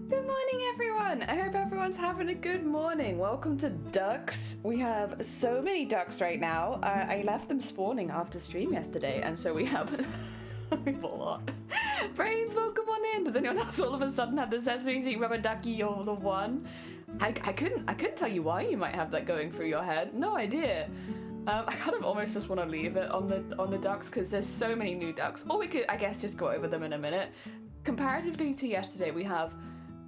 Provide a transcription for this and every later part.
Good morning, everyone! I hope everyone's having a good morning. Welcome to Ducks. We have so many ducks right now. I left them spawning after stream yesterday, and so we have, we have a lot. Brains, welcome on in. Does anyone else all of a sudden have the Sesame Street Rubber Ducky all the one? I couldn't tell you why you might have that going through your head. No idea. I kind of almost just want to leave it on the ducks because there's so many new ducks. Or we could, I guess, just go over them in a minute. Comparatively to yesterday, we have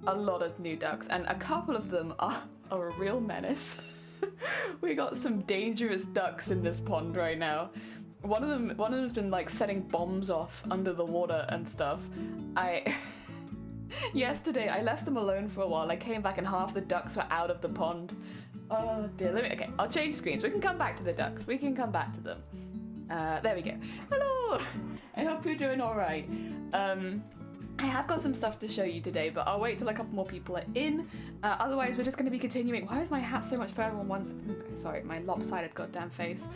a lot of new ducks, and a couple of them are a real menace. We got some dangerous ducks in this pond right now. One of them's been like setting bombs off under the water and stuff. Yesterday I left them alone for a while. I came back and half the ducks were out of the pond. Oh dear. Okay, I'll change screens. We can come back to the ducks. We can come back to them. There we go. Hello. I hope you're doing all right. I have got some stuff to show you today, but I'll wait till a couple more people are in. Otherwise, we're just going to be continuing. Why is my hat so much further on one side? Sorry, my lopsided goddamn face.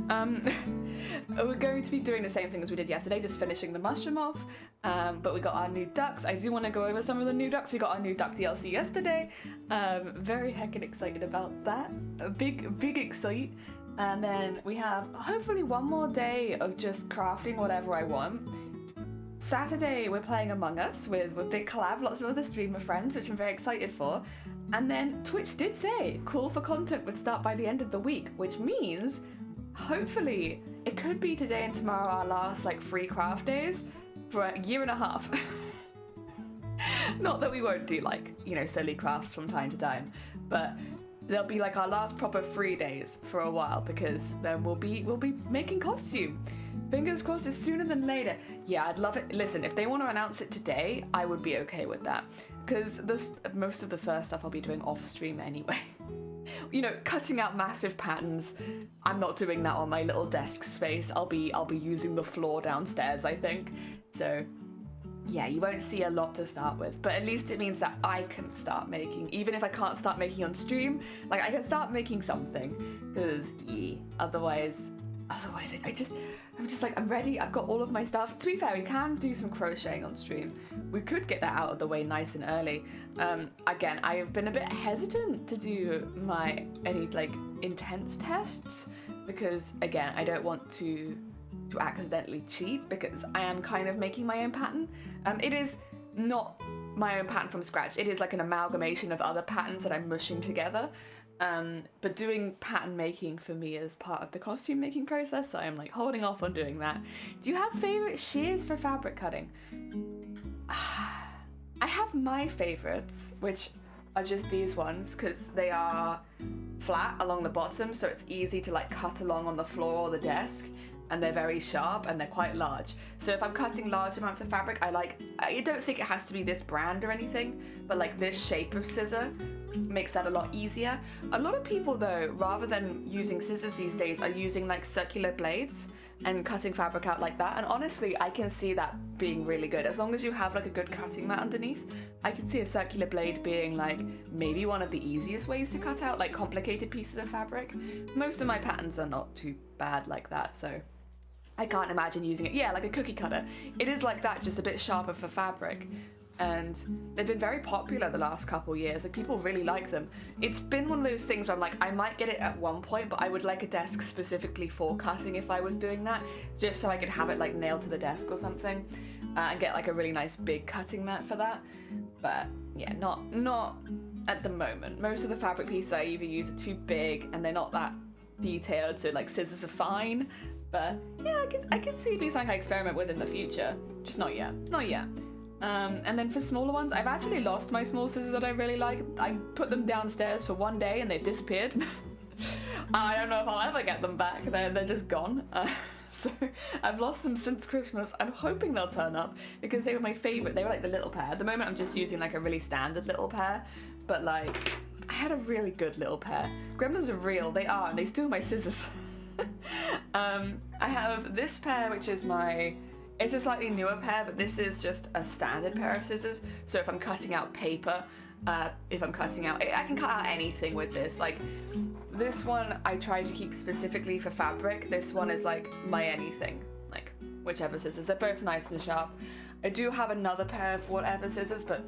We're going to be doing the same thing as we did yesterday, just finishing the mushroom off. But we got our new ducks. I do want to go over some of the new ducks. We got our new duck DLC yesterday. Very heckin' excited about that. A big excite. And then we have hopefully one more day of just crafting whatever I want. Saturday, we're playing Among Us with big collab, lots of other streamer friends, which I'm very excited for. And then Twitch did say call for content would start by the end of the week, which means hopefully it could be today and tomorrow our last like free craft days for a year and a half. Not that we won't do like, you know, silly crafts from time to time, but they'll be like our last proper free days for a while, because then we'll be making costume. Fingers crossed it's sooner than later. Yeah, I'd love it. Listen, if they want to announce it today, I would be okay with that, because most of the first stuff I'll be doing off stream anyway. You know, cutting out massive patterns. I'm not doing that on my little desk space. I'll be using the floor downstairs, I think. So yeah, you won't see a lot to start with, but at least it means that I can start making, even if I can't start making on stream, like I can start making something, because yeah, otherwise I'm just like, I'm ready, I've any all of my stuff. To be fair, we can do some crocheting on stream. We could get that out of the way nice and early. Again, I've been a bit hesitant to do any like intense tests, because again, I don't want to accidentally cheat, because I am kind of making my own pattern. It is not my own pattern from scratch. It is like an amalgamation of other patterns that I'm mushing together. But doing pattern making for me is part of the costume making process, so I'm like holding off on doing that. Do you have favorite shears for fabric cutting? I have my favorites, which are just these ones, because they are flat along the bottom, so it's easy to like cut along on the floor or the desk, and they're very sharp and they're quite large. So if I'm cutting large amounts of fabric, I don't think it has to be this brand or anything, but like this shape of scissor makes that a lot easier. A lot of people though, rather than using scissors these days, are using like circular blades and cutting fabric out like that. And honestly, I can see that being really good. As long as you have like a good cutting mat underneath, I can see a circular blade being like maybe one of the easiest ways to cut out like complicated pieces of fabric. Most of my patterns are not too bad like that, so I can't imagine using it. Yeah, like a cookie cutter. It is like that, just a bit sharper for fabric. And they've been very popular the last couple years. Like, people really like them. It's been one of those things where I'm like, I might get it at one point, but I would like a desk specifically for cutting if I was doing that, just so I could have it like nailed to the desk or something, and get like a really nice big cutting mat for that. But yeah, not at the moment. Most of the fabric pieces I either use are too big and they're not that detailed, so like scissors are fine. But yeah, I could see it being something I experiment with in the future. Just not yet. Not yet. And then for smaller ones, I've actually lost my small scissors that I really like. I put them downstairs for one day and they've disappeared. I don't know if I'll ever get them back. They're just gone. So I've lost them since Christmas. I'm hoping they'll turn up because they were my favorite. They were like the little pair. At the moment I'm just using like a really standard little pair, but like I had a really good little pair. Gremlins are real. They are, and they steal my scissors. I have this pair, which is it's a slightly newer pair, but this is just a standard pair of scissors. So if I'm cutting out paper, if I'm cutting out, I can cut out anything with this. Like this one I try to keep specifically for fabric. This one is like my anything, like whichever scissors. They're both nice and sharp. I do have another pair of whatever scissors, but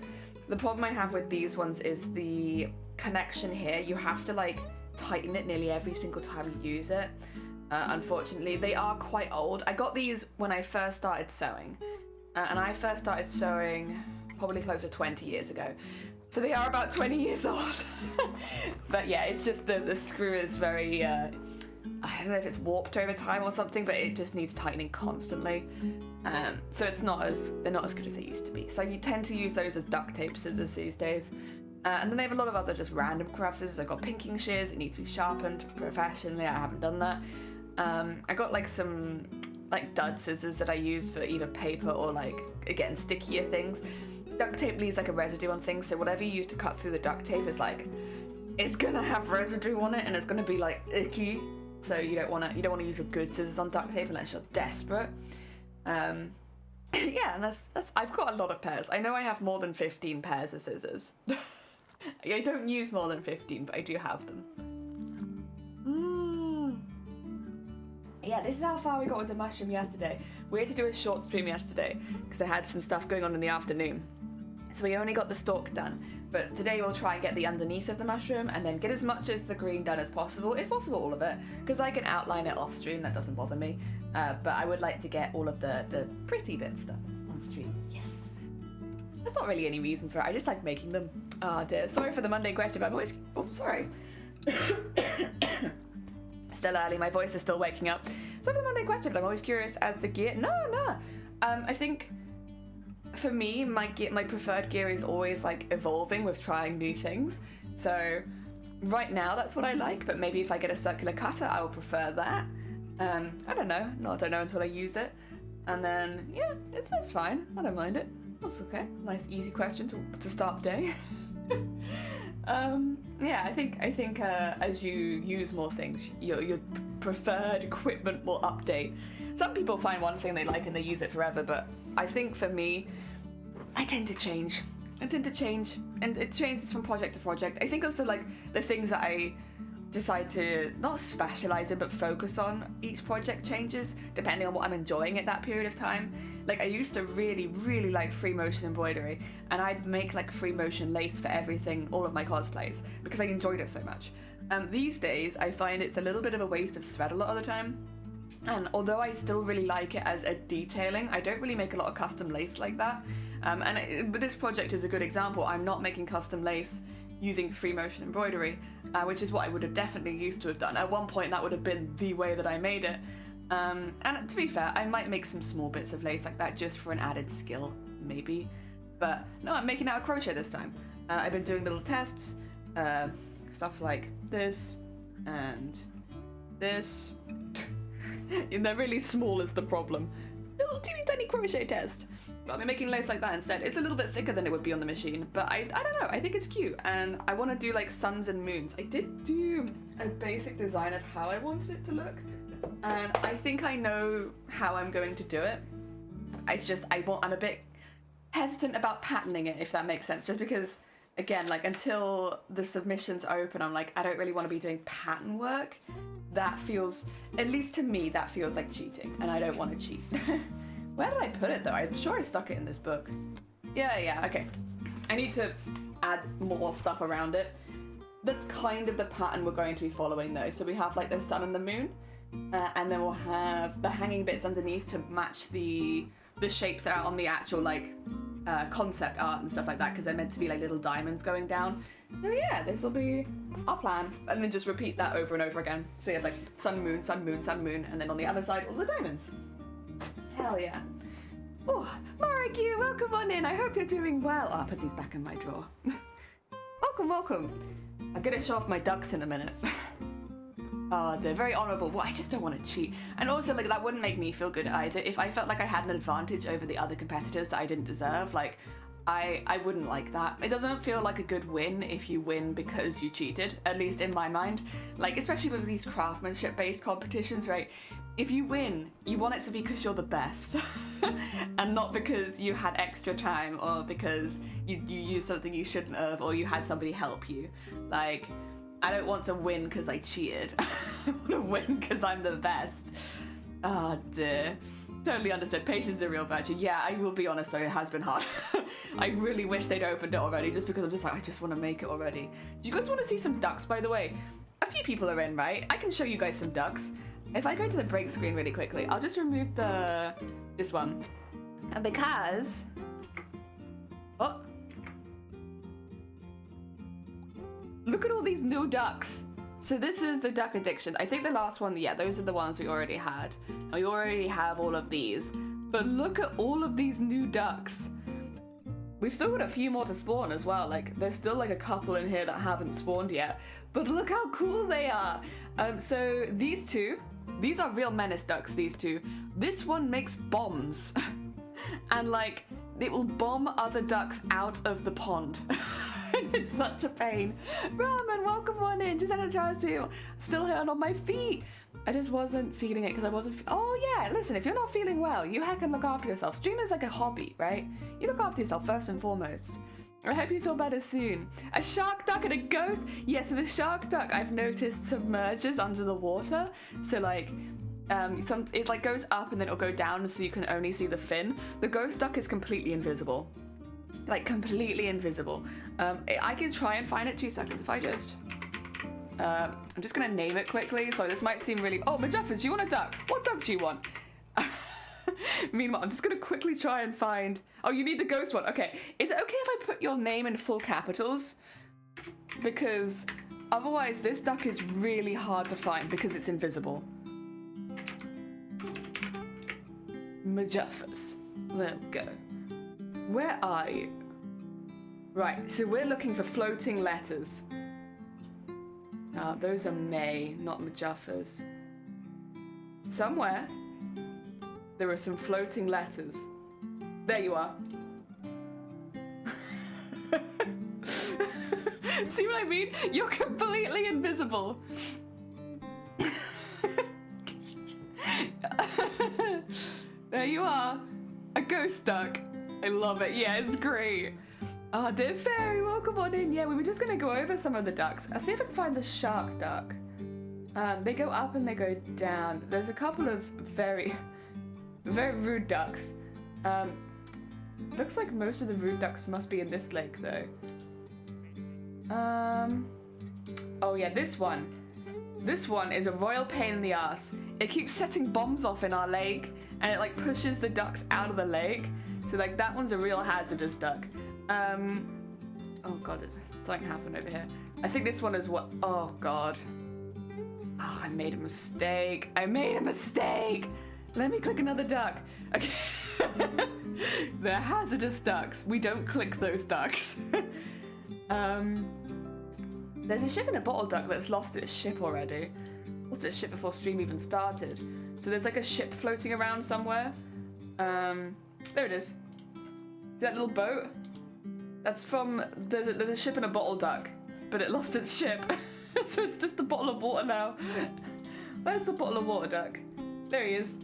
the problem I have with these ones is the connection here. You have to like tighten it nearly every single time you use it. Unfortunately, they are quite old. I got these when I first started sewing, and I first started sewing probably close to 20 years ago. So they are about 20 years old. But yeah, it's just the screw is very, I don't know if it's warped over time or something, but it just needs tightening constantly. So they're not as good as they used to be. So you tend to use those as duct tape scissors these days. And then they have a lot of other just random craft scissors. I've got pinking shears, it needs to be sharpened professionally. I haven't done that. I got like some like dud scissors that I use for either paper or like, again, stickier things. Duct tape leaves like a residue on things, so whatever you use to cut through the duct tape is like, it's gonna have residue on it and it's gonna be like icky. So you don't wanna use your good scissors on duct tape unless you're desperate. Yeah, and that's I've got a lot of pairs. I know I have more than 15 pairs of scissors. I don't use more than 15, but I do have them. Yeah, this is how far we got with the mushroom yesterday. We had to do a short stream yesterday because I had some stuff going on in the afternoon. So we only got the stalk done. But today we'll try and get the underneath of the mushroom and then get as much as the green done as possible, if possible all of it, because I can outline it off stream, that doesn't bother me. But I would like to get all of the pretty bits done on stream. Yes. There's not really any reason for it, I just like making them. Oh dear, sorry for the Monday question, but I'm always, oh sorry. Still early, my voice is still waking up. Sorry for the Monday question, but I'm always curious as the gear, no. I think for me, my preferred gear is always like evolving with trying new things. So right now that's what I like, but maybe if I get a circular cutter, I will prefer that. I don't know, I don't know until I use it. And then, yeah, it's fine, I don't mind it. That's okay, nice easy question to start the day. Yeah, I think as you use more things, your preferred equipment will update. Some people find one thing they like and they use it forever, but I think for me, I tend to change, and it changes from project to project. I think also like the things that I decide to not specialize in but focus on each project changes depending on what I'm enjoying at that period of time. Like I used to really like free motion embroidery, and I'd make like free motion lace for everything, all of my cosplays, because I enjoyed it so much. These days I find it's a little bit of a waste of thread a lot of the time, and although I still really like it as a detailing, I don't really make a lot of custom lace like that. But this project is a good example. I'm not making custom lace using free motion embroidery, which is what I would have definitely used to have done. At one point that would have been the way that I made it. And to be fair, I might make some small bits of lace like that just for an added skill, maybe. But no, I'm making out of crochet this time. I've been doing little tests, stuff like this and this. And they're really small is the problem. Little teeny tiny crochet test. I'll be making lace like that instead. It's a little bit thicker than it would be on the machine, but I don't know, I think it's cute, and I want to do like suns and moons. I did do a basic design of how I wanted it to look, and I think I know how I'm going to do it. It's just I'm a bit hesitant about patterning it, if that makes sense, just because, again, like until the submissions open, I'm like, I don't really want to be doing pattern work. That feels, at least to me, that feels like cheating, and I don't want to cheat. Where did I put it though? I'm sure I stuck it in this book. Yeah, okay. I need to add more stuff around it. That's kind of the pattern we're going to be following though. So we have like the sun and the moon, and then we'll have the hanging bits underneath to match the shapes out on the actual like concept art and stuff like that, because they're meant to be like little diamonds going down. So yeah, this will be our plan, and then just repeat that over and over again. So we have like sun, moon, sun, moon, sun, moon, and then on the other side all the diamonds. Hell yeah. Oh, Mariku, welcome on in. I hope you're doing well. Oh, I'll put these back in my drawer. Welcome. I'm gonna show off my ducks in a minute. Oh, they're very honorable. Well, I just don't want to cheat. And also, like, that wouldn't make me feel good either. If I felt like I had an advantage over the other competitors that I didn't deserve, like, I wouldn't like that. It doesn't feel like a good win if you win because you cheated, at least in my mind. Like, especially with these craftsmanship-based competitions, right? If you win, you want it to be because you're the best. And not because you had extra time or because you used something you shouldn't have or you had somebody help you. Like, I don't want to win because I cheated. I want to win because I'm the best. Oh dear. Totally understood. Patience is a real virtue. Yeah, I will be honest though, it has been hard. I really wish they'd opened it already just because I'm just like, I just want to make it already. Do you guys want to see some ducks, by the way? A few people are in, right? I can show you guys some ducks. If I go to the break screen really quickly, I'll just remove this one. And because... Oh. Look at all these new ducks. So this is the duck addiction. I think the last one, yeah, those are the ones we already had. And we already have all of these. But look at all of these new ducks. We've still got a few more to spawn as well. Like, there's still like a couple in here that haven't spawned yet. But look how cool they are. So these two, these are real menace ducks, these two. This one makes bombs. And like, it will bomb other ducks out of the pond. It's such a pain. Ramen, welcome on in. Just energized to still hurt on my feet. I just wasn't feeling it because I wasn't. Oh yeah, listen. If you're not feeling well, you can look after yourself. Streaming's like a hobby, right? You look after yourself first and foremost. I hope you feel better soon. A shark duck and a ghost. Yeah. So the shark duck I've noticed submerges under the water. So like. It like goes up and then it'll go down so you can only see the fin. The ghost duck is completely invisible. Like completely invisible. I can try and find it. 2 seconds if I just I'm just gonna name it quickly. So this might seem really... Oh, Majuffers, do you want a duck? What duck do you want? Meanwhile, I'm just gonna quickly try and find... Oh, you need the ghost one. Okay, is it okay if I put your name in full capitals? Because otherwise this duck is really hard to find because it's invisible. Majuffers. There we go. Where are you? Right, so we're looking for floating letters. Those are May, not Majuffers. Somewhere, there are some floating letters. There you are. See what I mean? You're completely invisible. There you are. A ghost duck. I love it. Yeah, it's great. Oh, dear fairy, welcome on in. Yeah, we were just gonna go over some of the ducks. I'll see if I can find the shark duck. They go up and they go down. There's a couple of very, very rude ducks. Looks like most of the rude ducks must be in this lake though. Oh yeah, this one. This one is a royal pain in the ass. It keeps setting bombs off in our lake and it like pushes the ducks out of the lake. So like that one's a real hazardous duck. Oh god, something happened over here. I think this one is what, oh god. Oh, I made a mistake. I made a mistake. Let me click another duck. Okay. They're hazardous ducks. We don't click those ducks. There's a ship and a bottle duck that's lost its ship already. Lost its ship before stream even started. So there's like a ship floating around somewhere. There it is. See that little boat? That's from the ship and a bottle duck, but it lost its ship. So it's just a bottle of water now. Where's the bottle of water duck? There he is.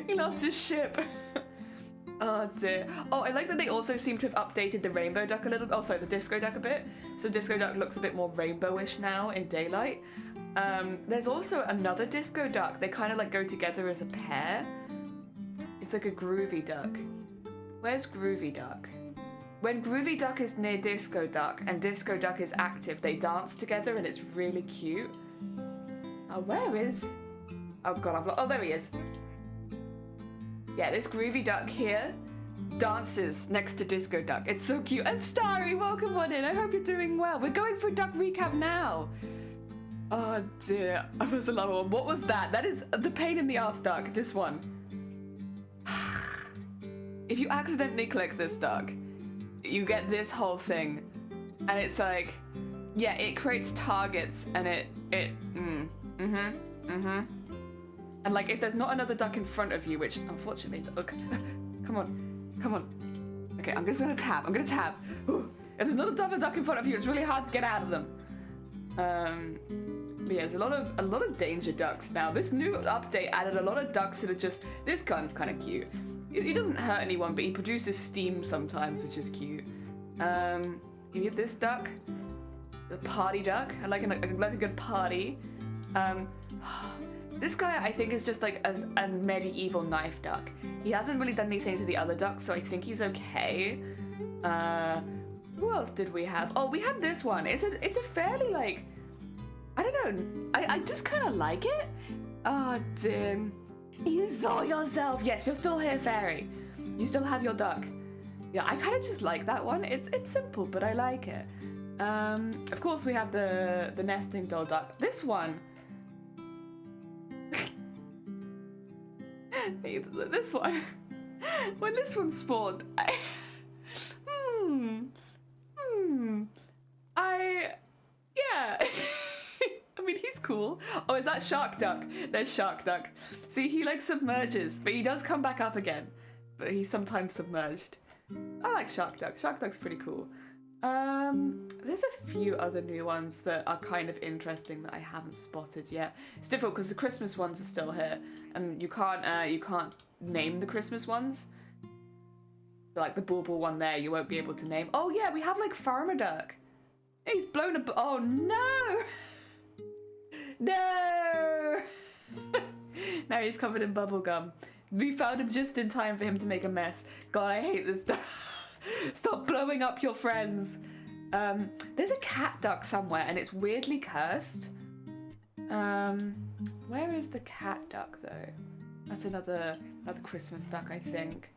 He lost his ship. Oh dear. Oh, I like that they also seem to have updated the rainbow duck a little bit. Oh, sorry, the disco duck a bit. So disco duck looks a bit more rainbowish now in daylight. There's also another disco duck. They kind of like go together as a pair. It's like a groovy duck. Where's groovy duck? When groovy duck is near disco duck and disco duck is active, they dance together and it's really cute. Oh, where is... Oh god, oh, there he is. Yeah, this groovy duck here dances next to disco duck. It's so cute. And Starry, welcome on in. I hope you're doing well. We're going for duck recap now. Oh dear, I was a lover one. What was that? That is the pain in the ass duck. This one. If you accidentally click this duck, you get this whole thing. And it's like, Yeah, it creates targets and and like if there's not another duck in front of you, which unfortunately, look, come on. Okay, I'm just gonna tab. Ooh. If there's not another duck in front of you, it's really hard to get out of them. But yeah, there's a lot of danger ducks now. This new update added a lot of ducks that are just. This gun's kind of cute. He doesn't hurt anyone, but he produces steam sometimes, which is cute. You have this duck, the party duck. I like a good party. This guy I think is just like a medieval knife duck. He hasn't really done anything to the other ducks, so I think he's okay. Who else did we have? Oh, we had this one. It's a fairly like, I don't know. I just kind of like it. Oh, Dim. You saw yourself. Yes, you're still here, fairy. You still have your duck. Yeah, I kind of just like that one. It's simple, but I like it. Of course, we have the nesting doll duck. This one. This one. When this one spawned, yeah. I mean, he's cool. Oh, is that Shark Duck? There's Shark Duck. See, he like submerges, but he does come back up again. But he's sometimes submerged. I like Shark Duck. Shark Duck's pretty cool. There's a few other new ones that are kind of interesting that I haven't spotted yet. It's difficult because the Christmas ones are still here, and you can't name the Christmas ones. So, like the Bulbul one there, you won't be able to name. Oh yeah, we have like Farmer Duck. He's blown a. Oh no! No! Now he's covered in bubble gum. We found him just in time for him to make a mess. God, I hate this stuff. Stop blowing up your friends. There's a cat duck somewhere and it's weirdly cursed. Where is the cat duck though? That's another Christmas duck, I think.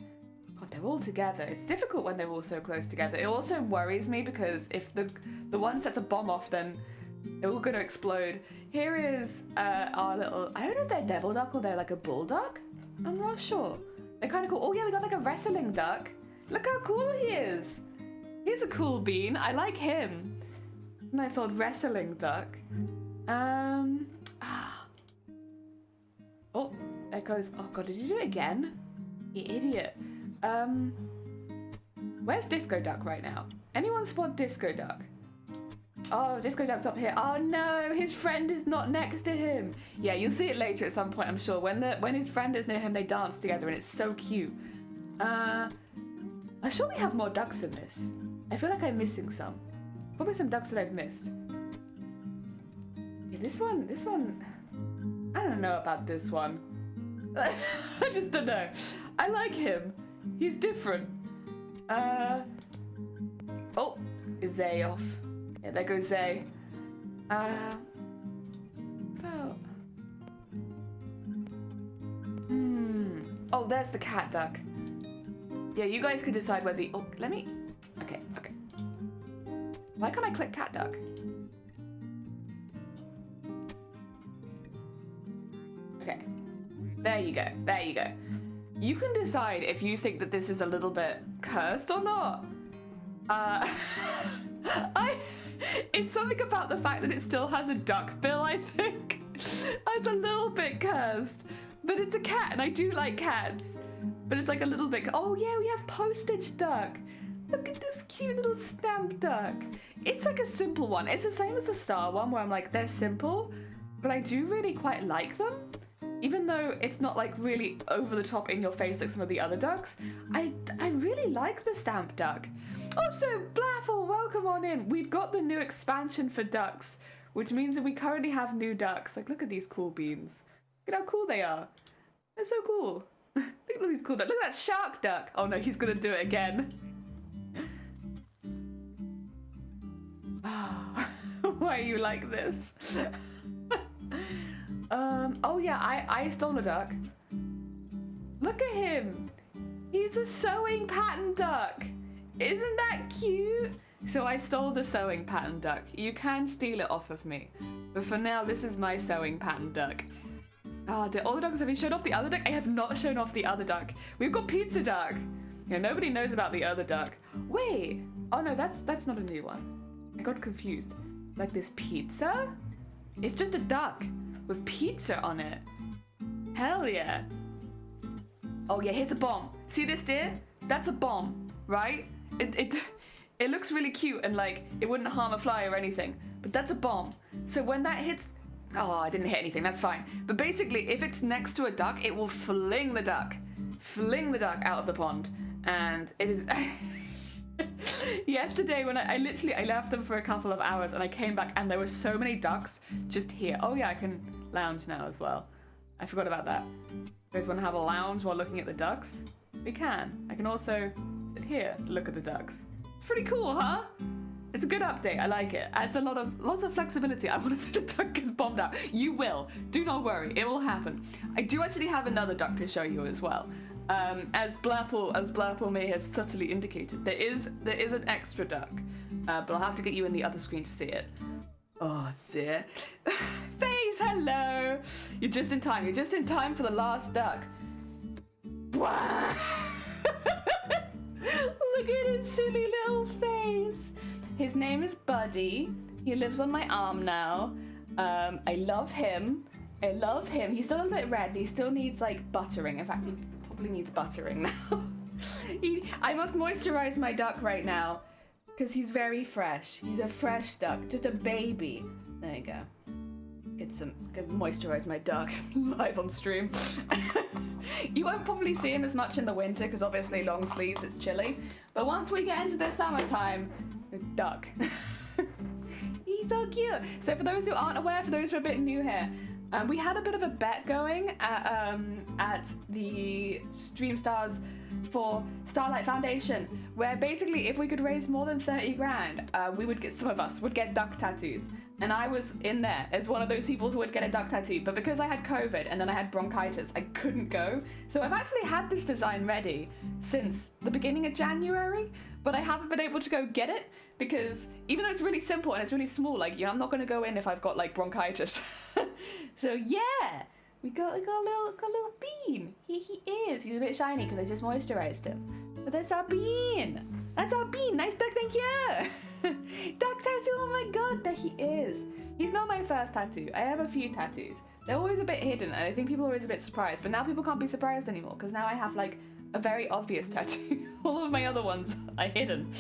God, they're all together. It's difficult when they're all so close together. It also worries me because if the one sets a bomb off, then they're all gonna explode. Here is our little, I don't know if they're devil duck or they're like a bull duck. I'm not sure. They're kind of cool. Oh yeah, we got like a wrestling duck. Look how cool he is. He's a cool bean. I like him. Nice old wrestling duck. Oh, there goes. Oh god, did you do it again? You idiot. Where's Disco Duck right now? Anyone spot Disco Duck? Oh, Disco Duck's up here. Oh no, his friend is not next to him. Yeah, you'll see it later at some point, I'm sure. When his friend is near him, they dance together and it's so cute. I'm sure we have more ducks in this. I feel like I'm missing some. Probably some ducks that I've missed. Yeah, this one, I don't know about this one. I just don't know. I like him. He's different. Oh, is Zay off? Yeah, there goes Zay. Oh, there's the cat duck. Yeah, you guys could decide whether you... Oh, let me... Okay. Why can't I click cat duck? Okay. There you go. You can decide if you think that this is a little bit cursed or not. It's something about the fact that it still has a duck bill, I think. It's a little bit cursed. But it's a cat, and I do like cats. But it's like a little bit... Oh, yeah, we have postage duck. Look at this cute little stamp duck. It's like a simple one. It's the same as the star one, where I'm like, they're simple, but I do really quite like them. Even though it's not like really over the top in your face like some of the other ducks, I really like the stamp duck. Also, Blaffle, welcome on in. We've got the new expansion for ducks, which means that we currently have new ducks. Like, look at these cool beans. Look at how cool they are. They're so cool. Look at all these cool ducks. Look at that shark duck. Oh no, he's gonna do it again. Why are you like this? Oh yeah, I stole a duck. Look at him. He's a sewing pattern duck. Isn't that cute? So I stole the sewing pattern duck. You can steal it off of me. But for now, this is my sewing pattern duck. Ah, all the ducks, have you shown off the other duck? I have not shown off the other duck. We've got pizza duck. Yeah, nobody knows about the other duck. Wait. Oh no, that's not a new one. I got confused. like this pizza? It's just a duck with pizza on it. Hell yeah. Oh yeah, here's a bomb. See this deer? That's a bomb, right? It looks really cute and like it wouldn't harm a fly or anything, but that's a bomb. So when that hits, oh, I didn't hit anything, that's fine. But basically, if it's next to a duck, it will fling the duck out of the pond. And it is, yesterday when I left them for a couple of hours and I came back and there were so many ducks just here. Oh yeah, I can lounge now as well. I forgot about that. You guys want to have a lounge while looking at the ducks? We can. I can also sit here, look at the ducks. It's pretty cool, huh? It's a good update. I like it. Adds lots of flexibility. I want to see the duck gets bombed out. You will. Do not worry. It will happen. I do actually have another duck to show you as well. As Blurple may have subtly indicated, there is an extra duck, but I'll have to get you in the other screen to see it. Oh dear. Face, hello. You're just in time. You're just in time for the last duck. Look at his silly little face. His name is Buddy. He lives on my arm now. I love him. He's still a little bit red. He still needs like buttering. In fact, he probably needs buttering now. I must moisturize my duck right now because he's very fresh. He's a fresh duck, just a baby. There you go. Gonna moisturize my duck live on stream. You won't probably see him as much in the winter because obviously long sleeves, it's chilly. But once we get into the summertime, duck. He's so cute. So for those who aren't aware, for those who are a bit new here, we had a bit of a bet going at the Stream Stars for Starlight Foundation, where basically if we could raise more than 30 grand, some of us would get duck tattoos. And I was in there as one of those people who would get a duck tattoo, but because I had COVID and then I had bronchitis, I couldn't go. So I've actually had this design ready since the beginning of January, but I haven't been able to go get it because even though it's really simple and it's really small, like, I'm not going to go in if I've got like bronchitis. So yeah, we got a little bean. He is. He's a bit shiny because I just moisturized him. But that's our bean. That's our bean. Nice duck, thank you. Duck tattoo, oh my god, there he is. He's not my first tattoo. I have a few tattoos. They're always a bit hidden and I think people are always a bit surprised, but now people can't be surprised anymore because now I have like a very obvious tattoo. All of my other ones are hidden.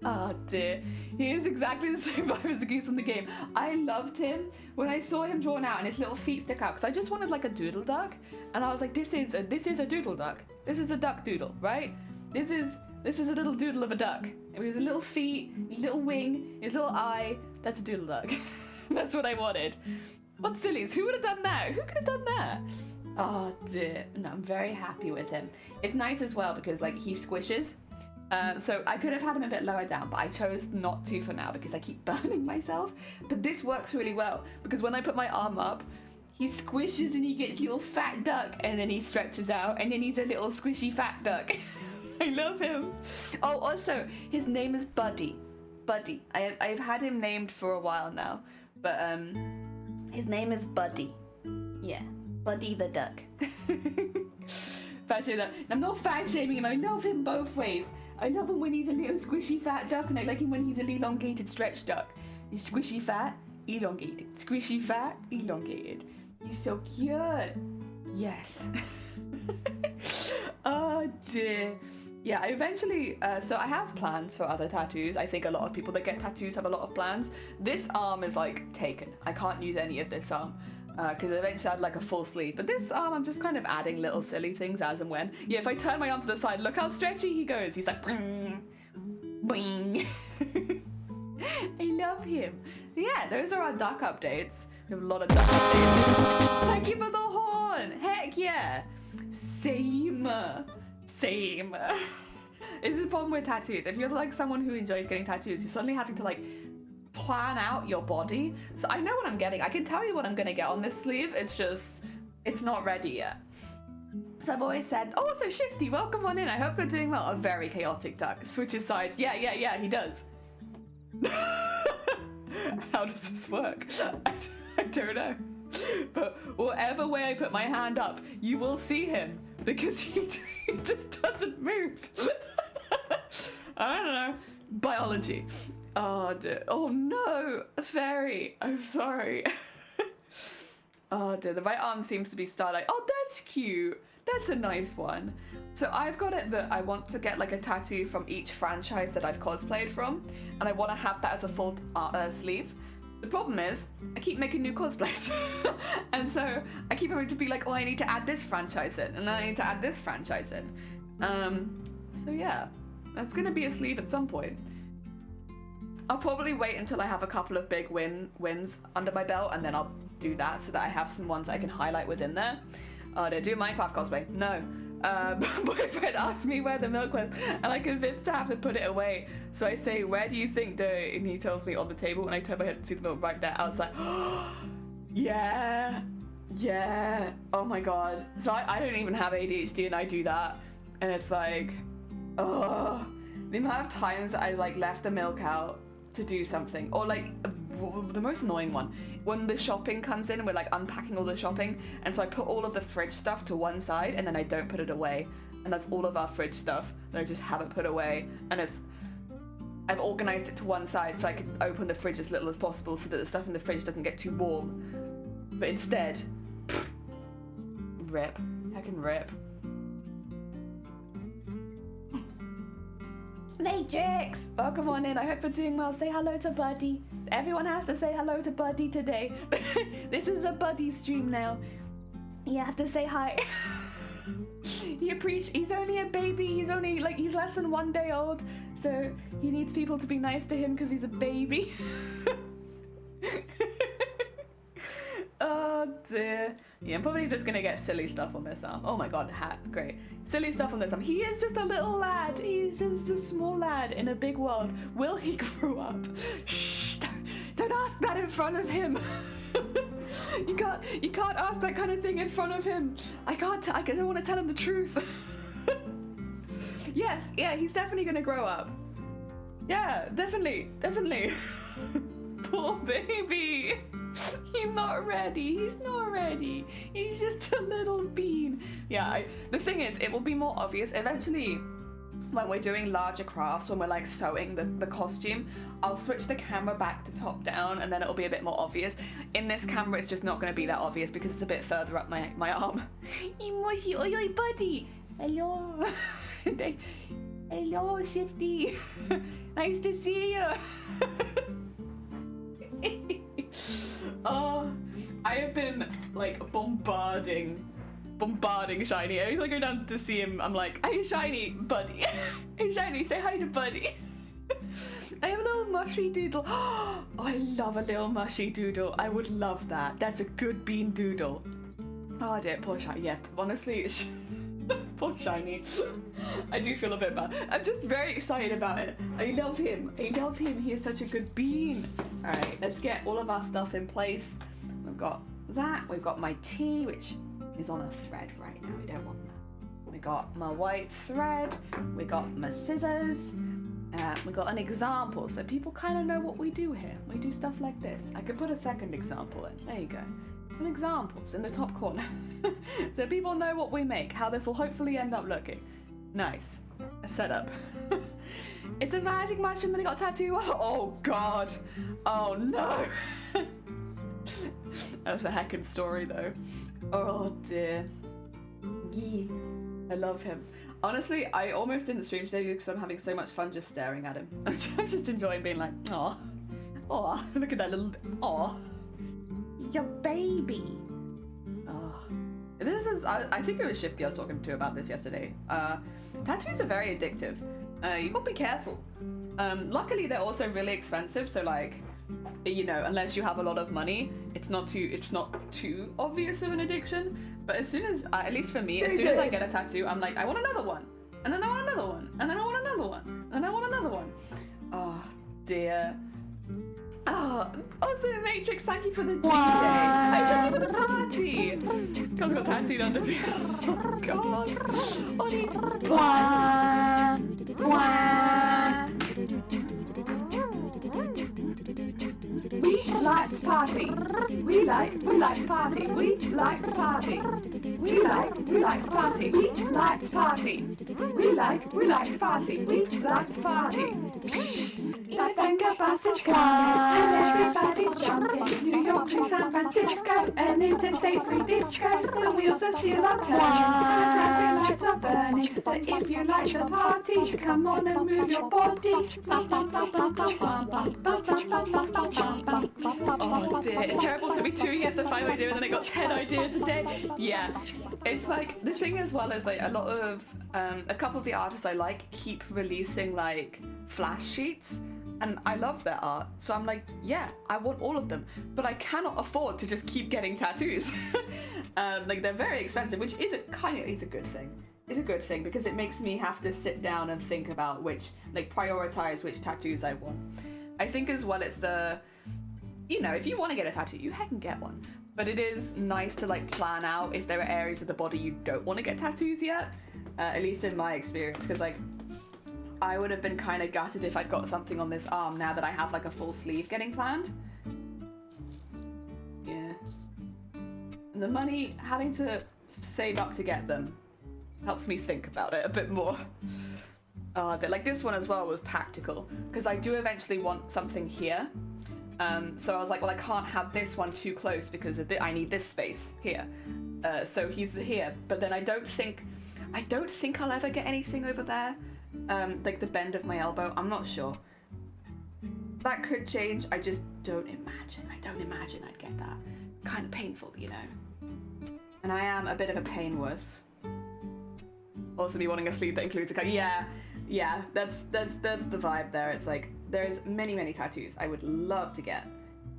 Oh dear. He is exactly the same vibe as the goose from the game. I loved him when I saw him drawn out and his little feet stick out because I just wanted like a doodle duck and I was like, this is a doodle duck. This is a duck doodle, right? This is a little doodle of a duck. With his little feet, his little wing, his little eye. That's a doodle duck. That's what I wanted. What sillies? Who would have done that? Who could have done that? Oh dear. No, I'm very happy with him. It's nice as well because like he squishes. So I could have had him a bit lower down, but I chose not to for now because I keep burning myself. But this works really well because when I put my arm up, he squishes and he gets little fat duck and then he stretches out and then he's a little squishy fat duck. I love him. Oh, also, his name is Buddy. Buddy. I've had him named for a while now, but his name is Buddy. Yeah, Buddy the duck. I'm not fat shaming him. I love him both ways. I love him when he's a little squishy fat duck, and I like him when he's an elongated stretch duck. He's squishy fat, elongated. Squishy fat, elongated. He's so cute. Yes. Oh dear. Yeah, I eventually, so I have plans for other tattoos. I think a lot of people that get tattoos have a lot of plans. This arm is like taken. I can't use any of this arm because eventually I'd like a full sleeve. But this arm, I'm just kind of adding little silly things as and when. Yeah, if I turn my arm to the side, look how stretchy he goes. He's like, boing, boing. I love him. Yeah, those are our duck updates. We have a lot of duck updates. Thank you for the horn. Heck yeah. Same. This is the problem with tattoos. If you're like someone who enjoys getting tattoos, you're suddenly having to like plan out your body. So I know what I'm getting. I can tell you what I'm gonna get on this sleeve. It's just, it's not ready yet. So I've always said, oh, so Shifty, welcome on in. I hope you're doing well. A very chaotic duck. Switches sides. Yeah, he does. How does this work? I don't know. But whatever way I put my hand up, you will see him because he just doesn't move. I don't know. Biology. Oh, dear. Oh, no. Fairy. I'm sorry. Oh, dear. The right arm seems to be starlight. Oh, that's cute. That's a nice one. So I've got it that I want to get like a tattoo from each franchise that I've cosplayed from, and I want to have that as a full sleeve. The problem is, I keep making new cosplays, and so I keep having to be like, oh, I need to add this franchise in, and then I need to add this franchise in. So yeah, that's gonna be a sleeve at some point. I'll probably wait until I have a couple of big wins under my belt, and then I'll do that so that I have some ones I can highlight within there. Oh, did I do Minecraft cosplay? No. My boyfriend asked me where the milk was, and I convinced her to have to put it away. So I say, where do you think, and he tells me on the table, and I turn my head to see the milk right there outside. Yeah. Oh my god. So I don't even have ADHD, and I do that, and it's like, oh, the amount of times I like left the milk out to do something, or like the most annoying one, when the shopping comes in and we're like unpacking all the shopping, and so I put all of the fridge stuff to one side and then I don't put it away, and that's all of our fridge stuff that I just haven't put away, and I've organized it to one side so I can open the fridge as little as possible so that the stuff in the fridge doesn't get too warm, but instead, rip, heckin' rip. Matrix! Welcome on in, I hope you're doing well. Say hello to Buddy. Everyone has to say hello to Buddy today. This is a Buddy stream now. You have to say hi. He's only a baby, he's less than 1 day old, so he needs people to be nice to him because he's a baby. Oh dear. Yeah, I'm probably just gonna get silly stuff on this arm. Oh my god, hat, great. Silly stuff on this arm. He is just a little lad. He's just a small lad in a big world. Will he grow up? Shh, don't ask that in front of him. You can't ask that kind of thing in front of him. I don't want to tell him the truth. Yes, yeah, he's definitely gonna grow up. Yeah, definitely. Poor baby. He's not ready. He's just a little bean. Yeah, the thing is, it will be more obvious eventually when we're doing larger crafts, when we're like sewing the costume. I'll switch the camera back to top down, and then it'll be a bit more obvious. In this camera, it's just not going to be that obvious because it's a bit further up my arm. Emoji, oi, buddy. Hello. Hello, Shifty. Nice to see you. I have been like bombarding Shiny. Every time I go down to see him, I'm like, hey Shiny, buddy. Hey Shiny, say hi to Buddy. I have a little mushy doodle. Oh, I love a little mushy doodle. I would love that. That's a good bean doodle. Oh dear, poor Shiny. Yeah, honestly, poor Shiny. I do feel a bit bad. I'm just very excited about it. I love him. He is such a good bean. Alright, let's get all of our stuff in place. We've got that. We've got my tea, which is on a thread right now. We don't want that. We got my white thread. We got my scissors. We got an example, so people kind of know what we do here. We do stuff like this. I could put a second example in. There you go. Some examples in the top corner. So people know what we make, how this will hopefully end up looking. Nice. A setup. It's a magic mushroom that I got a tattoo. Oh god. Oh no. That's a heckin' story though. Oh dear. Yee. I love him. Honestly, I almost didn't stream today because I'm having so much fun just staring at him. I'm just enjoying being like, aw. Aw, look at that little, aw. Your baby. Oh. This is, I think it was Shifty I was talking to about this yesterday. Tattoos are very addictive. You gotta be careful. Luckily they're also really expensive, so like, you know, unless you have a lot of money, it's not too obvious of an addiction. But as soon as, at least for me, as soon as I get a tattoo, I'm like, I want another one, and then I want another one, and then I want another one, and I want another one. Oh dear. Oh, also Matrix, thank you for the DJ. I joined you for the party. God's got tattooed under me. Oh god. Oh, he's We like to party. We like to party. We like to party. We like to party. We like to party. We like to party. We like to party. The Venga bus is coming and everybody's jumping. New York to San Francisco and interstate free disco. The wheels are still are turning and the traffic lights are burning. So if you like the party, come on and move your body. Oh dear, it's terrible. It took me 2 years to find my idea and then I got 10 ideas a day. Yeah, it's like, the thing as well is like a lot of, a couple of the artists I like keep releasing like flash sheets. And I love their art, so I'm like, yeah, I want all of them, but I cannot afford to just keep getting tattoos. Like they're very expensive, which is a good thing. It's a good thing because it makes me have to sit down and think about prioritize which tattoos I want. I think as well it's if you want to get a tattoo, you can get one, but it is nice to like plan out if there are areas of the body you don't want to get tattoos yet, at least in my experience, because like, I would have been kind of gutted if I'd got something on this arm now that I have like a full sleeve getting planned. Yeah. And the money, having to save up to get them, helps me think about it a bit more. Like this one as well was tactical, because I do eventually want something here. So I was like, well, I can't have this one too close because I need this space here. So he's here, but then I don't think I'll ever get anything over there. Like the bend of my elbow, I'm not sure. That could change, I just don't imagine. I don't imagine I'd get that. Kind of painful, you know. And I am a bit of a pain wuss. Also me wanting a sleeve that includes a cut. Yeah, that's the vibe there. It's like, there's many tattoos I would love to get,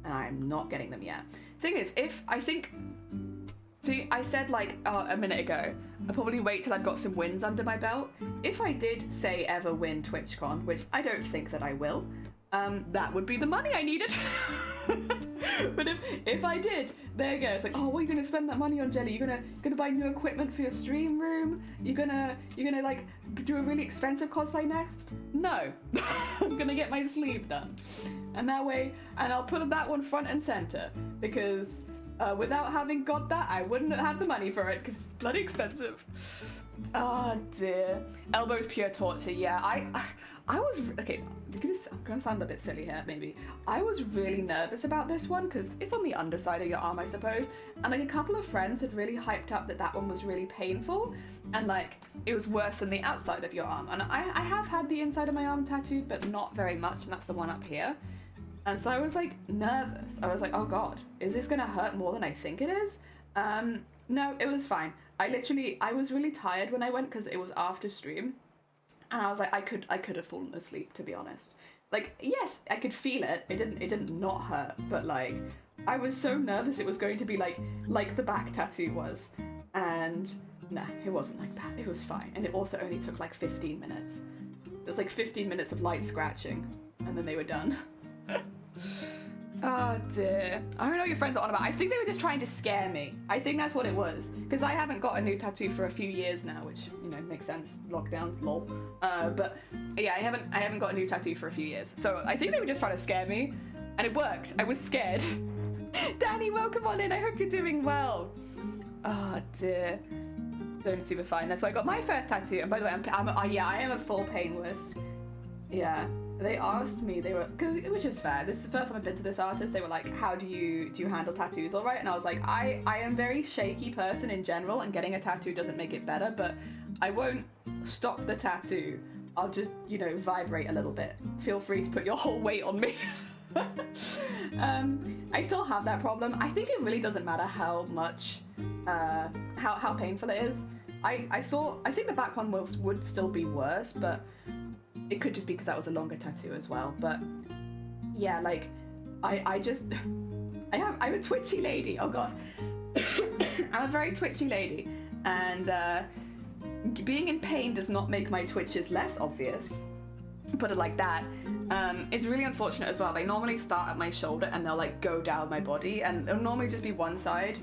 and I'm not getting them yet. Thing is, I said like a minute ago, I'll probably wait till I've got some wins under my belt. If I did, say, ever win TwitchCon, which I don't think that I will, that would be the money I needed. But if I did, there you go. It's like, oh, what are you gonna spend that money on, Jelly? You're gonna buy new equipment for your stream room? You're gonna like do a really expensive cosplay next? No, I'm gonna get my sleeve done, and that way, and I'll put that one front and center because. Without having got that, I wouldn't have had the money for it because it's bloody expensive. Oh dear. Elbow's pure torture. Yeah, I was okay. I'm gonna sound a bit silly here, maybe. I was really nervous about this one because it's on the underside of your arm, I suppose. And like a couple of friends had really hyped up that one was really painful, and like it was worse than the outside of your arm. And I have had the inside of my arm tattooed, but not very much, and that's the one up here. And so I was like nervous. I was like, oh God, is this gonna hurt more than I think it is? No, it was fine. I was really tired when I went because it was after stream. And I was like, I could have fallen asleep, to be honest. Like, yes, I could feel it. It didn't not hurt, but like, I was so nervous it was going to be like the back tattoo was. And nah, it wasn't like that. It was fine. And it also only took like 15 minutes. It was like 15 minutes of light scratching and then they were done. Oh dear. I don't know what your friends are on about. I think they were just trying to scare me. I think that's what it was. Because I haven't got a new tattoo for a few years now, which, you know, makes sense. Lockdowns, lol. But yeah, I haven't got a new tattoo for a few years. So I think they were just trying to scare me. And it worked. I was scared. Danny, welcome on in. I hope you're doing well. Oh dear. Doing super fine. That's why I got my first tattoo. And by the way, I am a full pain wuss. Yeah. They asked me, which is fair, this is the first time I've been to this artist, they were like, how do you handle tattoos all right? And I was like, I am a very shaky person in general, and getting a tattoo doesn't make it better, but I won't stop the tattoo. I'll just, you know, vibrate a little bit. Feel free to put your whole weight on me. I still have that problem. I think it really doesn't matter how much, how painful it is. I think the back one would still be worse, but it could just be because that was a longer tattoo as well. But yeah, like I'm a twitchy lady. Oh God. I'm a very twitchy lady, and being in pain does not make my twitches less obvious. Put it like that. It's really unfortunate as well. They normally start at my shoulder and they'll like go down my body, and it'll normally just be one side,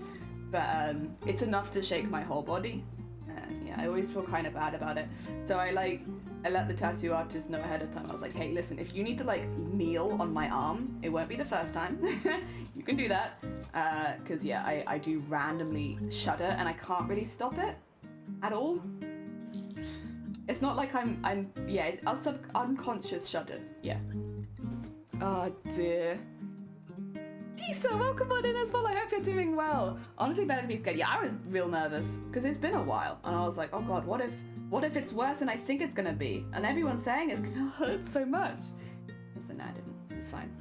but it's enough to shake my whole body. And yeah, I always feel kind of bad about it. So I let the tattoo artist know ahead of time. I was like, hey, listen, if you need to like kneel on my arm, it won't be the first time. You can do that. Cause yeah, I do randomly shudder and I can't really stop it at all. It's not like yeah, it's unconscious shudder. Yeah. Oh dear. Tisa, welcome on in as well. I hope you're doing well. Honestly, better to be scared. Yeah, I was real nervous because it's been a while, and I was like, oh god, what if it's worse than I think it's gonna be? And everyone's saying it's gonna hurt so much. So no, I didn't. It's fine.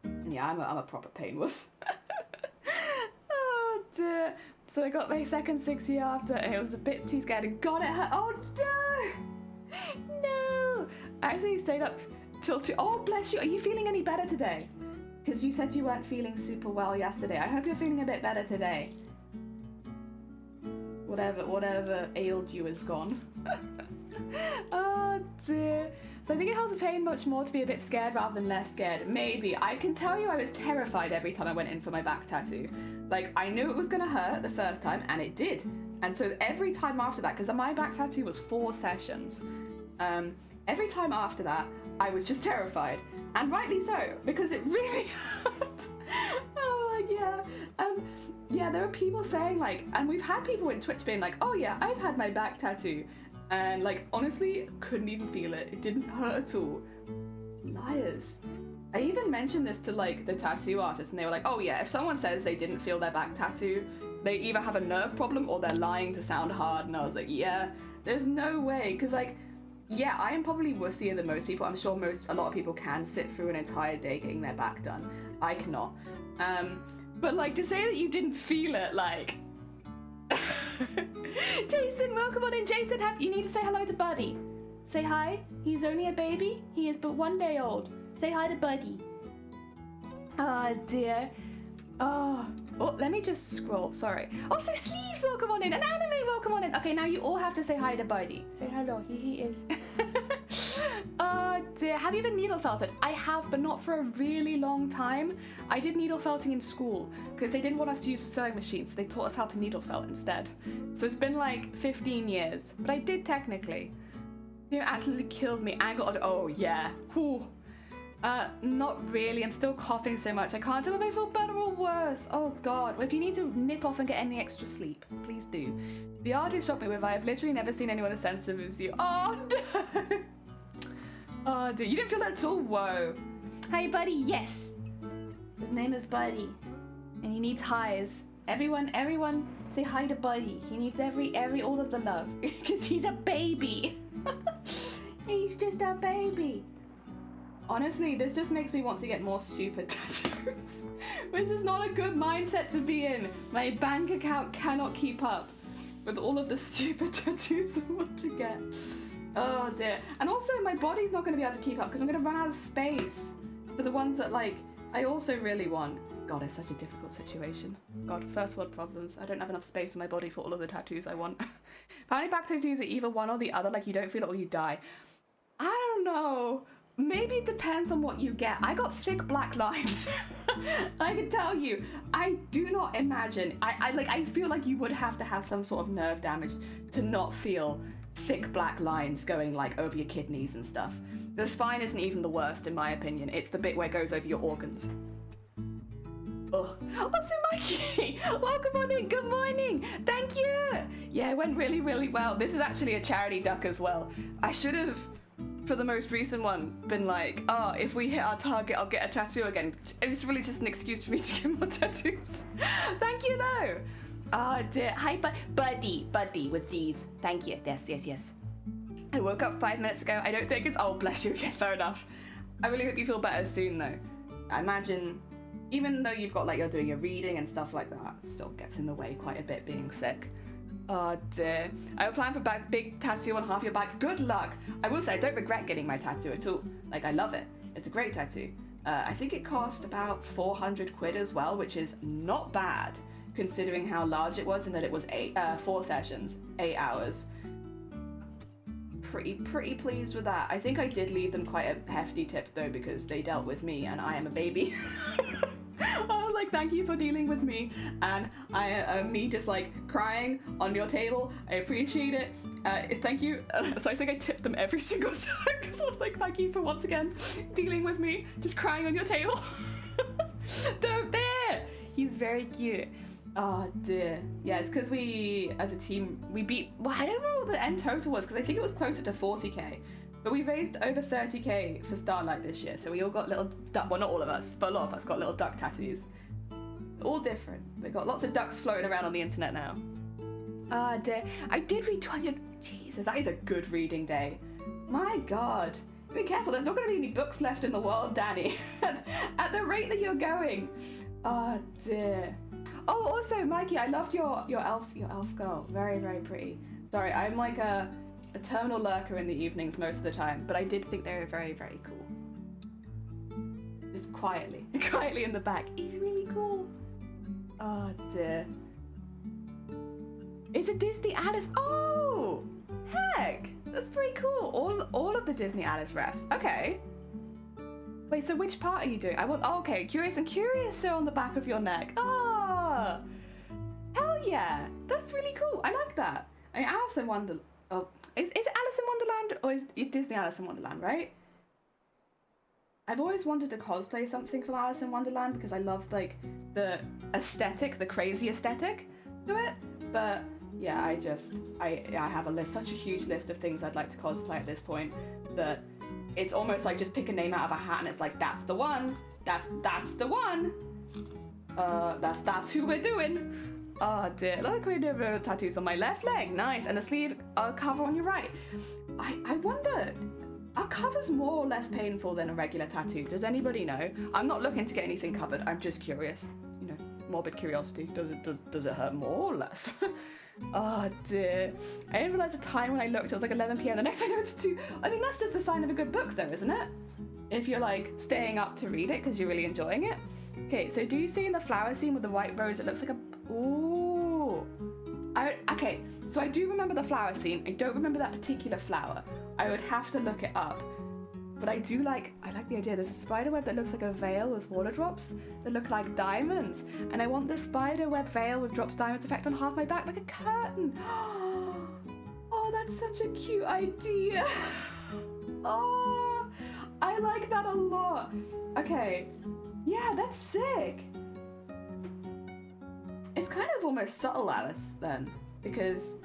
And yeah, I'm a proper pain wuss. Oh dear. So I got my second 6 year after, and it was a bit too scared. And God, it hurt. Oh no, no. I actually stayed up till 2. Oh bless you. Are you feeling any better today? Because you said you weren't feeling super well yesterday. I hope you're feeling a bit better today. Whatever ailed you is gone. Oh dear. So I think it helps the pain much more to be a bit scared rather than less scared. Maybe. I can tell you I was terrified every time I went in for my back tattoo. Like, I knew it was gonna hurt the first time, and it did. And so every time after that, because my back tattoo was 4 sessions, every time after that, I was just terrified. And rightly so, because it really hurt. Oh, like, yeah. Yeah, there are people saying, like, and we've had people in Twitch being like, oh yeah, I've had my back tattoo. And, like, honestly, couldn't even feel it. It didn't hurt at all. Liars. I even mentioned this to, like, the tattoo artist, and they were like, oh yeah, if someone says they didn't feel their back tattoo, they either have a nerve problem or they're lying to sound hard. And I was like, yeah, there's no way. Because, like, yeah, I am probably wussier than most people. I'm sure a lot of people can sit through an entire day getting their back done. I cannot. But, like, to say that you didn't feel it, like... Jason, welcome on in. Jason, you need to say hello to Buddy. Say hi. He's only a baby. He is but 1 day old. Say hi to Buddy. Oh dear. Oh, let me just scroll. Sorry. Also, Sleeves, welcome on in. And Anime, welcome on in. Okay, now you all have to say hi to Buddy. Say hello. He is. Oh dear. Have you ever needle felted? I have, but not for a really long time. I did needle felting in school because they didn't want us to use a sewing machine, so they taught us how to needle felt instead. So it's been like 15 years, but I did technically. You absolutely killed me. I got. Oh yeah. Whew. Not really. I'm still coughing so much. I can't tell if I feel better or worse. Oh god. Well, if you need to nip off and get any extra sleep, please do. The artist shot me with, I have literally never seen anyone as sensitive as you. Oh no! Oh dear. You didn't feel that at all? Whoa. Hey Buddy, yes! His name is Buddy. And he needs highs. Everyone say hi to Buddy. He needs all of the love. Because he's a baby. He's just a baby. Honestly, this just makes me want to get more stupid tattoos, which is not a good mindset to be in. My bank account cannot keep up with all of the stupid tattoos I want to get. Oh dear. And also, my body's not going to be able to keep up because I'm going to run out of space for the ones that, like, I also really want. God, it's such a difficult situation. God, first world problems. I don't have enough space in my body for all of the tattoos I want. Apparently back tattoos are either one or the other, like you don't feel it or you die. I don't know. Maybe it depends on what you get. I got thick black lines. I can tell you, I do not imagine. I feel like you would have to have some sort of nerve damage to not feel thick black lines going like over your kidneys and stuff. The spine isn't even the worst in my opinion. It's the bit where it goes over your organs. Ugh. Also, Mikey, welcome on in. Good morning. Thank you. Yeah, it went really, really well. This is actually a charity duck as well. I should have, for the most recent one, been like, oh, if we hit our target, I'll get a tattoo again. It was really just an excuse for me to get more tattoos. Thank you, though. Oh, dear. Hi, Buddy with these. Thank you. Yes. I woke up 5 minutes ago. I don't think it's... Oh, bless you. Okay, fair enough. I really hope you feel better soon, though. I imagine... Even though you've got, like, you're doing your reading and stuff like that, it still gets in the way quite a bit being sick. Oh dear. I have a plan for a big tattoo on half your back. Good luck. I will say, I don't regret getting my tattoo at all. Like, I love it. It's a great tattoo. I think it cost about 400 quid as well, which is not bad, considering how large it was and that it was 4 sessions, 8 hours. Pretty pleased with that. I think I did leave them quite a hefty tip, though, because they dealt with me and I am a baby. I was like, thank you for dealing with me, and me just like crying on your table. I appreciate it. Thank you. So I think I tipped them every single time because I was like, thank you for once again dealing with me, just crying on your table. Don't there. He's very cute. Oh dear. Yeah, it's because we, as a team, we beat. Well, I don't know what the end total was because I think it was closer to 40k. But we raised over 30k for Starlight this year, so we all got little duck. Well, not all of us, but a lot of us got little duck tattoos. All different. We got lots of ducks floating around on the internet now. Ah dear. I did read 200. Jesus, that is a good reading day. My God. Be careful. There's not going to be any books left in the world, Danny. At the rate that you're going. Oh dear. Oh, also, Mikey, I loved your elf girl. Very, very pretty. Sorry, I'm like a terminal lurker in the evenings most of the time, but I did think they were very, very cool. Just quietly in the back. He's really cool. Oh dear. It's a Disney Alice. Oh, heck, that's pretty cool. All of the Disney Alice refs. Okay. Wait, so which part are you doing? Oh, okay, Curious and Curiouser on the back of your neck. Ah, hell yeah, that's really cool. I like that. I mean, Alice in Wonderland. Oh, is it Alice in Wonderland or is it Disney Alice in Wonderland, right? I've always wanted to cosplay something from Alice in Wonderland because I love like the aesthetic, the crazy aesthetic to it. But yeah, I have a list, such a huge list of things I'd like to cosplay at this point that it's almost like just pick a name out of a hat and it's like, that's the one. That's the one. That's who we're doing. Oh dear, look, we have tattoos on my left leg, nice, and a sleeve cover on your right. I wonder, are covers more or less painful than a regular tattoo? Does anybody know? I'm not looking to get anything covered, I'm just curious. You know, morbid curiosity. Does it hurt more or less? Oh dear. I didn't realise the time when I looked, it was like 11 p.m. The next time it's 2. I mean, that's just a sign of a good book though, isn't it? If you're like staying up to read it because you're really enjoying it. Okay, so do you see in the flower scene with the white rose, it looks like a... Ooh. Okay, so I do remember the flower scene. I don't remember that particular flower. I would have to look it up. But I like the idea. There's a spider web that looks like a veil with water drops that look like diamonds. And I want this spider web veil with drops diamonds effect on half my back like a curtain. Oh, that's such a cute idea. Oh, I like that a lot. Okay, yeah, that's sick. It's kind of almost subtle Alice then, because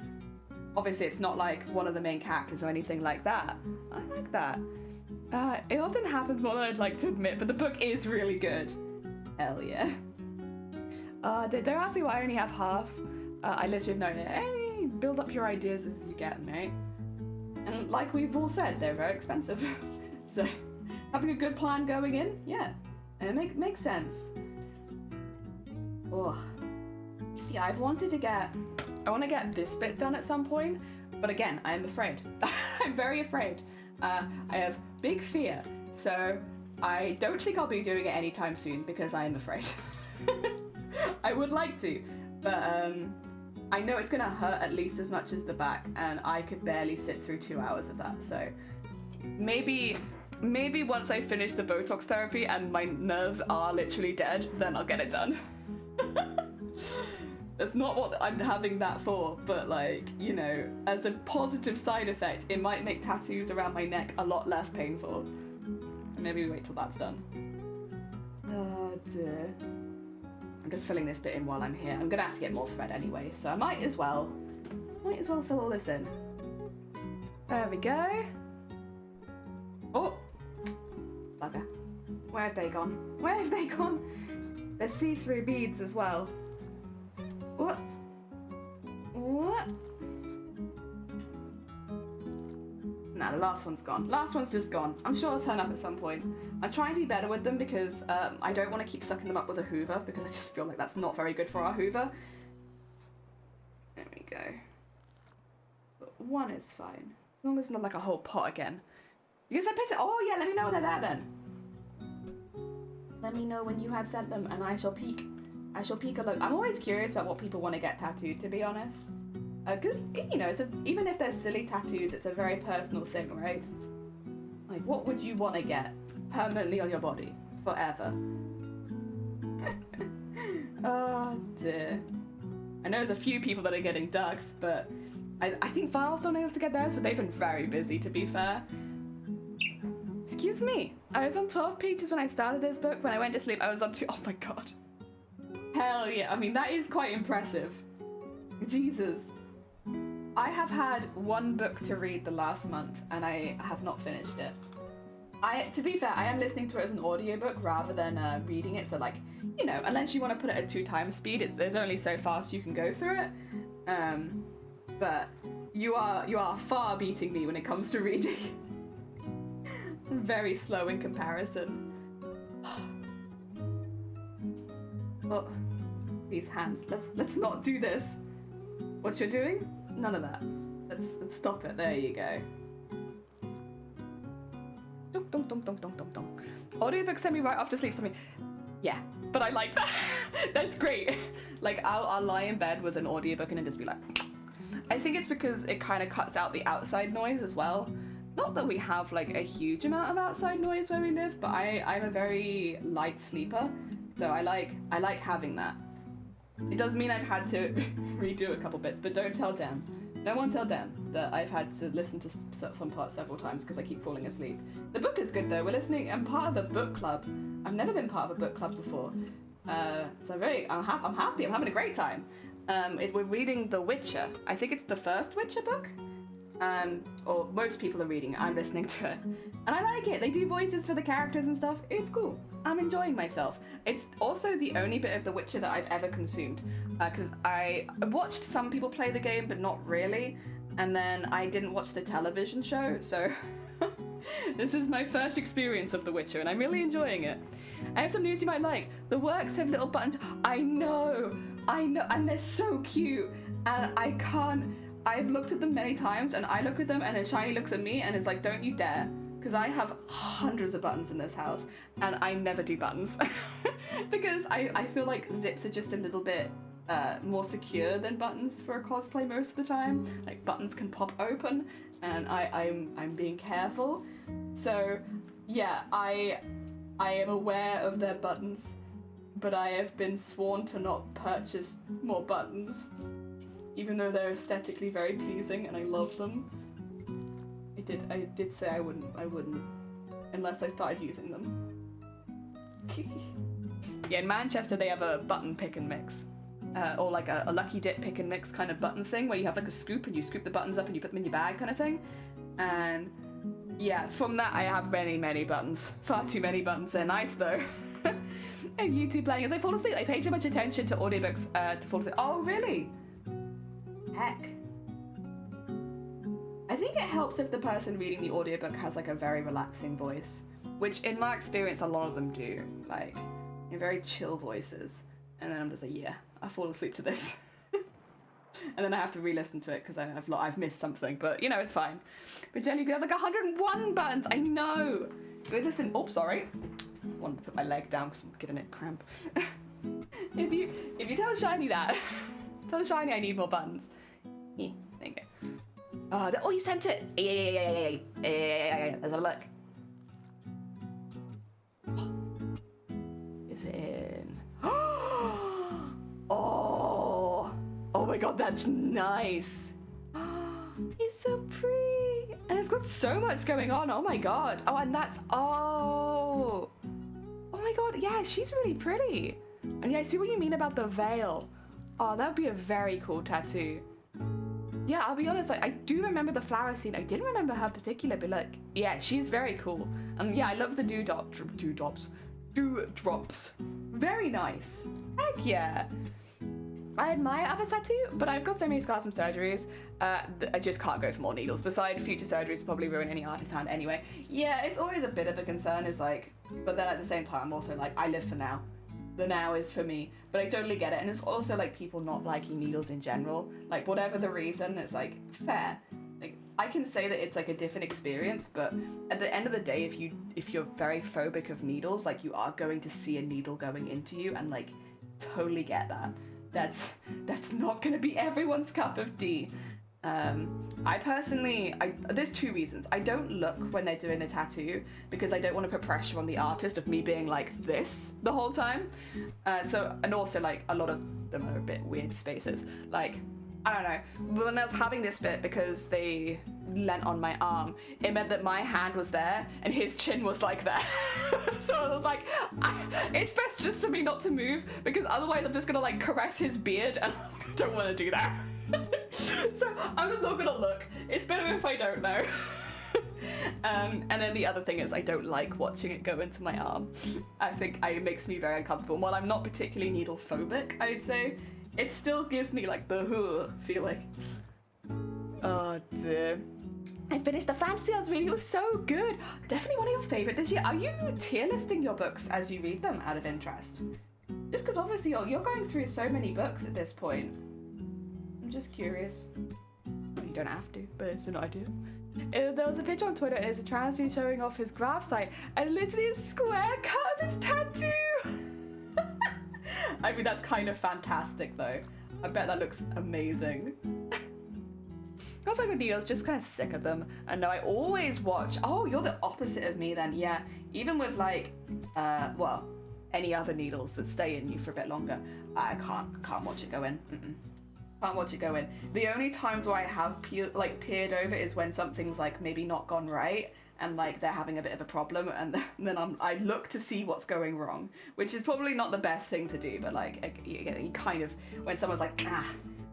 obviously it's not like one of the main characters or anything like that. I like that. It often happens more than I'd like to admit, but the book is really good. Hell yeah. Don't ask me why I only have half. I literally have known it. Hey, build up your ideas as you get them, right? And like we've all said, they're very expensive. So having a good plan going in, yeah, and it makes sense. Ugh. Yeah, I want to get this bit done at some point, but again, I am afraid. I'm very afraid. I have big fear, so I don't think I'll be doing it anytime soon because I am afraid. I would like to, but I know it's gonna hurt at least as much as the back, and I could barely sit through 2 hours of that, so maybe once I finish the Botox therapy and my nerves are literally dead, then I'll get it done. That's not what I'm having that for, but like, you know, as a positive side effect, it might make tattoos around my neck a lot less painful. Maybe wait till that's done. Oh dear. I'm just filling this bit in while I'm here. I'm gonna have to get more thread anyway, so I might as well fill all this in. There we go. Oh, bugger. Where have they gone? Where have they gone? There's see-through beads as well. What? What? Nah, the last one's gone. Last one's just gone. I'm sure it'll turn up at some point. I'm trying to be better with them because I don't want to keep sucking them up with a Hoover because I just feel like that's not very good for our Hoover. There we go. But one is fine. As long as it's not like a whole pot again. Because I picked it. Oh yeah, let me know when they're there then. Let me know when you have sent them and I shall peek. I shall peek a look. I'm always curious about what people want to get tattooed, to be honest. Because, you know, even if they're silly tattoos, it's a very personal thing, right? Like, what would you want to get permanently on your body? Forever. Oh, dear. I know there's a few people that are getting ducks, but I think File's still able to get theirs, but they've been very busy, to be fair. Excuse me. I was on 12 pages when I started this book. When I went to sleep, I was on 2. Oh, my God. Hell yeah. I mean, that is quite impressive. Jesus. I have had one book to read the last month, and I have not finished it. To be fair, I am listening to it as an audiobook rather than reading it, so like, you know, unless you want to put it at 2x speed, there's only so fast you can go through it. But you are far beating me when it comes to reading. I'm very slow in comparison. Oh, these hands. Let's not do this. What you're doing? None of that. Let's stop it. There you go. Dunk, dunk, dunk, dunk, dunk, dunk, dunk. Audiobooks send me right off to sleep. Something. Yeah, but I like that. That's great. Like I'll lie in bed with an audiobook and then just be like. I think it's because it kind of cuts out the outside noise as well. Not that we have like a huge amount of outside noise where we live, but I'm a very light sleeper, so I like having that. It does mean I've had to redo a couple bits, but don't tell Dan. No one tell Dan that I've had to listen to some parts several times because I keep falling asleep. The book is good though. We're listening. I'm part of a book club. I've never been part of a book club before, so I'm happy. I'm having a great time. We're reading The Witcher. I think it's the first Witcher book. Or most people are reading it. I'm listening to it. And I like it. They do voices for the characters and stuff. It's cool. I'm enjoying myself. It's also the only bit of The Witcher that I've ever consumed. Because I watched some people play the game, but not really. And then I didn't watch the television show, so this is my first experience of The Witcher, and I'm really enjoying it. I have some news you might like. The works have little buttons. I know, and they're so cute. And I've looked at them many times, and I look at them, and then Shiny looks at me, and is like, don't you dare. Because I have hundreds of buttons in this house, and I never do buttons. Because I feel like zips are just a little bit more secure than buttons for a cosplay most of the time. Like, buttons can pop open, and I'm being careful. So, yeah, I am aware of their buttons, but I have been sworn to not purchase more buttons, even though they're aesthetically very pleasing and I love them. I did say I wouldn't, unless I started using them. Yeah, in Manchester they have a button pick and mix. Or like a Lucky Dip pick and mix kind of button thing where you have like a scoop and you scoop the buttons up and you put them in your bag kind of thing. And yeah, from that I have many, many buttons. Far too many buttons. They're nice though. And YouTube playing as I fall asleep. I pay too much attention to audiobooks to fall asleep. Oh, really? Heck. I think it helps if the person reading the audiobook has like a very relaxing voice, which in my experience a lot of them do, like very chill voices. And then I'm just like, yeah, I fall asleep to this. And then I have to re-listen to it because I've missed something, but you know, it's fine. But Jelly, we have like 101 buttons, I know! Listen, oh, sorry. I wanted to put my leg down because I'm getting it cramp. If you tell Shiny that, tell Shiny I need more buttons. Yeah, there you go. Oh, you sent it! Yeah. Let's have a look. Is it in? Oh my god, that's nice. It's so pretty. And it's got so much going on. Oh my god. Oh, and that's, oh my god, yeah, she's really pretty. And yeah, I see what you mean about the veil. Oh, that would be a very cool tattoo. Yeah, I'll be honest, I do remember the flower scene. I didn't remember her particular, but like, yeah, she's very cool. And yeah, I love the dewdrops. Very nice. Heck yeah. I admire other tattoo, but I've got so many scars from surgeries, I just can't go for more needles. Besides, future surgeries will probably ruin any artist's hand anyway. Yeah, it's always a bit of a concern, is like, but then at the same time, I'm also like, I live for now. The now is for me, but I totally get it. And it's also like people not liking needles in general, like whatever the reason, it's like fair. Like I can say that it's like a different experience, but at the end of the day, if you're very phobic of needles, like you are going to see a needle going into you, and like totally get that. That's not gonna be everyone's cup of tea. I personally, there's two reasons. I don't look when they're doing the tattoo because I don't want to put pressure on the artist of me being like this the whole time. And also like a lot of them are a bit weird spaces. Like I don't know. When I was having this bit, because they leant on my arm, it meant that my hand was there and his chin was like there. So I was like, it's best just for me not to move, because otherwise I'm just gonna like caress his beard and I don't want to do that. So I'm just not gonna look. It's better if I don't know. And then the other thing is I don't like watching it go into my arm. I think it makes me very uncomfortable. While I'm not particularly needle phobic, I'd say, it still gives me like the feeling. Oh dear. I finished the fantasy I was reading. It was so good. Definitely one of your favorite this year. Are you tier listing your books as you read them out of interest? Just because obviously you're going through so many books at this point. I'm just curious. Well, you don't have to, but it's an idea. There was a picture on Twitter and it's a trans dude showing off his graph site and literally a square cut of his tattoo. I mean, that's kind of fantastic though. I bet that looks amazing. Not very good needles, just kind of sick of them. And no, I always watch. Oh, you're the opposite of me then. Yeah, even with like, well, any other needles that stay in you for a bit longer, I can't watch it go in. Can't watch it go in. The only times where I have peered over is when something's like maybe not gone right and like they're having a bit of a problem, and then I look to see what's going wrong, which is probably not the best thing to do, but like you kind of, when someone's like,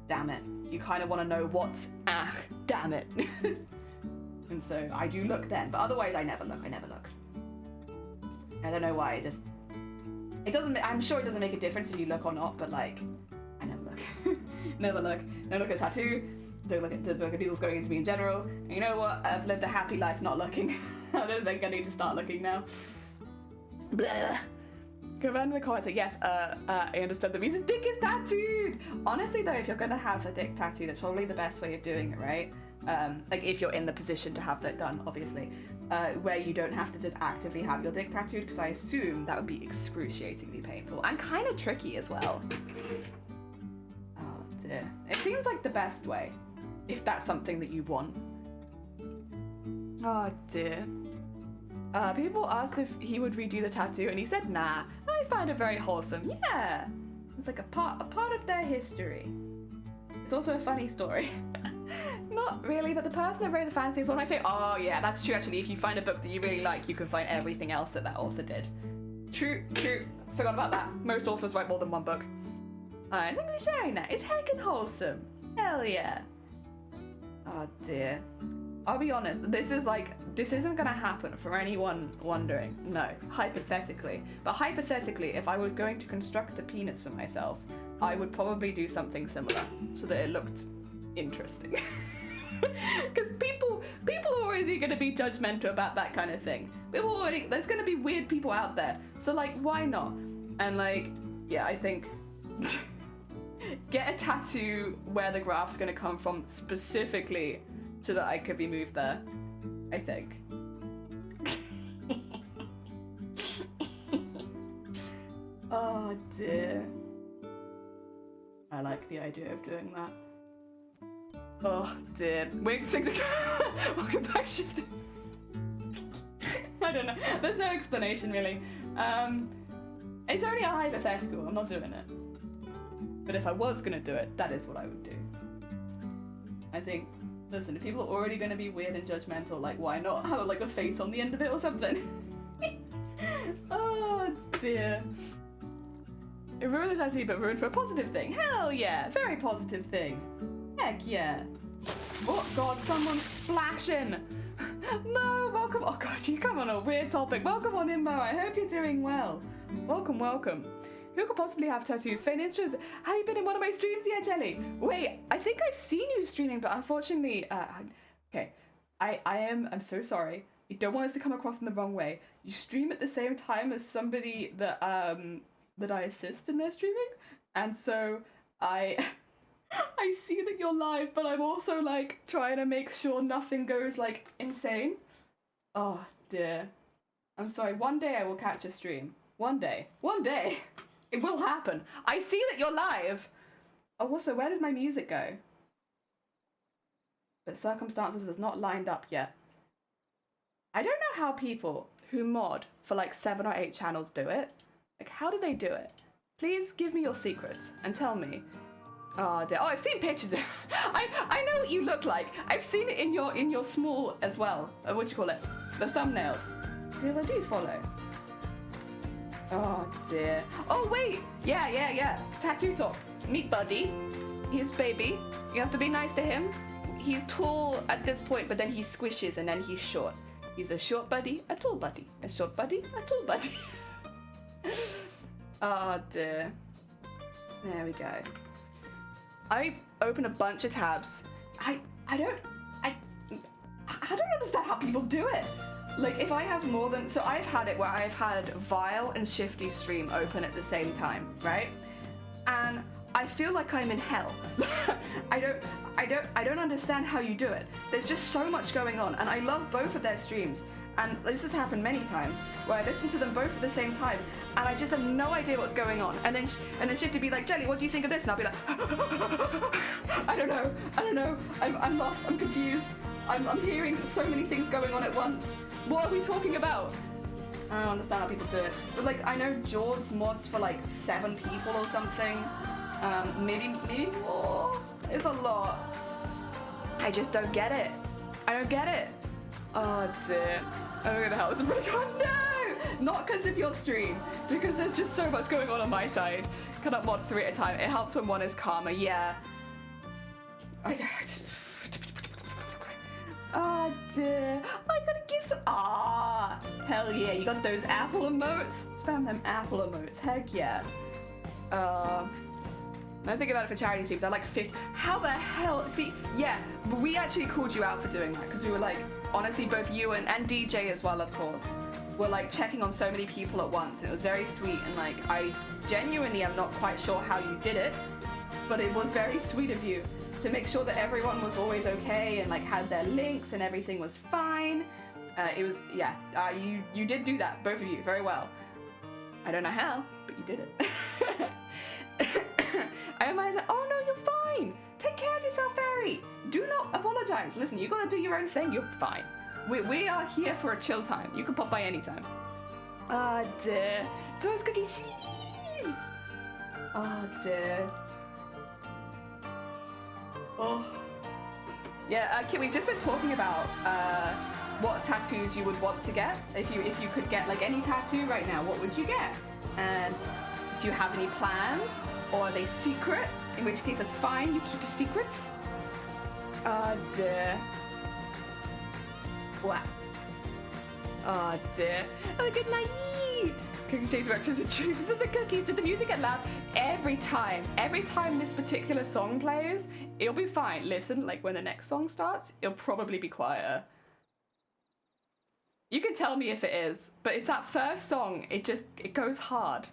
damn it, you kind of want to know what's damn it. And so I do look then, but otherwise I never look. I don't know why, it doesn't, I'm sure it doesn't make a difference if you look or not, but like, I never look. Never look. Don't look at a tattoo. Don't look at needles going into me in general. And you know what? I've lived a happy life not looking. I don't think I need to start looking now. Blah. Go around in the comments like, yes, I understand that means his dick is tattooed. Honestly though, if you're gonna have a dick tattoo, that's probably the best way of doing it, right? Like if you're in the position to have that done, obviously. Where you don't have to just actively have your dick tattooed, because I assume that would be excruciatingly painful and kind of tricky as well. It seems like the best way, if that's something that you want. Oh dear. People asked if he would redo the tattoo and he said nah. I find it very wholesome. Yeah. It's like a part of their history. It's also a funny story. Not really, but the person that wrote the fantasy is one of my favorite. Oh yeah, that's true actually. If you find a book that you really like, you can find everything else that author did. True. Forgot about that. Most authors write more than one book. Alright, thank you for sharing that. It's heckin' wholesome. Hell yeah. Oh dear. I'll be honest, this isn't gonna happen for anyone wondering. No, hypothetically. But hypothetically, if I was going to construct a penis for myself, I would probably do something similar so that it looked interesting. Because people are already gonna be judgmental about that kind of thing. There's gonna be weird people out there. So like, why not? And like, yeah, I think get a tattoo where the graph's gonna come from specifically so that I could be moved there, I think. Oh dear. I like the idea of doing that. Oh dear. Wait, welcome back, Shifted. I don't know. There's no explanation really. It's only a hypothetical. I'm not doing it. But if I was gonna do it, that is what I would do. I think, listen, if people are already gonna be weird and judgmental, like why not have like a face on the end of it or something? Oh dear. It ruined the tattoo, but ruined for a positive thing. Hell yeah, very positive thing. Heck yeah. Oh god, someone's splashing. No, welcome. Oh god, you come on a weird topic. Welcome on Imbo. I hope you're doing well. Welcome. Who could possibly have tattoos? Faint interest. Have you been in one of my streams yet, Jelly? Wait, I think I've seen you streaming, but unfortunately, okay. I'm so sorry. I don't want us to come across in the wrong way. You stream at the same time as somebody that I assist in their streaming, and so I see that you're live, but I'm also like trying to make sure nothing goes like insane. Oh dear. I'm sorry. One day I will catch a stream. One day. It will happen. I see that you're live. Oh, also, where did my music go? But circumstances has not lined up yet. I don't know how people who mod for like 7 or 8 channels do it. Like, how do they do it? Please give me your secrets and tell me. Oh dear. Oh, I've seen pictures. I know what you look like. I've seen it in your small as well. What do you call it? The thumbnails. Because I do follow. Oh dear. Oh wait. Yeah. Tattoo talk. Meet Buddy. He's baby. You have to be nice to him. He's tall at this point, but then he squishes and then he's short. He's a short buddy, a tall buddy, a short buddy, a tall buddy. Oh dear. There we go. I open a bunch of tabs. I don't understand how people do it. Like if I have more than, so I've had it where I've had Vile and Shifty stream open at the same time, right? And I feel like I'm in hell. I don't understand how you do it. There's just so much going on, and I love both of their streams. And this has happened many times where I listen to them both at the same time, and I just have no idea what's going on. And then Shifty be like, Jelly, what do you think of this? And I'll be like, I don't know. I'm lost. I'm confused. I'm hearing so many things going on at once. What are we talking about? I don't understand how people do it. But like, I know George mods for like 7 people or something. Maybe more. It's a lot. I just don't get it. I don't get it. Oh dear. I'm gonna help somebody. Oh no! Not because of your stream, because there's just so much going on my side. Cannot mod 3 at a time. It helps when one is calmer, yeah. Oh dear. I gotta give some. Ah, hell yeah. You got those apple emotes? Spam them apple emotes. Heck yeah. I think about it for charity streams. I like 50. How the hell? See, yeah, we actually called you out for doing that because we were like, honestly, both you and DJ as well, of course, were like checking on so many people at once. And it was very sweet. And like, I genuinely am not quite sure how you did it, but it was very sweet of you to make sure that everyone was always okay and like had their links and everything was fine. It was, yeah, you did do that, both of you, very well. I don't know how, but you did it. I might say, oh no, you're fine. Take care of yourself, Fairy. Do not apologize. Listen, you gotta do your own thing. You're fine. We are here for a chill time. You can pop by anytime. Oh dear. Those cookie cheese. Oh dear. Oh. Yeah, Kit, we've just been talking about what tattoos you would want to get. If you could get like any tattoo right now, what would you get? And do you have any plans? Or are they secret? In which case that's fine, you keep your secrets. Oh dear. Wow. Oh dear. Oh good night. Cookie takes directions and chooses the cookies. Did the music get loud? Every time this particular song plays, it'll be fine. Listen, like when the next song starts, it'll probably be quieter. You can tell me if it is, but it's that first song, it goes hard.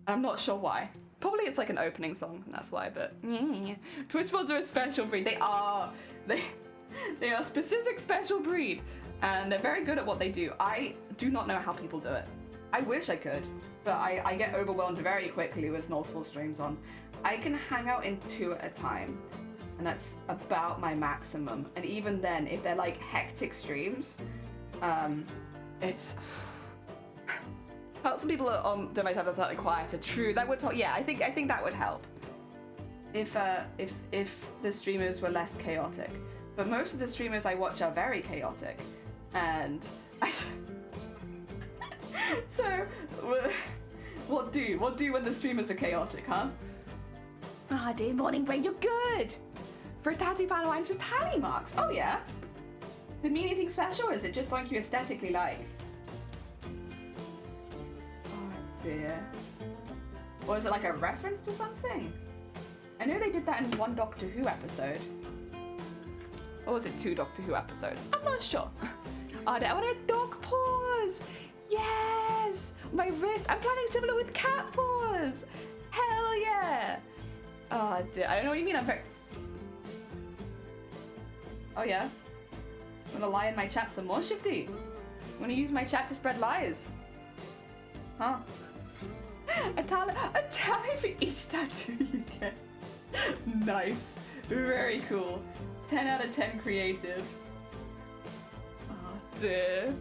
I'm not sure why. Probably it's like an opening song, and that's why, but yeah. Twitch mods are a special breed. They are a specific special breed, and they're very good at what they do. I do not know how people do it. I wish I could, but I get overwhelmed very quickly with multiple streams on. I can hang out in 2 at a time, and that's about my maximum. And even then, if they're like hectic streams, it's... Some people are on don't have that quieter. True, that would yeah. I think that would help if the streamers were less chaotic. But most of the streamers I watch are very chaotic, and so what do when the streamers are chaotic, huh? Ah, dear morning brain, you're good. For a tattoo panel, it's just tally marks. Oh yeah. Did it mean anything special, or is it just something you aesthetically like? Dear. Or is it like a reference to something? I know they did that in one Doctor Who episode. Or was it 2 Doctor Who episodes? I'm not sure. Oh, I want a dog paws! Yes! My wrist! I'm planning similar with cat paws! Hell yeah! Oh dear, I don't know what you mean, I'm very... Oh yeah? I'm gonna lie in my chat some more, Shifty? I'm gonna use my chat to spread lies. Huh? A tally for each tattoo you get. Nice. Very cool. 10 out of 10 creative. Oh dear.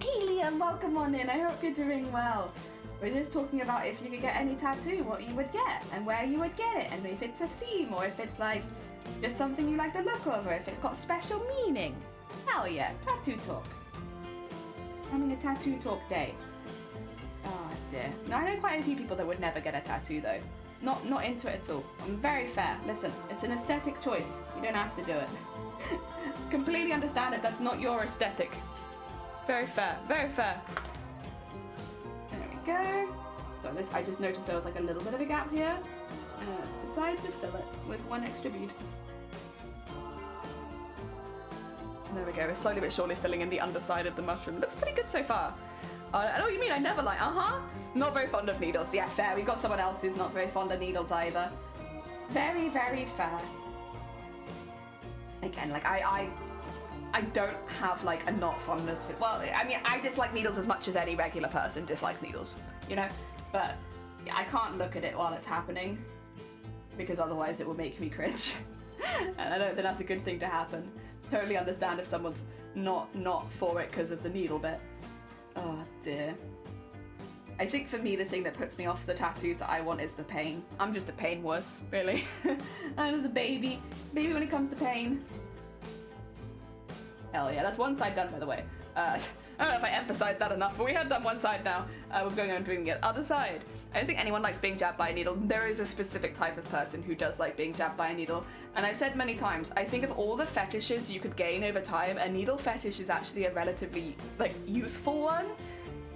Hey Liam, welcome on in. I hope you're doing well. We're just talking about if you could get any tattoo, what you would get, and where you would get it, and if it's a theme, or if it's like just something you like the look of, or if it's got special meaning. Hell yeah, tattoo talk. Having a tattoo talk day. Oh dear. Now I know quite a few people that would never get a tattoo though. Not into it at all. I'm very fair. Listen, it's an aesthetic choice. You don't have to do it. Completely understand it. That's not your aesthetic. Very fair. Very fair. There we go. So this, I just noticed there was like a little bit of a gap here. Decided to fill it with one extra bead. There we go. We're slowly but surely filling in the underside of the mushroom. Looks pretty good so far. I know what you mean. I never like. Not very fond of needles. Yeah, fair. We've got someone else who's not very fond of needles either. Very, very fair. Again, like I don't have like a not fondness for. Well, I mean, I dislike needles as much as any regular person dislikes needles. You know, but I can't look at it while it's happening because otherwise it will make me cringe, and I don't think that's a good thing to happen. Totally understand if someone's not for it because of the needle bit. Oh dear. I think for me the thing that puts me off the tattoos that I want is the pain. I'm just a pain wuss, really. I'm just a baby when it comes to pain. Hell yeah, that's one side done by the way. I don't know if I emphasized that enough, but we have done one side now. We're going on doing the other side. I don't think anyone likes being jabbed by a needle. There is a specific type of person who does like being jabbed by a needle. And I've said many times, I think of all the fetishes you could gain over time, a needle fetish is actually a relatively like useful one.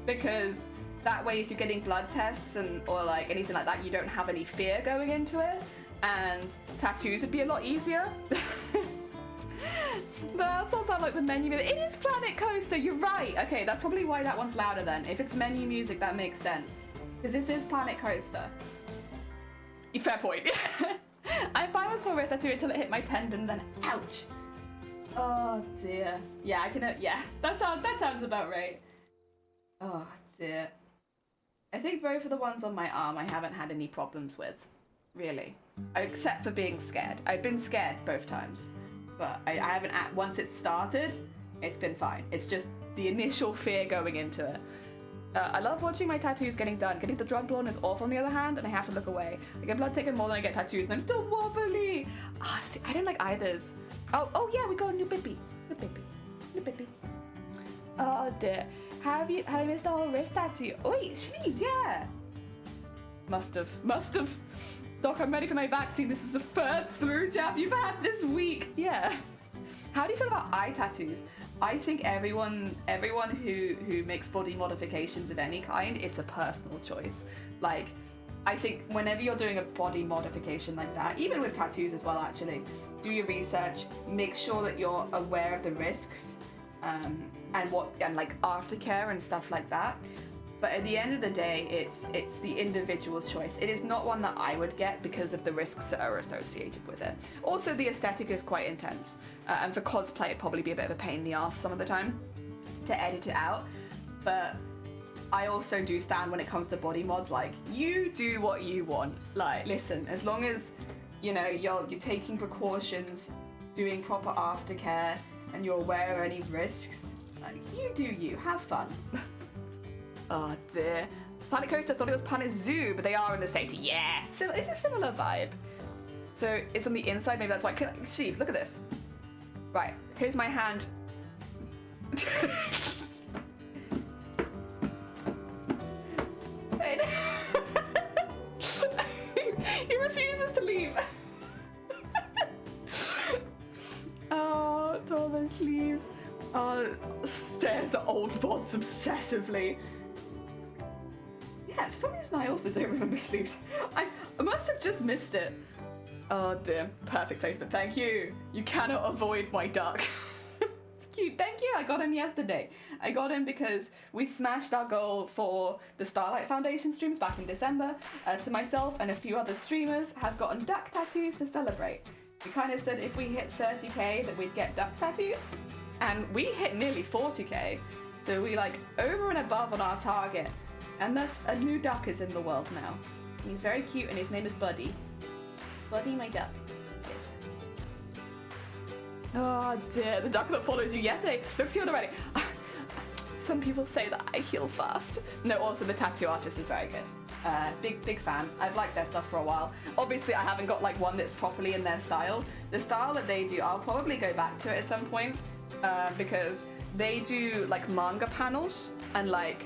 Because that way if you're getting blood tests or like anything like that, you don't have any fear going into it. And tattoos would be a lot easier. That sounds like the menu music. It is Planet Coaster, you're right. Okay, that's probably why that one's louder then. If it's menu music, that makes sense. Because this is Planet Coaster. Fair point. I'm fine with small wrist tattoo until it hit my tendon, then ouch. Oh dear. Yeah, I can. Yeah, that sounds about right. Oh dear. I think both of the ones on my arm I haven't had any problems with, really, except for being scared. I've been scared both times, but I haven't. Once it started, it's been fine. It's just the initial fear going into it. I love watching my tattoos getting done. Getting the drug blown is awful on the other hand, and I have to look away. I get blood taken more than I get tattoos, and I'm still wobbly. Ah, see, I don't like either's. Oh yeah, we got a new baby. New baby. Oh dear. Have you missed a whole wrist tattoo? Oh wait, sleeves, yeah. Must have. Doc, I'm ready for my vaccine. This is the third through jab you've had this week. Yeah. How do you feel about eye tattoos? I think everyone who makes body modifications of any kind, it's a personal choice. Like, I think whenever you're doing a body modification like that, even with tattoos as well actually, do your research, make sure that you're aware of the risks, and like aftercare and stuff like that. But at the end of the day, it's the individual's choice. It is not one that I would get because of the risks that are associated with it. Also, the aesthetic is quite intense, and for cosplay, it'd probably be a bit of a pain in the ass some of the time to edit it out. But I also do stand when it comes to body mods. Like, you do what you want. Like, listen, as long as you're taking precautions, doing proper aftercare, and you're aware of any risks, like, you do you. Have fun. Oh dear. Planet Coaster thought it was Planet Zoo, but they are in the same team. Yeah. So it's a similar vibe. So it's on the inside, maybe that's why. Steve, look at this. Right, here's my hand. He refuses to leave. Oh, it's all those sleeves. Oh, stares at old VODs obsessively. Yeah, for some reason I also don't remember sleeves. I must have just missed it. Oh dear, perfect placement, thank you. You cannot avoid my duck. It's cute, thank you, I got him yesterday. I got him because we smashed our goal for the Starlight Foundation streams back in December. So myself and a few other streamers have gotten duck tattoos to celebrate. We kind of said if we hit 30k that we'd get duck tattoos. And we hit nearly 40k. So we like over and above on our target. And thus, a new duck is in the world now. He's very cute and his name is Buddy. Buddy, my duck. Yes. Oh dear, the duck that followed you yesterday looks cute already. some people say that I heal fast. No, also the tattoo artist is very good. Big fan. I've liked their stuff for a while. Obviously, I haven't got like one that's properly in their style. The style that they do, I'll probably go back to it at some point because they do like manga panels and like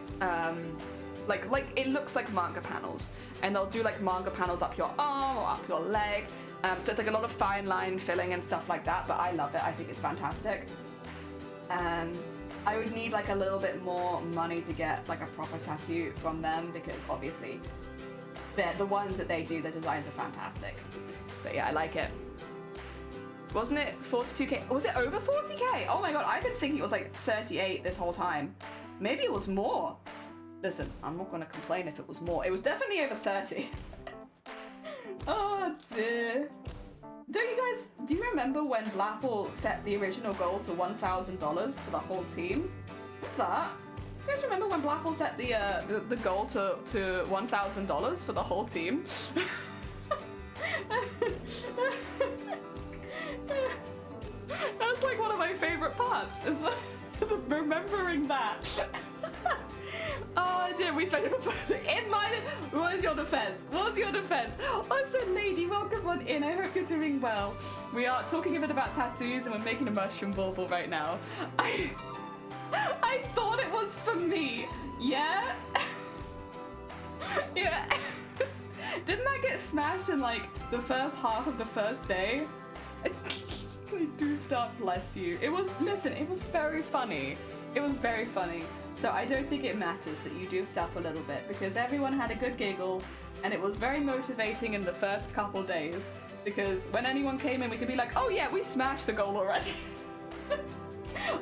it looks like manga panels, and they'll do like manga panels up your arm or up your leg. So it's like a lot of fine line filling and stuff like that. But I love it. I think it's fantastic. I would need like a little bit more money to get like a proper tattoo from them because obviously the ones that they do, the designs are fantastic. But yeah, I like it. Wasn't it 42k? Was it over 40k? Oh my god, I've been thinking it was like 38 this whole time. Maybe it was more. Listen, I'm not gonna complain if it was more. It was definitely over 30. Oh dear. Do you remember when Blackpool set the original goal to $1,000 for the whole team? What's that? You guys remember when Blackpool set the goal to $1,000 for the whole team? That's like one of my favorite parts, is remembering that. Oh dear, we spent it in my... What was your defense? What was your defense? Also, lady, welcome on in. I hope you're doing well. We are talking a bit about tattoos and we're making a mushroom bauble right now. I thought it was for me. Yeah? Yeah. Didn't that get smashed in like the first half of the first day? I doofed up, bless you. It was very funny. It was very funny. So I don't think it matters that you doofed up a little bit because everyone had a good giggle and it was very motivating in the first couple days because when anyone came in we could be like, oh yeah, we smashed the goal already.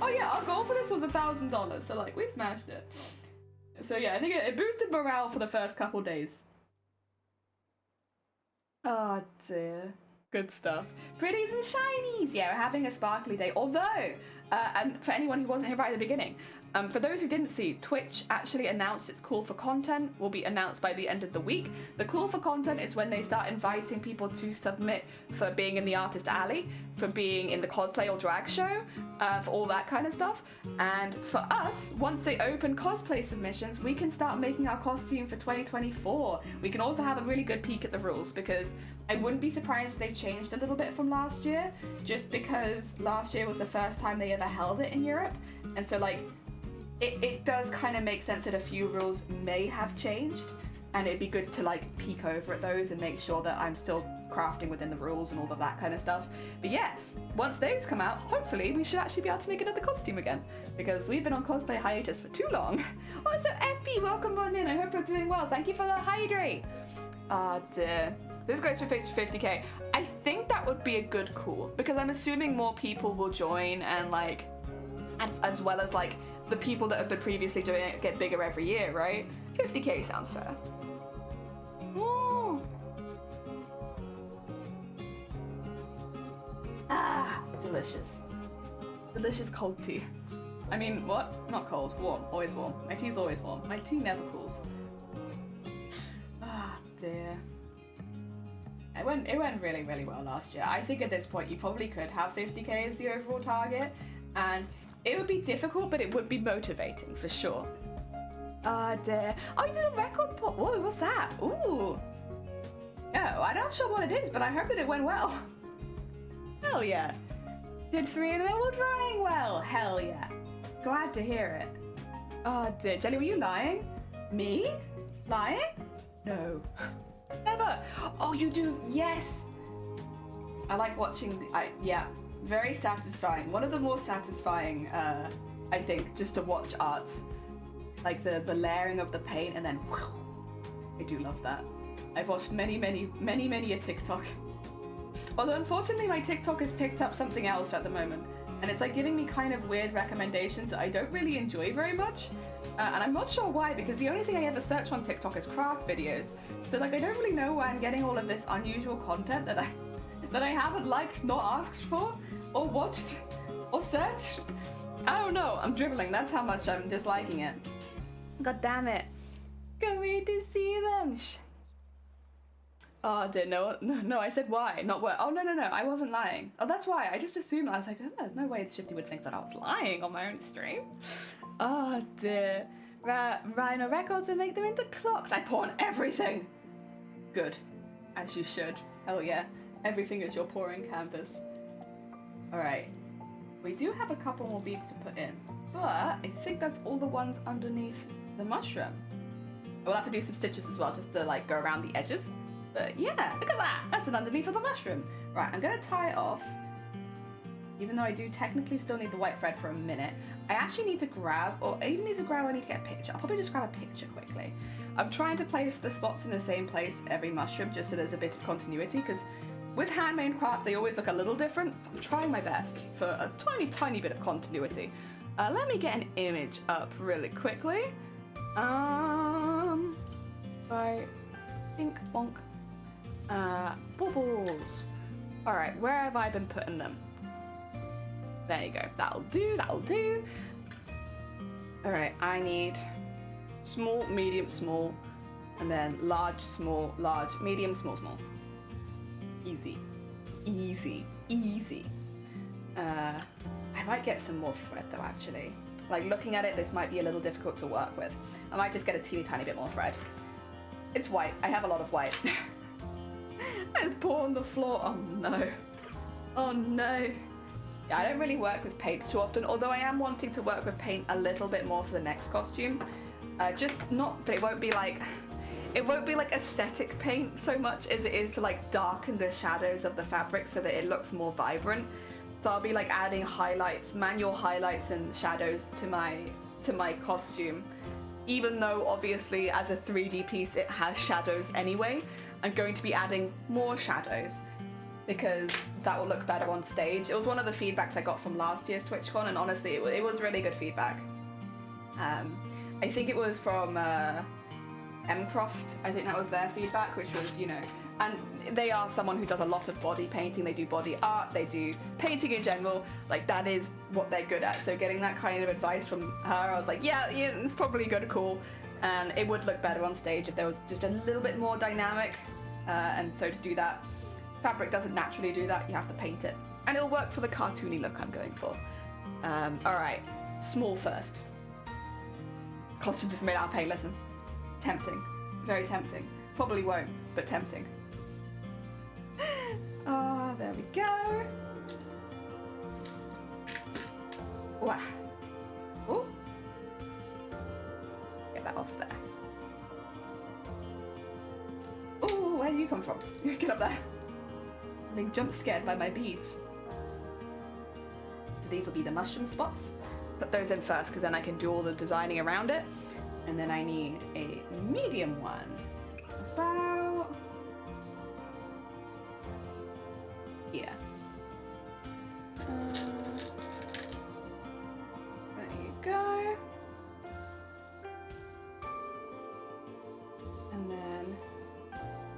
Oh yeah, our goal for this was $1,000, so like we've smashed it. So yeah, I think it boosted morale for the first couple days. Oh dear. Good stuff. Pretties and shinies! Yeah, we're having a sparkly day. Although, and for anyone who wasn't here right at the beginning, for those who didn't see, Twitch actually announced its call for content will be announced by the end of the week. The call for content is when they start inviting people to submit for being in the Artist Alley, for being in the cosplay or drag show, for all that kind of stuff. And for us, once they open cosplay submissions, we can start making our costume for 2024. We can also have a really good peek at the rules because I wouldn't be surprised if they changed a little bit from last year, just because last year was the first time they ever held it in Europe. And so like, it does kind of make sense that a few rules may have changed, and it'd be good to like peek over at those and make sure that I'm still crafting within the rules and all of that kind of stuff. But yeah, once those come out, hopefully we should actually be able to make another costume again, because we've been on cosplay hiatus for too long. Also, Effie, welcome on in. I hope you're doing well. Thank you for the hydrate. Ah dear. This goes for 50k. I think that would be a good call, because I'm assuming more people will join, and like, as well as like the people that have been previously doing it get bigger every year, right? 50k sounds fair. Ooh. Ah, delicious. Delicious cold tea. I mean, what? Not cold, warm, always warm. My tea's always warm. My tea never cools. Ah, dear. It went really, really well last year. I think at this point you probably could have 50k as the overall target, and it would be difficult, but it would be motivating for sure. Ah, dear. Oh, you did a record pop. Whoa, what's that? Ooh. Oh, I'm not sure what it is, but I hope that it went well. Hell yeah. Did 3 in a row drawing well? Hell yeah. Glad to hear it. Oh dear. Jelly, were you lying? Me? Lying? No. Never. Oh, you do? Yes. I like watching yeah. Very satisfying. One of the more satisfying, I think, just to watch arts. Like the layering of the paint and then whew, I do love that. I've watched many a TikTok. Although unfortunately my TikTok has picked up something else at the moment, and it's like giving me kind of weird recommendations that I don't really enjoy very much. And I'm not sure why, because the only thing I ever search on TikTok is craft videos. So like I don't really know why I'm getting all of this unusual content that I haven't liked, nor asked for, or watched, or searched. I don't know, I'm dribbling, that's how much I'm disliking it. God damn it. Can't wait to see them. Oh dear, no, I said why, not where. Oh, no, I wasn't lying. Oh, that's why, I just assumed, I was like, oh, there's no way Shifty would think that I was lying on my own stream. Oh dear. Rhino records and make them into clocks. I pawn everything. Good, as you should. Hell yeah, everything is your pouring canvas. All right, we do have a couple more beads to put in, but I think that's all the ones underneath the mushroom. We'll have to do some stitches as well, just to like go around the edges. But yeah, look at that. That's an underneath of the mushroom. Right, I'm gonna tie it off. Even though I do technically still need the white thread for a minute, I actually need to grab, or I need to get a picture. I'll probably just grab a picture quickly. I'm trying to place the spots in the same place every mushroom, just so there's a bit of continuity, because with handmade craft, they always look a little different, so I'm trying my best for a tiny bit of continuity. Let me get an image up really quickly. Right, bink bonk. Bubbles. All right, where have I been putting them? There you go. That'll do. All right, I need small, medium, small, and then large, small, large, medium, small, small. Easy. I might get some more thread though, actually. Like, looking at it, this might be a little difficult to work with. I might just get a teeny tiny bit more thread. It's white. I have a lot of white. I just pour on the floor. Oh no. Yeah, I don't really work with paints too often, although I am wanting to work with paint a little bit more for the next costume. Just not that it won't be like aesthetic paint so much as it is to like darken the shadows of the fabric so that it looks more vibrant. So I'll be like adding highlights, manual highlights and shadows to my costume. Even though obviously as a 3D piece it has shadows anyway, I'm going to be adding more shadows because that will look better on stage. It was one of the feedbacks I got from last year's TwitchCon, and honestly it was really good feedback. I think it was from Mcroft, I think that was their feedback, which was, and they are someone who does a lot of body painting, they do body art, they do painting in general, like that is what they're good at. So getting that kind of advice from her, I was like, yeah, it's probably good, cool, and it would look better on stage if there was just a little bit more dynamic, and so to do that, fabric doesn't naturally do that, you have to paint it, and it'll work for the cartoony look I'm going for. Alright, small first. Costume just made out of paint, listen. Tempting. Very tempting. Probably won't, but tempting. Ah, there we go. Wow. Ooh. Get that off there. Ooh, where do you come from? You get up there. I'm being jump scared by my beads. So these will be the mushroom spots. Put those in first because then I can do all the designing around it. And then I need a medium one. About here. There you go. And then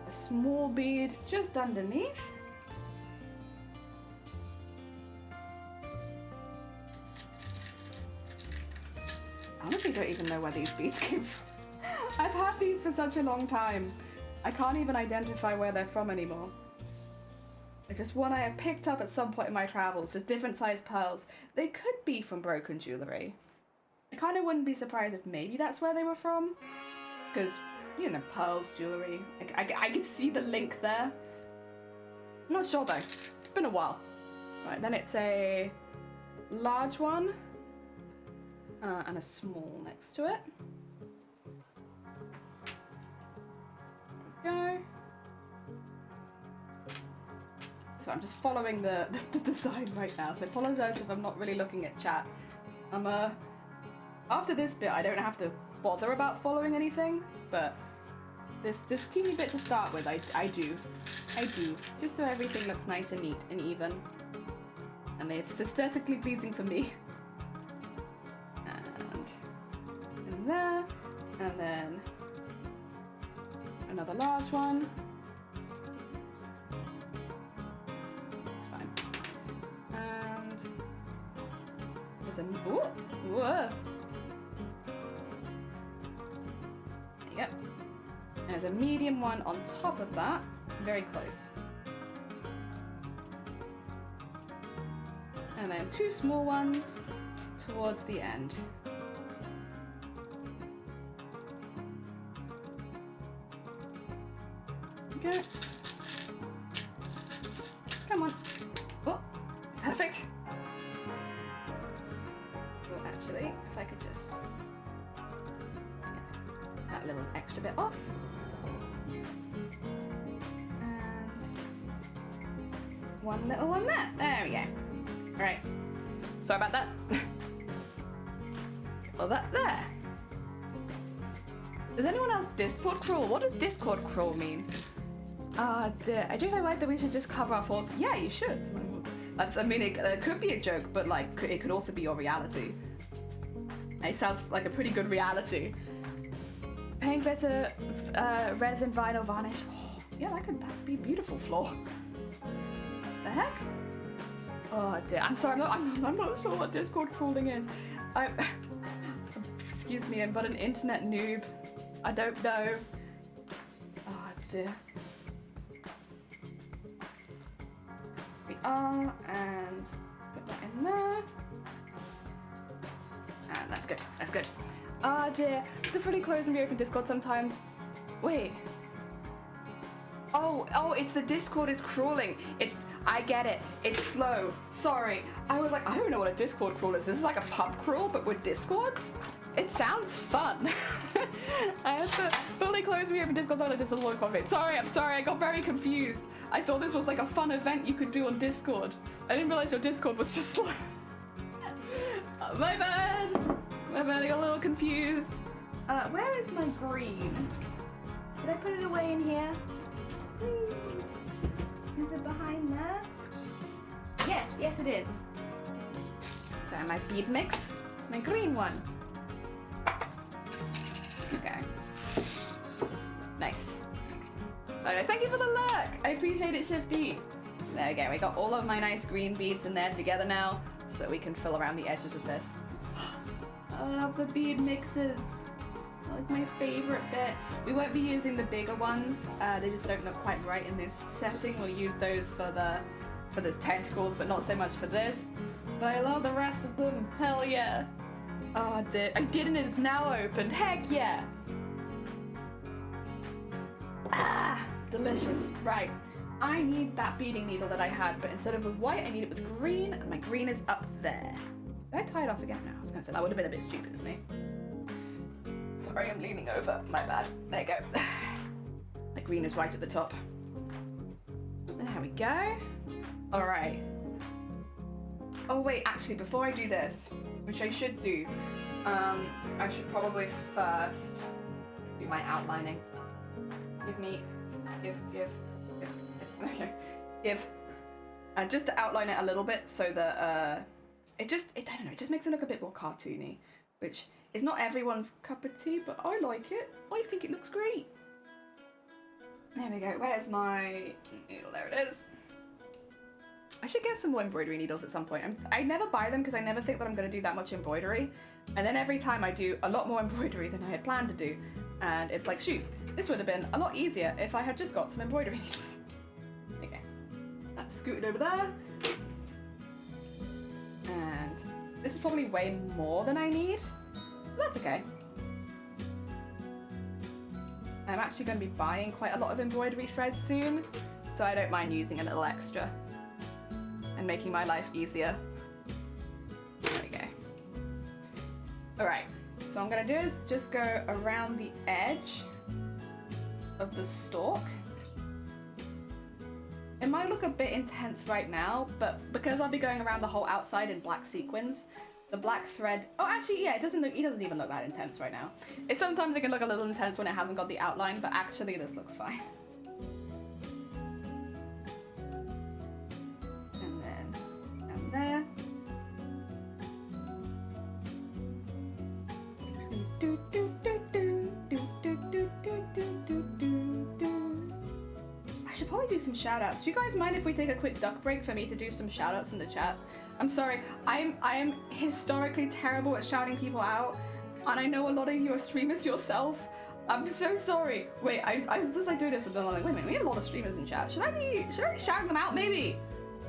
a small bead just underneath. I honestly don't even know where these beads came from. I've had these for such a long time. I can't even identify where they're from anymore. They're just one I have picked up at some point in my travels, just different sized pearls. They could be from Broken Jewellery. I kind of wouldn't be surprised if maybe that's where they were from. Because, pearls, jewellery. I could see the link there. I'm not sure though. It's been a while. Right, then it's a large one. And a small next to it. There we go. So I'm just following the design right now, so I apologise if I'm not really looking at chat. After this bit I don't have to bother about following anything, but this teeny bit to start with I do. Just so everything looks nice and neat and even. And it's aesthetically pleasing for me. And there, and then another large one. It's fine. And there's a whoa. There you go. There's a medium one on top of that. very close. And then 2 small ones towards the end. Okay. Come on. Oh, perfect. Well, actually, if I could just get that little extra bit off. And one little one there. There we go. All right. Sorry about that. Well, that there. Does anyone else Discord crawl? What does Discord crawl mean? I do feel like that we should just cover our faults. Yeah, you should. I mean, it could be a joke, but like, it could also be your reality. It sounds like a pretty good reality. Paint glitter, resin, vinyl, varnish. Oh, yeah, that'd be a beautiful floor. The heck? Oh dear. I'm sorry. I'm not sure what Discord crawling is. Excuse me. I'm but an internet noob. I don't know. Oh dear. We are, and put that in there. And that's good. That's good. Oh dear. The fully close and reopen Discord sometimes. Wait. Oh, it's the Discord is crawling. I get it. It's slow. Sorry. I was like, I don't know what a Discord crawl is. This is like a pub crawl, but with Discords? It sounds fun. I have to fully close and reopen Discord so I just a little coffee. Sorry, I'm sorry. I got very confused. I thought this was like a fun event you could do on Discord. I didn't realize your Discord was just slow. My bad. My bad. I got a little confused. Where is my green? Did I put it away in here? Is it behind there? Yes it is. So my bead mix, my green one. Okay. Nice. Alright, thank you for the lurk. I appreciate it, Shifty. There we go. We got all of my nice green beads in there together now, so we can fill around the edges of this. I love the bead mixes. Like my favorite bit. We won't be using the bigger ones. They just don't look quite right in this setting. We'll use those for the tentacles, but not so much for this. But I love the rest of them. Hell yeah. Oh, I did and it's now opened. Heck yeah. Ah, delicious. Right. I need that beading needle that I had, but instead of with white, I need it with green, and my green is up there. Did I tie it off again? No, I was gonna say that would have been a bit stupid of me. Sorry, I'm leaning over. My bad. There you go. The green is right at the top. There we go. All right. Oh wait, actually, before I do this, which I should do, I should probably first do my outlining. Just to outline it a little bit so that I don't know, it just makes it look a bit more cartoony, which is not everyone's cup of tea, but I like it. I think it looks great. There we go. Where's my needle? There it is. I should get some more embroidery needles at some point. I never buy them because I never think that I'm going to do that much embroidery. And then every time I do a lot more embroidery than I had planned to do. And it's like, shoot, this would have been a lot easier if I had just got some embroidery needles. Okay. That's scooted over there. And this is probably way more than I need. That's okay. I'm actually going to be buying quite a lot of embroidery thread soon, so I don't mind using a little extra and making my life easier. There we go. Alright, so what I'm going to do is just go around the edge of the stalk. It might look a bit intense right now, but because I'll be going around the whole outside in black sequins, the black thread... Oh, actually, yeah, it doesn't even look that intense right now. Sometimes it can look a little intense when it hasn't got the outline, but actually this looks fine. And then down there. I should probably do some shout-outs. Do you guys mind if we take a quick duck break for me to do some shout-outs in the chat? I'm sorry, I am historically terrible at shouting people out, and I know a lot of you are streamers yourself. I'm so sorry. Wait, I was just like doing this and then I'm like, wait a minute, we have a lot of streamers in chat. Should I be shouting them out? Maybe.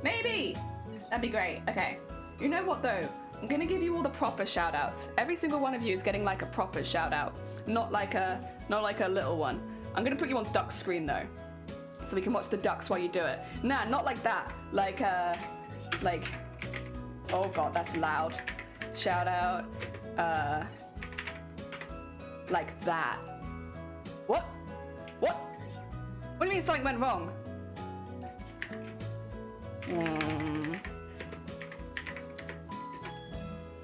That'd be great. Okay. You know what though? I'm gonna give you all the proper shout outs. Every single one of you is getting like a proper shout out. Not like a little one. I'm gonna put you on duck screen though. So we can watch the ducks while you do it. Nah, not like that. Like, oh god, that's loud. Shout out, like that. What? What? What do you mean something went wrong?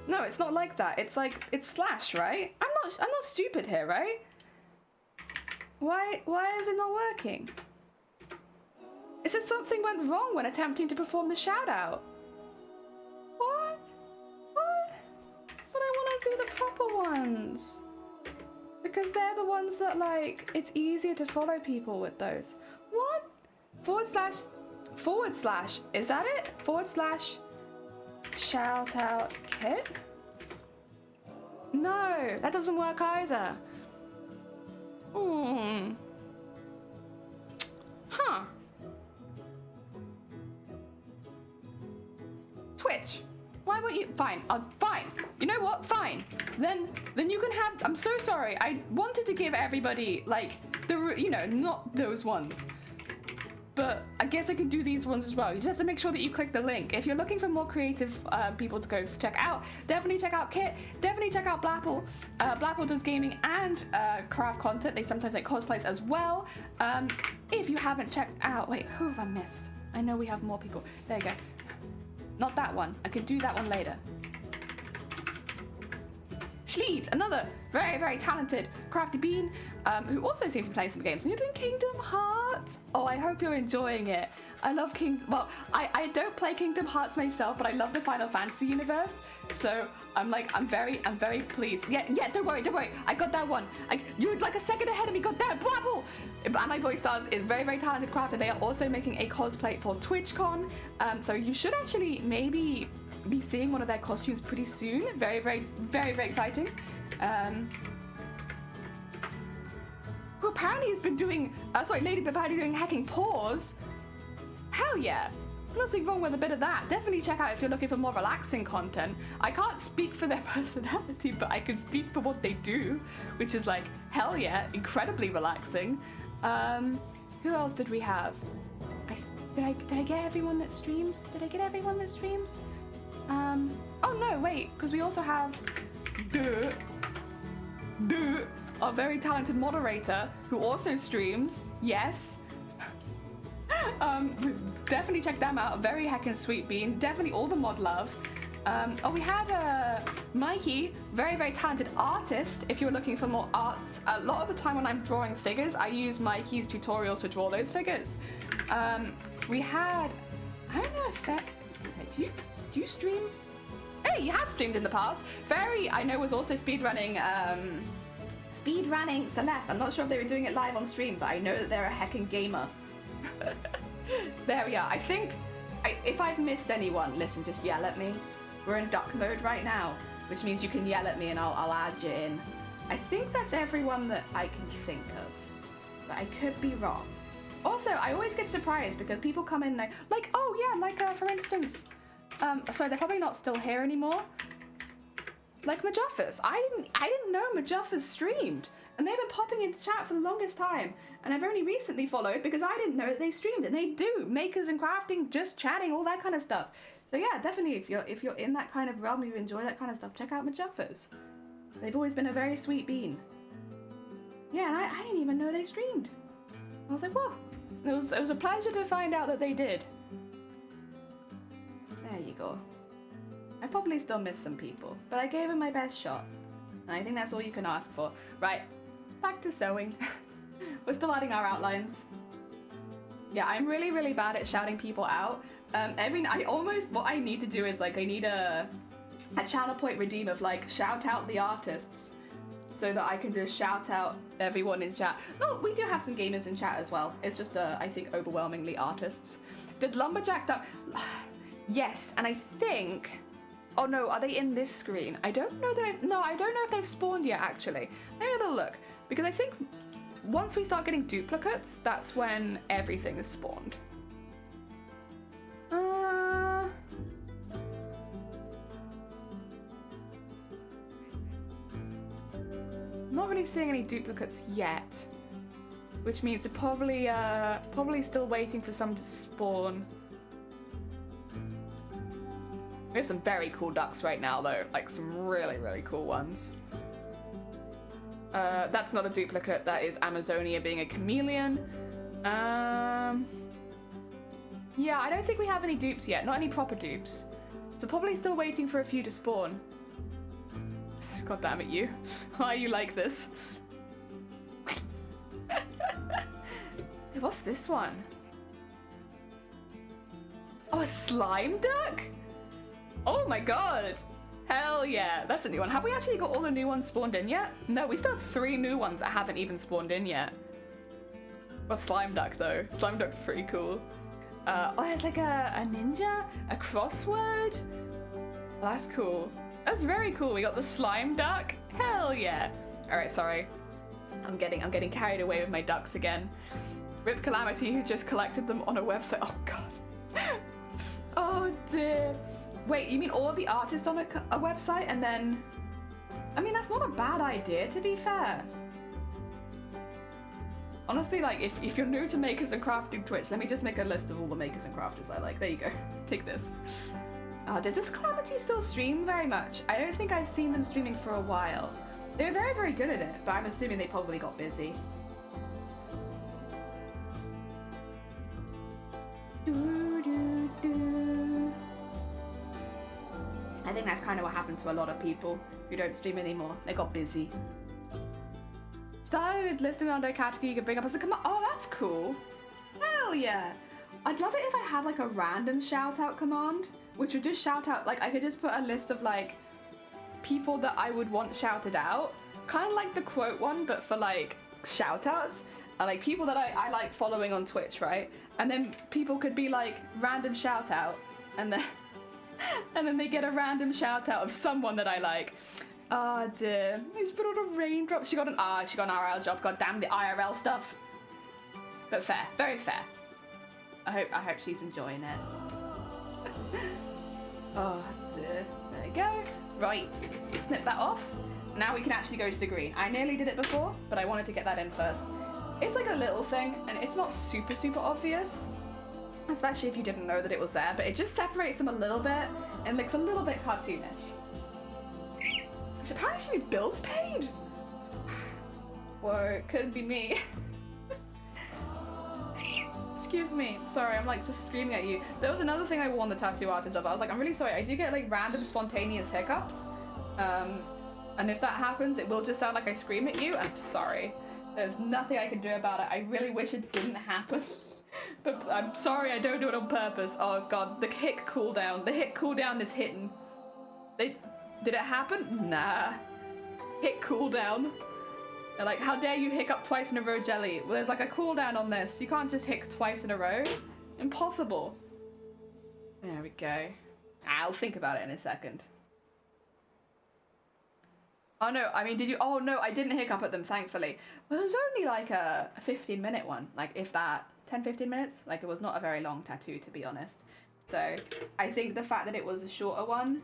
No, it's not like that. It's like, it's slash, right? I'm not stupid here, right? Why is it not working? It says something went wrong when attempting to perform the shout out. What? But I want to do the proper ones. Because they're the ones that, like, it's easier to follow people with those. What? Forward slash, is that it? / shout out kit? No, that doesn't work either. Huh. Twitch. Why won't you? Fine. Fine. You know what? Fine. Then you can have. I'm so sorry. I wanted to give everybody like not those ones, but I guess I can do these ones as well. You just have to make sure that you click the link. If you're looking for more creative people to go check out, definitely check out Kit. Definitely check out Blapple. Blapple does gaming and craft content. They sometimes make cosplays as well. If you haven't checked out, wait, who have I missed? I know we have more people. There you go. Not that one. I can do that one later. Schleed, another very, very talented crafty bean, who also seems to be playing some games. And you're doing Kingdom Hearts. Oh, I hope you're enjoying it. I love Well, I don't play Kingdom Hearts myself, but I love the Final Fantasy universe. So I'm very pleased. Yeah, don't worry. I got that one. You're like a second ahead of me. Got that, Blapple. And my boy Stars is very, very talented crafter. They are also making a cosplay for TwitchCon. So you should actually maybe be seeing one of their costumes pretty soon. Very, very, very, very exciting. Who apparently has been doing, Lady apparently doing hacking paws. Hell yeah. Nothing wrong with a bit of that. Definitely check out if you're looking for more relaxing content. I can't speak for their personality, but I can speak for what they do, which is like, hell yeah, incredibly relaxing. Who else did we have? Did I get everyone that streams? Oh no, wait, because we also have our very talented moderator who also streams. Yes. Definitely check them out. Very heckin' sweet bean. Definitely all the mod love. We had Mikey, very, very talented artist. If you're looking for more art, a lot of the time when I'm drawing figures, I use Mikey's tutorials to draw those figures. We had, I don't know if that, do you stream? Hey, you have streamed in the past. Very, I know, was also speedrunning Celeste. I'm not sure if they were doing it live on stream, but I know that they're a heckin' gamer. There we are. I think, if I've missed anyone, listen, just yell at me. We're in duck mode right now, which means you can yell at me and I'll add you in. I think that's everyone that I can think of, but I could be wrong. Also, I always get surprised because people come in like oh yeah, like for instance, sorry, they're probably not still here anymore. Like Majuffas. I didn't know Majuffas streamed. And they've been popping into chat for the longest time. And I've only recently followed because I didn't know that they streamed. And they do. Makers and crafting, just chatting, all that kind of stuff. So yeah, definitely if you're in that kind of realm, you enjoy that kind of stuff, check out Majuffas. They've always been a very sweet bean. Yeah, and I didn't even know they streamed. I was like, whoa. It was a pleasure to find out that they did. There you go. I probably still miss some people, but I gave it my best shot. And I think that's all you can ask for. Right, back to sewing. We're still adding our outlines. Yeah, I'm really, really bad at shouting people out. What I need to do is I need a channel point redeem of shout out the artists so that I can just shout out everyone in chat. No, we do have some gamers in chat as well. It's just, I think, overwhelmingly artists. Did Lumberjack Duck... Yes, and I think... Oh no, are they in this screen? I don't know that I don't know if they've spawned yet, actually. Let me have a look. Because I think once we start getting duplicates, that's when everything is spawned. Not really seeing any duplicates yet. Which means we're probably still waiting for some to spawn. We have some very cool ducks right now, though. Like, some really, really cool ones. That's not a duplicate. That is Amazonia being a chameleon. Yeah, I don't think we have any dupes yet. Not any proper dupes. So probably still waiting for a few to spawn. God damn it, you. Why are you like this? Hey, what's this one? Oh, a slime duck? Oh my god! Hell yeah, that's a new one. Have we actually got all the new ones spawned in yet? No, we still have 3 new ones that haven't even spawned in yet. A slime duck though. Slime duck's pretty cool. Oh, there's like a ninja, a crossword. Well, that's cool. That's very cool. We got the slime duck. Hell yeah. All right, sorry. I'm getting carried away with my ducks again. Rip Calamity, who just collected them on a website. Oh god. Oh dear. Wait, you mean all of the artists on a website and then... I mean, that's not a bad idea, to be fair. Honestly, like, if you're new to Makers and Crafting Twitch, let me just make a list of all the makers and crafters I like. There you go. Take this. Does Calamity still stream very much? I don't think I've seen them streaming for a while. They were very, very good at it, but I'm assuming they probably got busy. I think that's kind of what happened to a lot of people who don't stream anymore. They got busy. Started listing under a category you could bring up as a command. Oh, that's cool. Hell yeah. I'd love it if I had like a random shout out command, which would just shout out, like I could just put a list of like people that I would want shouted out. Kind of like the quote one, but for like shout outs. And like people that I like following on Twitch, right? And then people could be like random shout out and then and then they get a random shout out of someone that I like. Oh dear. She's put on a raindrop. She got an IRL job. God damn the IRL stuff. But fair, very fair. I hope she's enjoying it. Oh dear. There you go. Right, snip that off. Now we can actually go to the green. I nearly did it before, but I wanted to get that in first. It's like a little thing, and it's not super, super obvious. Especially if you didn't know that it was there, but it just separates them a little bit and looks a little bit cartoonish. Which apparently should be bills paid. Or it could be me. Excuse me. Sorry, I'm like just screaming at you. There was another thing I warned the tattoo artist of. I was like, I'm really sorry. I do get like random spontaneous hiccups. And if that happens, it will just sound like I scream at you. I'm sorry. There's nothing I can do about it. I really wish it didn't happen. But I'm sorry, I don't do it on purpose. Oh god, the hit cooldown. The hit cooldown is hitting. Did it happen? Nah. Hit cooldown. They're like, how dare you hiccup twice in a row, Jelly? Well, there's like a cooldown on this. You can't just hic twice in a row. Impossible. There we go. I'll think about it in a second. Oh no, I mean, did you? Oh no, I didn't hiccup at them, thankfully. Well, it was only like a 15-minute one. Like, if that, 10-15 minutes? Like, it was not a very long tattoo, to be honest. So, I think the fact that it was a shorter one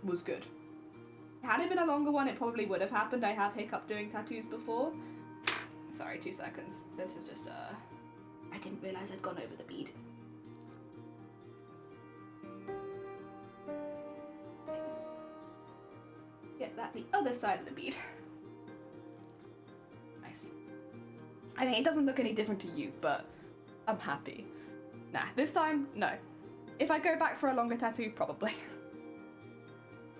was good. Had it been a longer one, it probably would have happened. I have hiccup doing tattoos before. Sorry, 2 seconds. This is just, I didn't realise I'd gone over the bead. Get that the other side of the bead. Nice. I mean, it doesn't look any different to you, but I'm happy. Nah, this time, no. If I go back for a longer tattoo, probably.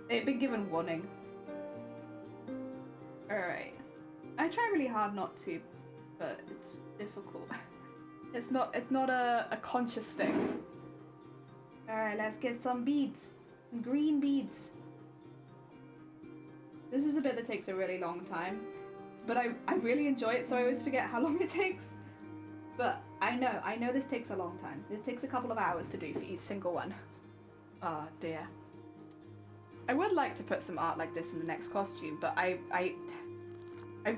They've been given warning. Alright. I try really hard not to, but it's difficult. It's not a conscious thing. Alright, let's get some beads. Some green beads. This is the bit that takes a really long time, but I really enjoy it, so I always forget how long it takes. But I know this takes a long time. This takes a couple of hours to do for each single one. Oh dear. I would like to put some art like this in the next costume, but I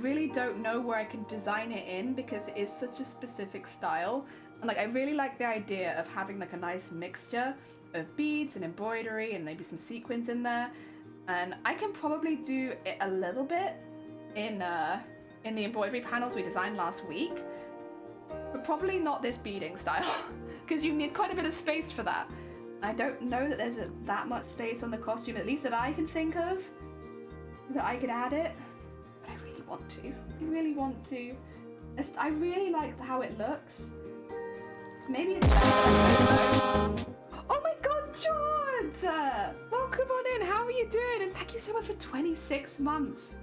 really don't know where I can design it in because it is such a specific style. And like I really like the idea of having like a nice mixture of beads and embroidery and maybe some sequins in there. And I can probably do it a little bit in the embroidery panels we designed last week, but probably not this beading style because you need quite a bit of space for that. I don't know that there's that much space on the costume, at least that I can think of, that I could add it. But I really want to. I really want to. I really like how it looks. Maybe it's better. Oh my god, George! Welcome on in. How are you doing? And thank you so much for 26 months.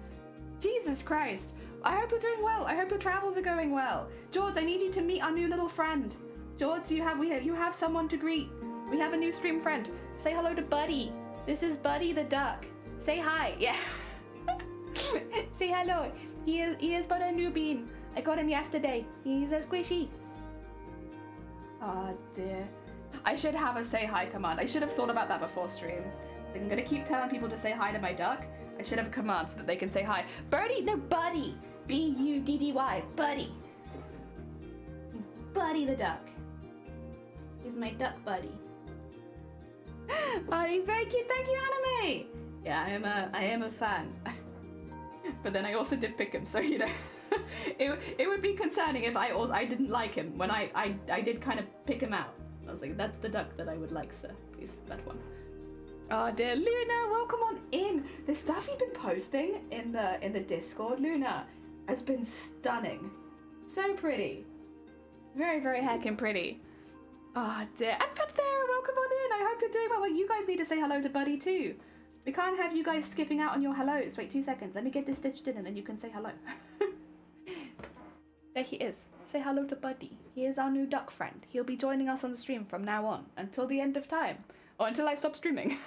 Jesus Christ. I hope you're doing well. I hope your travels are going well. George, I need you to meet our new little friend. George, you have someone to greet. We have a new stream friend. Say hello to Buddy. This is Buddy the duck. Say hi. Yeah. Say hello. He is but a new bean. I got him yesterday. He's a squishy. Oh dear. I should have a say hi command. I should have thought about that before stream. I'm gonna keep telling people to say hi to my duck. I should have a command so that they can say hi. Birdie? No, Buddy. B-U-D-D-Y. Buddy. He's Buddy the duck. He's my duck buddy. Oh, he's very cute. Thank you, Anime. Yeah, I am a fan. But then I also did pick him, so you know, it would be concerning if I didn't like him when I did kind of pick him out. I was like, that's the duck that I would like, sir. Please, that one. Oh dear, Luna, welcome on in. The stuff you've been posting in the Discord, Luna, has been stunning. So pretty. Very, very heckin' pretty. Oh dear. And Panthera, welcome on in. I hope you're doing well. Well, you guys need to say hello to Buddy too. We can't have you guys skipping out on your hellos. Wait 2 seconds. Let me get this stitched in and then you can say hello. There he is. Say hello to Buddy. He is our new duck friend. He'll be joining us on the stream from now on until the end of time. Or until I stop streaming.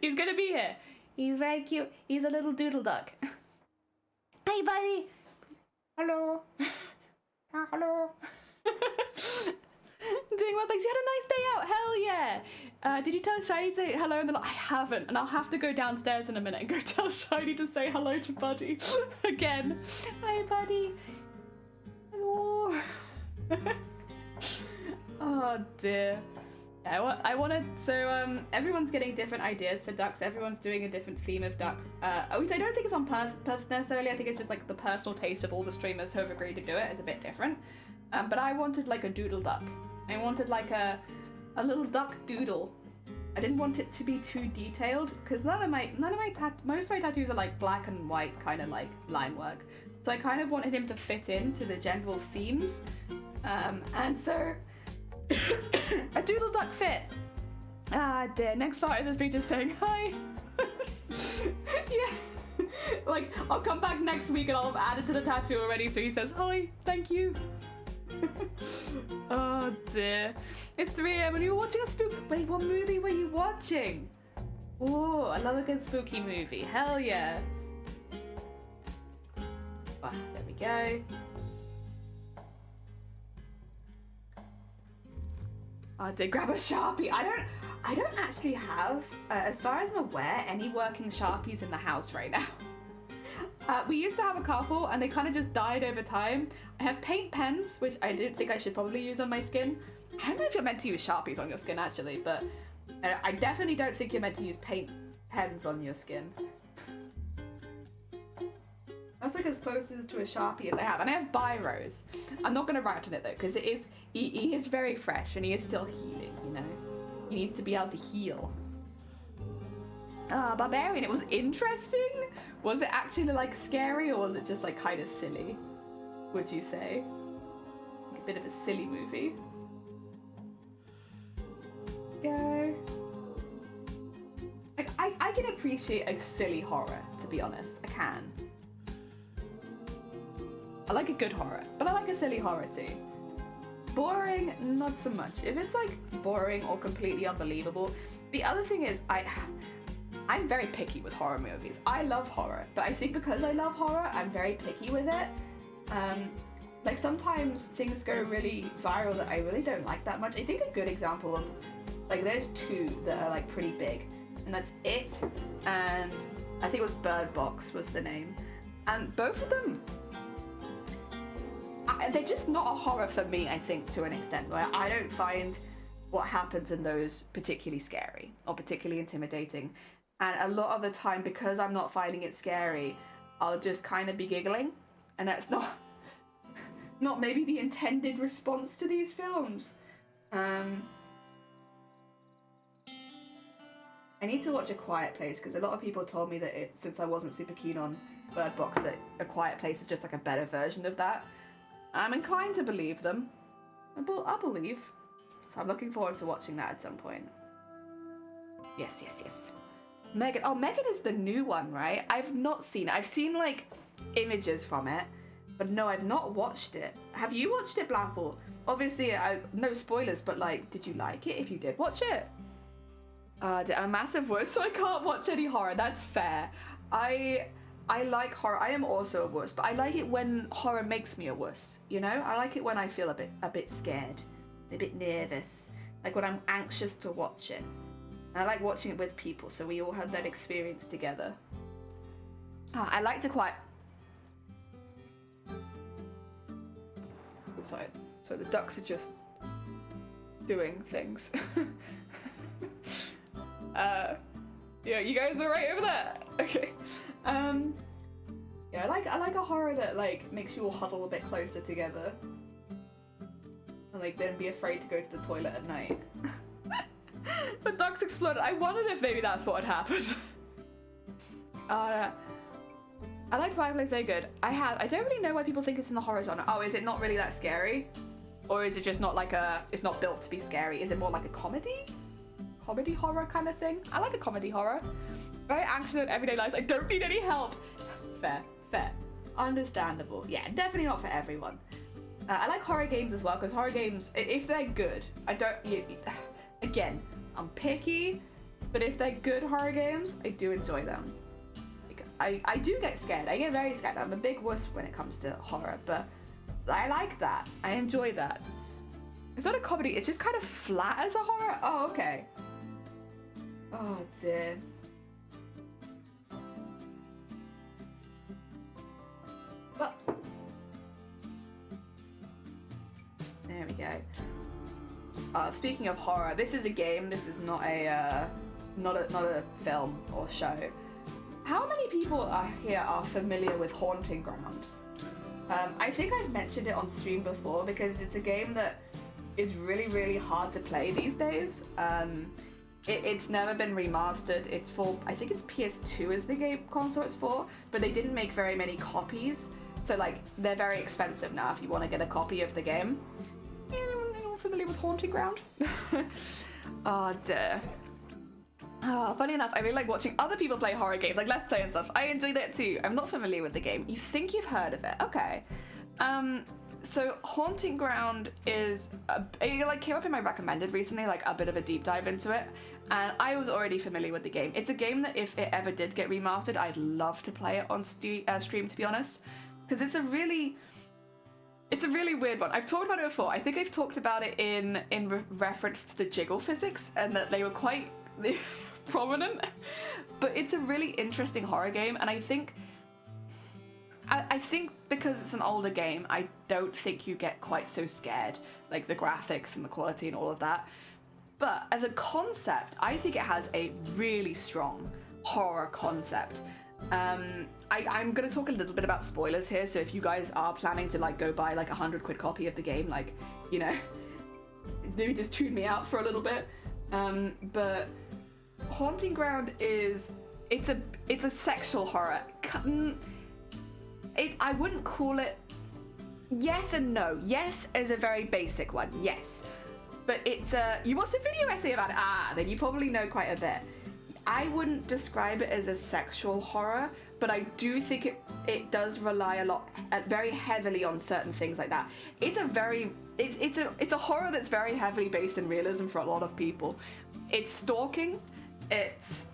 He's gonna be here. He's very cute. He's a little doodle duck. Hey, Buddy. Hello. Hello. Doing well, thanks. You had a nice day out. Hell yeah. Did you tell Shiny to say hello? And then I haven't, and I'll have to go downstairs in a minute and go tell Shiny to say hello to Buddy again. Hi, Buddy. Hello. Oh dear. Yeah, I wanted, so everyone's getting different ideas for ducks. Everyone's doing a different theme of duck, which I don't think is on purpose necessarily. I think it's just like the personal taste of all the streamers who have agreed to do it is a bit different. But I wanted like a doodle duck. I wanted like a little duck doodle. I didn't want it to be too detailed because most of my tattoos are like black and white kind of like line work. So I kind of wanted him to fit into the general themes. And so a doodle duck fit. Ah dear, next part of this beat is saying hi. Yeah. Like, I'll come back next week and I'll have added to the tattoo already so he says hi, thank you. Oh dear. It's 3 AM and you're watching a spook. Wait, what movie were you watching? Oh, I love a good spooky movie. Hell yeah. Ah, there we go. I did grab a Sharpie. I don't actually have, as far as I'm aware, any working Sharpies in the house right now. We used to have a couple and they kind of just died over time. I have paint pens, which I didn't think I should probably use on my skin. I don't know if you're meant to use Sharpies on your skin actually, but I definitely don't think you're meant to use paint pens on your skin. That's like as close to a Sharpie as I have. And I have biros. I'm not going to write on it though, because he is very fresh and he is still healing, you know? He needs to be able to heal. Barbarian, it was interesting? Was it actually like scary or was it just like kind of silly? Would you say? Like a bit of a silly movie. Go. Like, I can appreciate a silly horror, to be honest. I can. I like a good horror, but I like a silly horror too. Boring, not so much. If it's like boring or completely unbelievable. The other thing is, I'm very picky with horror movies. I love horror, but I think because I love horror, I'm very picky with it. Like sometimes things go really viral that I really don't like that much. I think a good example of, like there's two that are like pretty big. and that's It, and I think it was Bird Box was the name. And both of them, they're just not a horror for me, I think, to an extent. Where I don't find what happens in those particularly scary or particularly intimidating. And a lot of the time, because I'm not finding it scary, I'll just kind of be giggling. And that's not maybe the intended response to these films. I need to watch A Quiet Place, because a lot of people told me that since I wasn't super keen on Bird Box, that A Quiet Place is just like a better version of that. I'm inclined to believe them. I believe. So I'm looking forward to watching that at some point. Yes. Megan. Oh, Megan is the new one, right? I've not seen it. I've seen like images from it, but no, I've not watched it. Have you watched it, Blapple? Obviously, no spoilers, but like, did you like it? If you did, watch it. I'm a massive wuss, so I can't watch any horror. That's fair. I like horror. I am also a wuss, but I like it when horror makes me a wuss. You know, I like it when I feel a bit scared, a bit nervous, like when I'm anxious to watch it. And I like watching it with people, so we all have that experience together. I like to quite. Sorry, so the ducks are just doing things. Yeah, you guys are right over there. Okay. Yeah, I like a horror that like makes you all huddle a bit closer together, and like then be afraid to go to the toilet at night. The ducks exploded. I wondered if maybe that's what had happened. I like Fireplace. They're good. I don't really know why people think it's in the horror genre. Oh, is it not really that scary, or is it just not like it's not built to be scary? Is it more like a comedy horror kind of thing? I like a comedy horror. Very anxious in everyday lives. I don't need any help. Fair. Understandable. Yeah, definitely not for everyone. I like horror games as well, because horror games, if they're good, again, I'm picky, but if they're good horror games, I do enjoy them. Like, I do get scared. I get very scared. I'm a big wuss when it comes to horror, but I like that. I enjoy that. It's not a comedy, it's just kind of flat as a horror. Oh, okay. Oh, dear. But there we go. Speaking of horror, this is a game. This is not a film or show. How many people here are familiar with Haunting Ground? I think I've mentioned it on stream before, because it's a game that is really, really hard to play these days. It's never been remastered. It's for, I think it's PS2 is the game console it's for, but they didn't make very many copies. So like, they're very expensive now if you want to get a copy of the game. Anyone familiar with Haunting Ground? Oh dear. Funny enough, I really like watching other people play horror games, like Let's Play and stuff. I enjoy that too. I'm not familiar with the game. You think you've heard of it? Okay. So Haunting Ground is, it like came up in my recommended recently, like a bit of a deep dive into it, and I was already familiar with the game. It's a game that if it ever did get remastered, I'd love to play it on stream, to be honest, because it's a really weird one. I've talked about it before. I think I've talked about it in reference to the jiggle physics, and that they were quite prominent, but it's a really interesting horror game, and I think because it's an older game, I don't think you get quite so scared, like the graphics and the quality and all of that. But as a concept, I think it has a really strong horror concept. I'm gonna talk a little bit about spoilers here, so if you guys are planning to like go buy like £100 copy of the game, like, you know, maybe just tune me out for a little bit. But Haunting Ground it's a sexual horror. I wouldn't call it. Yes and no. Yes is a very basic one. Yes, but it's you watched a video essay about it. Then you probably know quite a bit. I wouldn't describe it as a sexual horror, but I do think it does rely very heavily on certain things like that. It's a horror that's very heavily based in realism for a lot of people. It's stalking, it's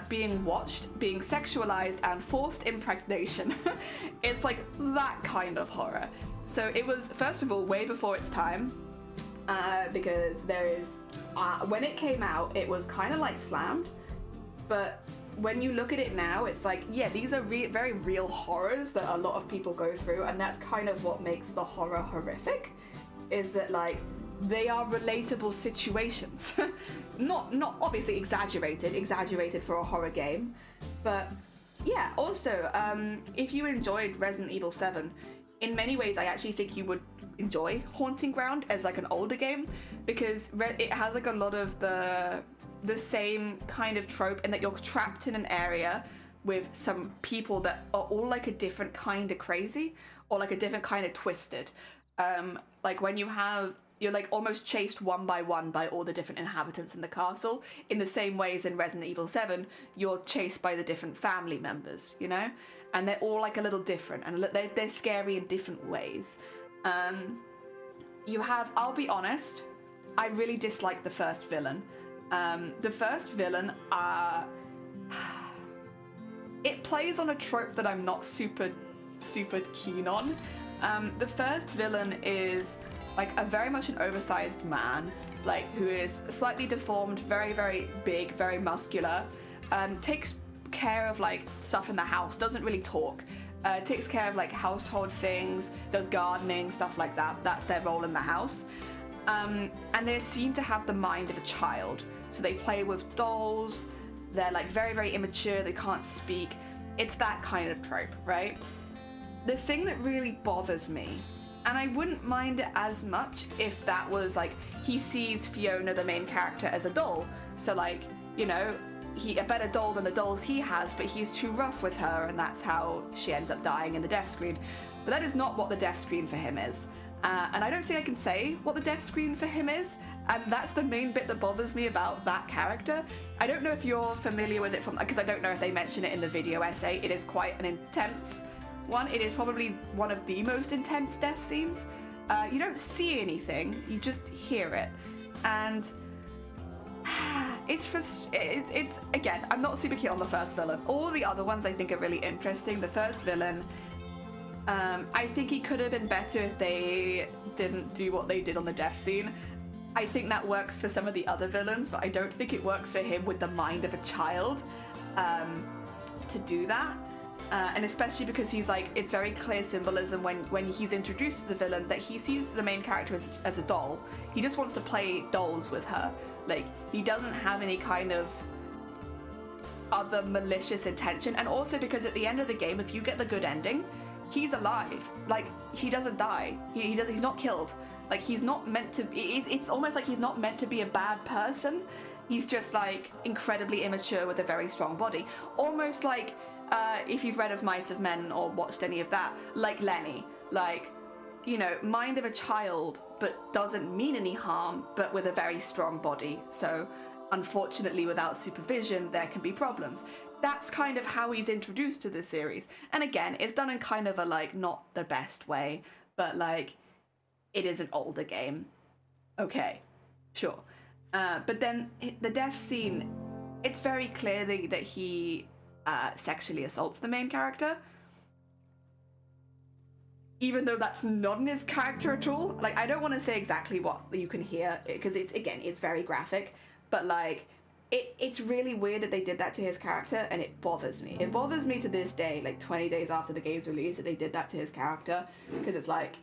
being watched, being sexualized, and forced impregnation. It's like that kind of horror. So it was, first of all, way before its time, because there is when it came out, it was kind of like slammed. But when you look at it now, it's like, yeah, these are very real horrors that a lot of people go through, and that's kind of what makes the horror horrific, is that like they are relatable situations. not obviously exaggerated for a horror game, but yeah. Also, if you enjoyed Resident Evil 7, in many ways I actually think you would enjoy Haunting Ground as like an older game, because it has like a lot of the same kind of trope in that you're trapped in an area with some people that are all like a different kind of crazy or like a different kind of twisted. Like when you're like almost chased one by one by all the different inhabitants in the castle, in the same ways in Resident Evil 7 you're chased by the different family members, you know, and they're all like a little different, and they're scary in different ways. I'll be honest, I really dislike the first villain. The first villain, it plays on a trope that I'm not super keen on. The first villain is like a very much an oversized man, like who is slightly deformed, very big, very muscular, takes care of like stuff in the house, doesn't really talk, takes care of like household things, does gardening, stuff like that. That's their role in the house. And they're seen to have the mind of a child. So they play with dolls, they're like very immature, they can't speak. It's that kind of trope, right? The thing that really bothers me, and I wouldn't mind it as much if that was like, he sees Fiona, the main character, as a doll. So like, you know, a better doll than the dolls he has, but he's too rough with her, and that's how she ends up dying in the death screen. But that is not what the death screen for him is. And I don't think I can say what the death screen for him is, and that's the main bit that bothers me about that character. I don't know if you're familiar with it because I don't know if they mention it in the video essay. It is quite an intense one. It is probably one of the most intense death scenes. You don't see anything, you just hear it. And it's again, I'm not super keen on the first villain. All the other ones I think are really interesting. The first villain, I think he could have been better if they didn't do what they did on the death scene. I think that works for some of the other villains, but I don't think it works for him with the mind of a child to do that. And especially because he's like, it's very clear symbolism when he's introduced as a villain that he sees the main character as a doll. He just wants to play dolls with her. Like, he doesn't have any kind of other malicious intention. And also because at the end of the game, if you get the good ending, he's alive. Like, he doesn't die. He's not killed. Like, he's not meant to. It's almost like he's not meant to be a bad person. He's just like incredibly immature with a very strong body. Almost like if you've read of Mice of Men or watched any of that, like Lenny, like, you know, mind of a child, but doesn't mean any harm, but with a very strong body. So unfortunately, without supervision, there can be problems. That's kind of how he's introduced to the series. And again, it's done in kind of a like not the best way, but like it is an older game. Okay, sure. But then the death scene, it's very clear that he sexually assaults the main character. Even though that's not in his character at all. Like, I don't want to say exactly what you can hear, because it's very graphic, but like, it's really weird that they did that to his character, and it bothers me. It bothers me to this day, like 20 days after the game's release, that they did that to his character, because it's like,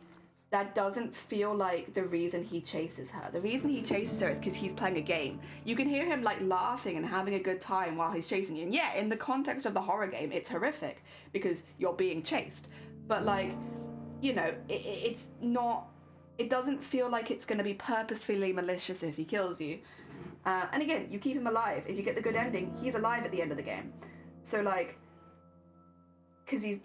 that doesn't feel like the reason he chases her. The reason he chases her is because he's playing a game. You can hear him like laughing and having a good time while he's chasing you. And yeah, in the context of the horror game, it's horrific because you're being chased. But like, you know, it's not, it doesn't feel like it's going to be purposefully malicious if he kills you. And again, you keep him alive. If you get the good ending, he's alive at the end of the game. So like, because he's,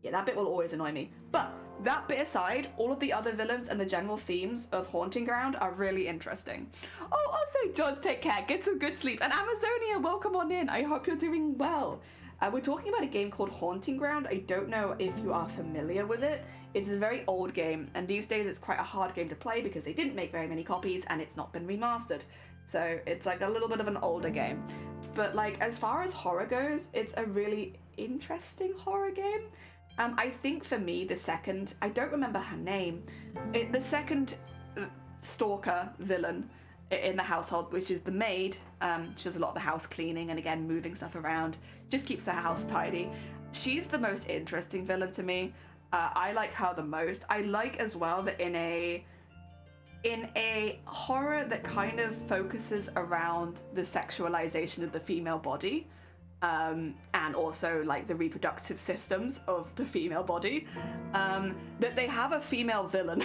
yeah, that bit will always annoy me. But that bit aside, all of the other villains and the general themes of Haunting Ground are really interesting. Oh, also, John, take care. Get some good sleep. And Amazonia, welcome on in. I hope you're doing well. We're talking about a game called Haunting Ground. I don't know if you are familiar with it. It's a very old game, and these days it's quite a hard game to play because they didn't make very many copies and it's not been remastered. So it's like a little bit of an older game. But like, as far as horror goes, it's a really interesting horror game. I think for me, the second, I don't remember her name, the second stalker villain in the household, which is the maid. She does a lot of the house cleaning and again moving stuff around, just keeps the house tidy. She's the most interesting villain to me. I like her the most. I like as well that in a horror that kind of focuses around the sexualization of the female body, and also like the reproductive systems of the female body, that they have a female villain.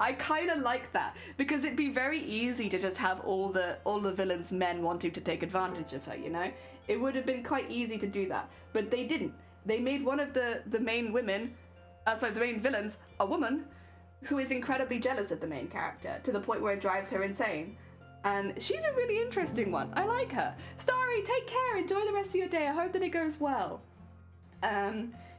I kind of like that, because it'd be very easy to just have all the villains men wanting to take advantage of her, you know? It would have been quite easy to do that, but they didn't. They made one of the main villains a woman who is incredibly jealous of the main character to the point where it drives her insane. And she's a really interesting one. I like her. Starry, take care. Enjoy the rest of your day. I hope that it goes well.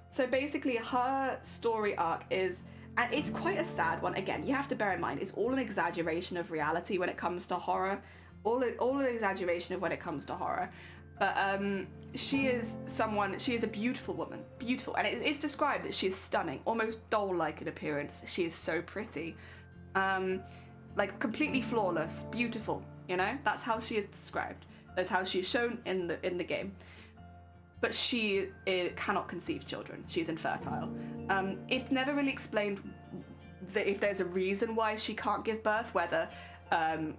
So basically her story arc is, and it's quite a sad one. Again, you have to bear in mind, it's all an exaggeration of reality when it comes to horror. All an exaggeration of when it comes to horror. But she is a beautiful woman. Beautiful. And it's described that she is stunning, almost doll-like in appearance. She is so pretty. Like completely flawless, beautiful, you know? That's how she is described. That's how she is shown in the game. But she cannot conceive children. She's infertile. It's never really explained if there's a reason why she can't give birth, whether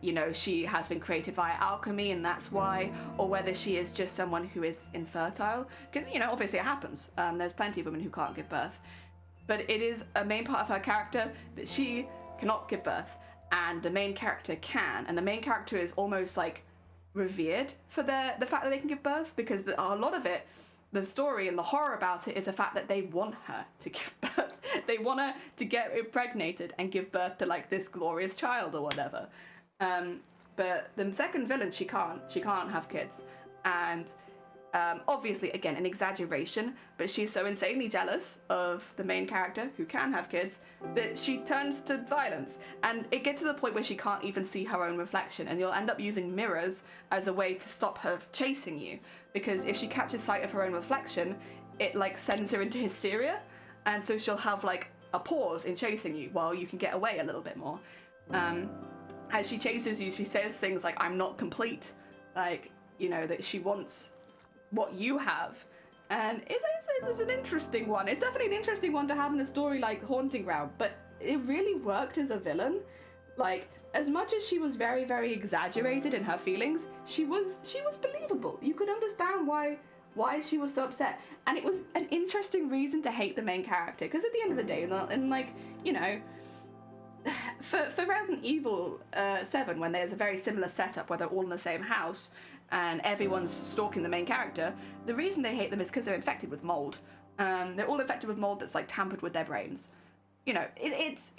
you know, she has been created via alchemy and that's why, or whether she is just someone who is infertile. Because, you know, obviously it happens. There's plenty of women who can't give birth. But it is a main part of her character that she cannot give birth, and the main character can. And the main character is almost like revered for the fact that they can give birth, because a lot of it, the story and the horror about it, is the fact that they want her to give birth. They want her to get impregnated and give birth to like this glorious child or whatever. But the second villain, she can't have kids. And obviously, again, an exaggeration, but she's so insanely jealous of the main character, who can have kids, that she turns to violence. And it gets to the point where she can't even see her own reflection, and you'll end up using mirrors as a way to stop her chasing you. Because if she catches sight of her own reflection, it like sends her into hysteria, and so she'll have like a pause in chasing you while you can get away a little bit more. As she chases you, she says things like, "I'm not complete," like, you know, that she wants what you have. And it's an interesting one. It's definitely an interesting one to have in a story like Haunting Ground, but it really worked as a villain. Like, as much as she was very, very exaggerated in her feelings, she was believable. You could understand why she was so upset, and it was an interesting reason to hate the main character, because at the end of the day, and like, you know, for Resident Evil 7, when there's a very similar setup where they're all in the same house and everyone's stalking the main character, the reason they hate them is because they're infected with mold. They're all infected with mold that's like tampered with their brains. You know, it's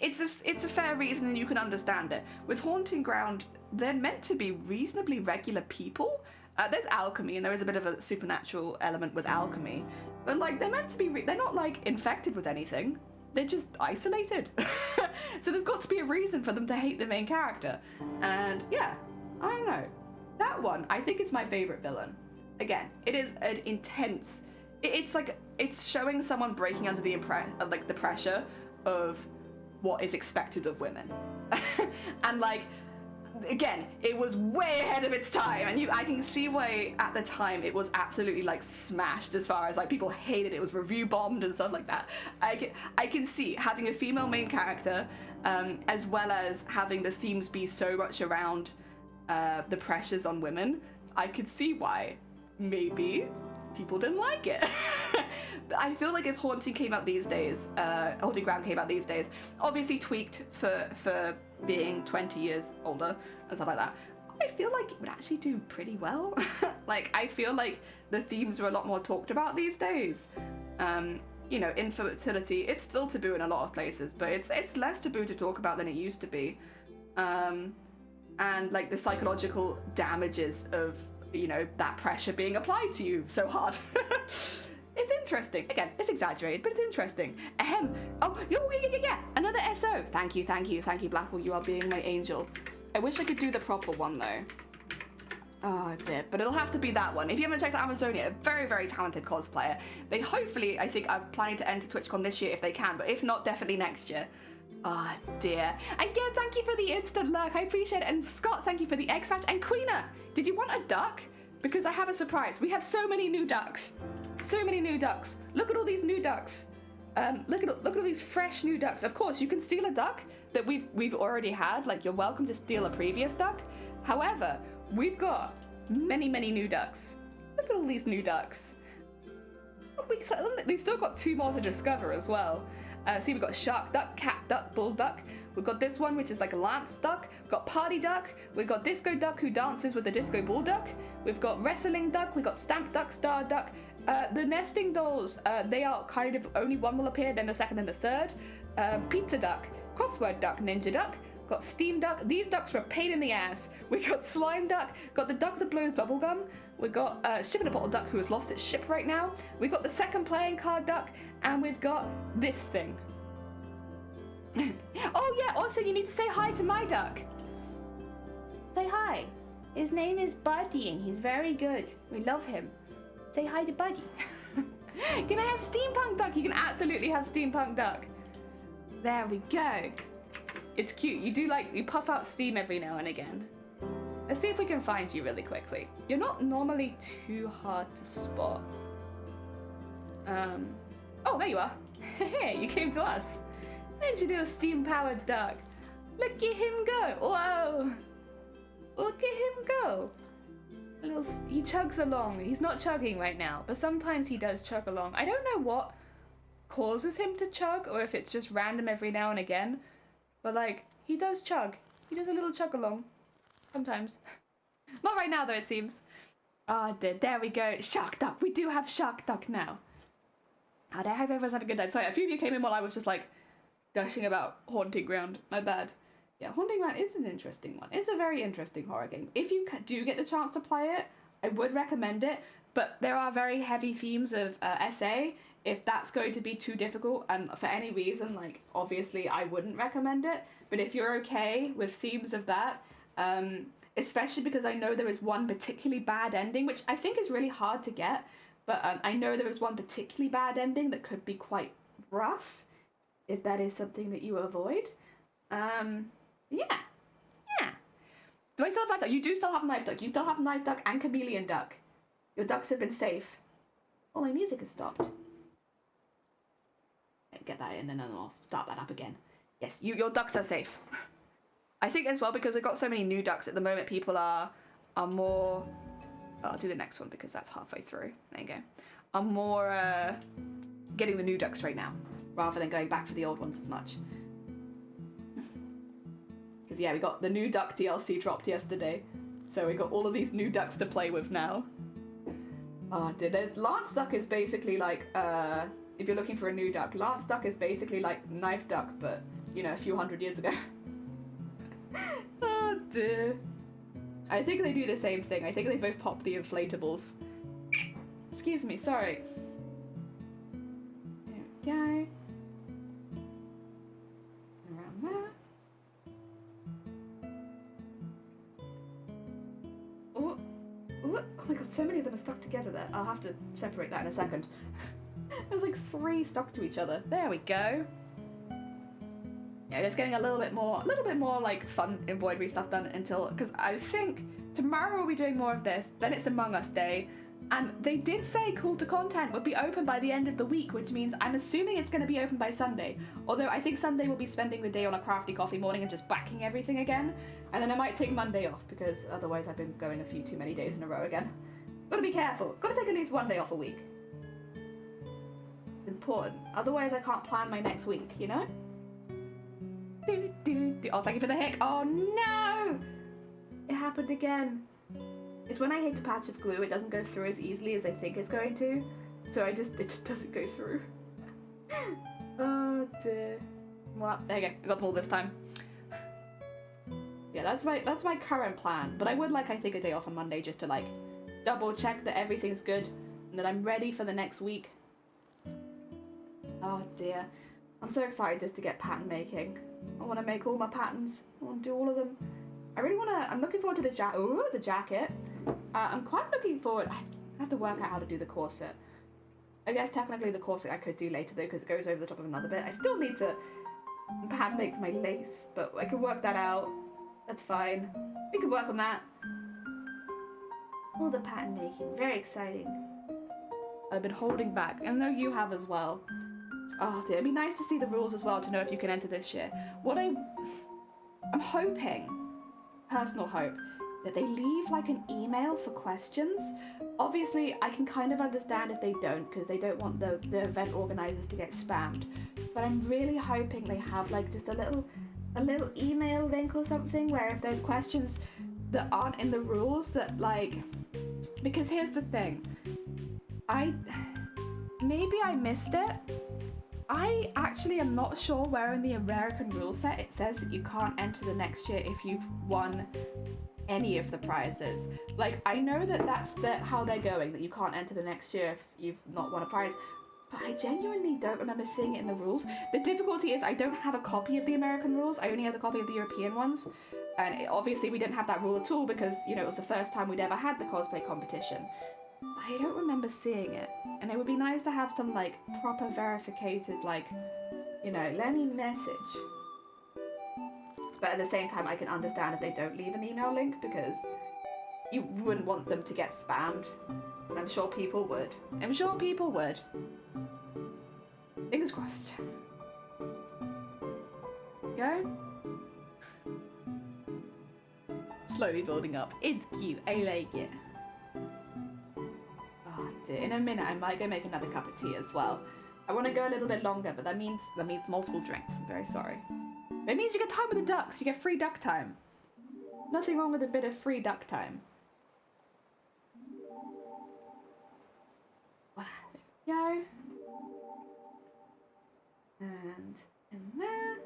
a fair reason, and you can understand it. With Haunting Ground, they're meant to be reasonably regular people. There's alchemy, and there is a bit of a supernatural element with alchemy, but like, they're meant to be, they're not like infected with anything. They're just isolated. So there's got to be a reason for them to hate the main character. And yeah, I don't know. That one, I think, is my favorite villain. Again, it is an intense, it's like, it's showing someone breaking under the the pressure of what is expected of women. And like, again, it was way ahead of its time, and I can see why at the time it was absolutely like smashed, as far as like people hated it. It was review bombed and stuff like that. I can see having a female main character, as well as having the themes be so much around the pressures on women. I could see why maybe people didn't like it. But I feel like if Haunting came out these days, Haunting Ground came out these days, obviously tweaked for being 20 years older and stuff like that, I feel like it would actually do pretty well. Like, I feel like the themes are a lot more talked about these days. You know, infertility, it's still taboo in a lot of places, but it's less taboo to talk about than it used to be. And like the psychological damages of, you know, that pressure being applied to you so hard. It's interesting. Again, it's exaggerated, but it's interesting. Ahem. Oh, yeah. Another SO. Thank you, Blackwell. You are being my angel. I wish I could do the proper one, though. Oh, I did. But it'll have to be that one. If you haven't checked out Amazonia, a very, very talented cosplayer. They hopefully, I think, are planning to enter TwitchCon this year if they can, but if not, definitely next year. Oh dear. And yeah, thank you for the instant lurk. I appreciate it. And Scott, thank you for the egg scratch. And Queena, did you want a duck? Because I have a surprise. We have so many new ducks. So many new ducks. Look at all these new ducks. Look at all these fresh new ducks. Of course, you can steal a duck that we've already had. Like, you're welcome to steal a previous duck. However, we've got many, many new ducks. Look at all these new ducks. We've still got 2 more to discover as well. See, we've got shark duck, cat duck, bull duck. We've got this one, which is like a lance duck. We've got party duck. We've got disco duck, who dances with the disco bull duck. We've got wrestling duck. We've got stamp duck, star duck. The nesting dolls, they are kind of, only one will appear, then the second and the third. Pizza duck, crossword duck, ninja duck. Got steam duck. These ducks were a pain in the ass. We got slime duck. Got the duck that blows bubblegum. We got ship in a bottle duck who has lost its ship right now. We got the second playing card duck, and we've got this thing. Oh yeah, also you need to say hi to my duck. Say hi. His name is Buddy and he's very good. We love him. Say hi to Buddy. Can I have steampunk duck? You can absolutely have steampunk duck. There we go. It's cute. You puff out steam every now and again. Let's see if we can find you really quickly. You're not normally too hard to spot. Oh, there you are. Hey, you came to us. There's your little steam-powered duck. Look at him go. Whoa. Look at him go. He chugs along. He's not chugging right now, but sometimes he does chug along. I don't know what causes him to chug, or if it's just random every now and again. But, like, he does chug. He does a little chug along. Sometimes. Not right now, though, it seems. Ah, there we go. Shark duck. We do have shark duck now. I hope everyone's having a good time. Sorry, a few of you came in while I was just, like, gushing about Haunting Ground. My bad. Yeah, Haunting Ground is an interesting one. It's a very interesting horror game. If you do get the chance to play it, I would recommend it. But there are very heavy themes of SA. If that's going to be too difficult, and for any reason, like, obviously I wouldn't recommend it. But if you're okay with themes of that, especially because I know there is one particularly bad ending, which I think is really hard to get, but I know there is one particularly bad ending that could be quite rough, if that is something that you avoid. Yeah. Do I still have that duck? You do still have knife duck. You still have knife duck and chameleon duck. Your ducks have been safe. Oh, my music has stopped. Get that in and then I'll start that up again. Yes, your ducks are safe. I think as well, because we've got so many new ducks at the moment, people are more... I'll do the next one because that's halfway through. There you go. Are more getting the new ducks right now, rather than going back for the old ones as much. Because yeah, we got the new duck DLC dropped yesterday, so we got all of these new ducks to play with now. Oh, there's Lance Duck is basically like if you're looking for a new duck, Lance Duck is basically like Knife Duck, but you know, a few hundred years ago. Oh dear. I think they do the same thing. I think they both pop the inflatables. Excuse me, sorry. There we go. Around there. Oh, my god, so many of them are stuck together there. I'll have to separate that in a second. There's like 3 stuck to each other. There we go. Yeah, just getting a little bit more like fun embroidery stuff done until, because I think tomorrow we'll be doing more of this. Then it's Among Us Day, and they did say Call to Content would be open by the end of the week, which means I'm assuming it's going to be open by Sunday. Although I think Sunday will be spending the day on a crafty coffee morning and just backing everything again, and then I might take Monday off because otherwise I've been going a few too many days in a row again. Gotta be careful. Gotta take at least one day off a week. It's important. Otherwise I can't plan my next week, you know? Oh, thank you for the hic. Oh no! It happened again. It's when I hit a patch of glue, it doesn't go through as easily as I think it's going to. So it just doesn't go through. Oh dear. Well, there you go. I got them all this time. Yeah, that's my current plan. But I would like, I think, a day off on Monday just to like double check that everything's good and that I'm ready for the next week. Oh dear. I'm so excited just to get pattern making. I want to make all my patterns. I want to do all of them. I'm looking forward to the jacket. I'm quite looking forward. I have to work out how to do the corset. I guess technically the corset I could do later though, because it goes over the top of another bit. I still need to pattern make for my lace, but I can work that out. That's fine. We can work on that. All the pattern making, very exciting. I've been holding back, and I know you have as well. Oh dear, it'd be nice to see the rules as well to know if you can enter this year. I'm hoping, personal hope, that they leave like an email for questions. Obviously, I can kind of understand if they don't, because they don't want the event organizers to get spammed. But I'm really hoping they have like just a little email link or something where if there's questions that aren't in the rules that like, because here's the thing, maybe I missed it. I actually am not sure where in the American rule set it says that you can't enter the next year if you've won any of the prizes. Like, I know that that's how they're going, that you can't enter the next year if you've not won a prize, but I genuinely don't remember seeing it in the rules. The difficulty is I don't have a copy of the American rules, I only have a copy of the European ones, and obviously we didn't have that rule at all because, you know, it was the first time we'd ever had the cosplay competition. I don't remember seeing it, and it would be nice to have some like proper verificated, like, you know, let me message. But at the same time, I can understand if they don't leave an email link because you wouldn't want them to get spammed, and I'm sure people would. I'm sure people would. Fingers crossed. Go. Slowly building up. It's cute. I like it. In a minute, I might go make another cup of tea as well. I want to go a little bit longer, but that means multiple drinks. I'm very sorry. It means you get time with the ducks. You get free duck time. Nothing wrong with a bit of free duck time. There we go. And in there.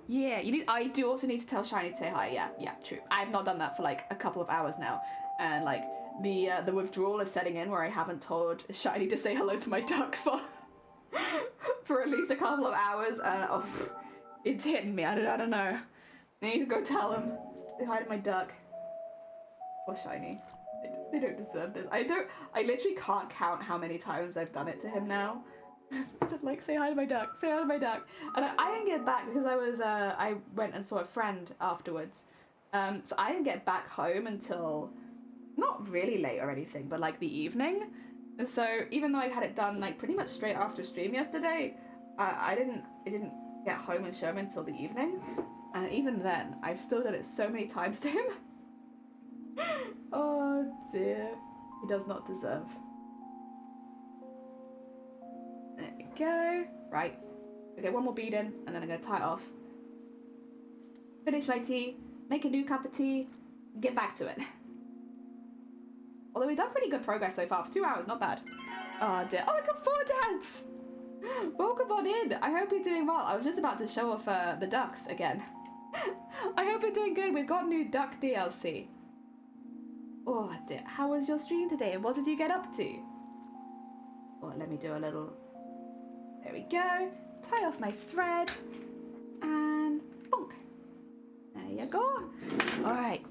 Yeah, I do also need to tell Shiny to say hi. Yeah, true. I have not done that for like a couple of hours now, and like the withdrawal is setting in where I haven't told Shiny to say hello to my duck for at least a couple of hours, and it's hitting me. I don't know. I need to go tell him. Say hi to my duck. Or Shiny. They don't deserve this. I literally can't count how many times I've done it to him now. But like, say hi to my duck, say hi to my duck. And I didn't get back because I went and saw a friend afterwards. So I didn't get back home until, not really late or anything, but like the evening. And so even though I had it done like pretty much straight after stream yesterday, I didn't get home and show him until the evening. And even then, I've still done it so many times to him. Oh dear. He does not deserve. There we go. Right. Okay, one more bead in, and then I'm gonna tie it off. Finish my tea, make a new cup of tea, get back to it. Although we've done pretty good progress so far. For 2 hours, not bad. Oh dear. Oh, I got 4 dads! Welcome on in. I hope you're doing well. I was just about to show off the ducks again. I hope you're doing good. We've got new duck DLC. Oh dear. How was your stream today? And what did you get up to? Oh, let me do a little... There we go. Tie off my thread. And bonk. There you go. Alright.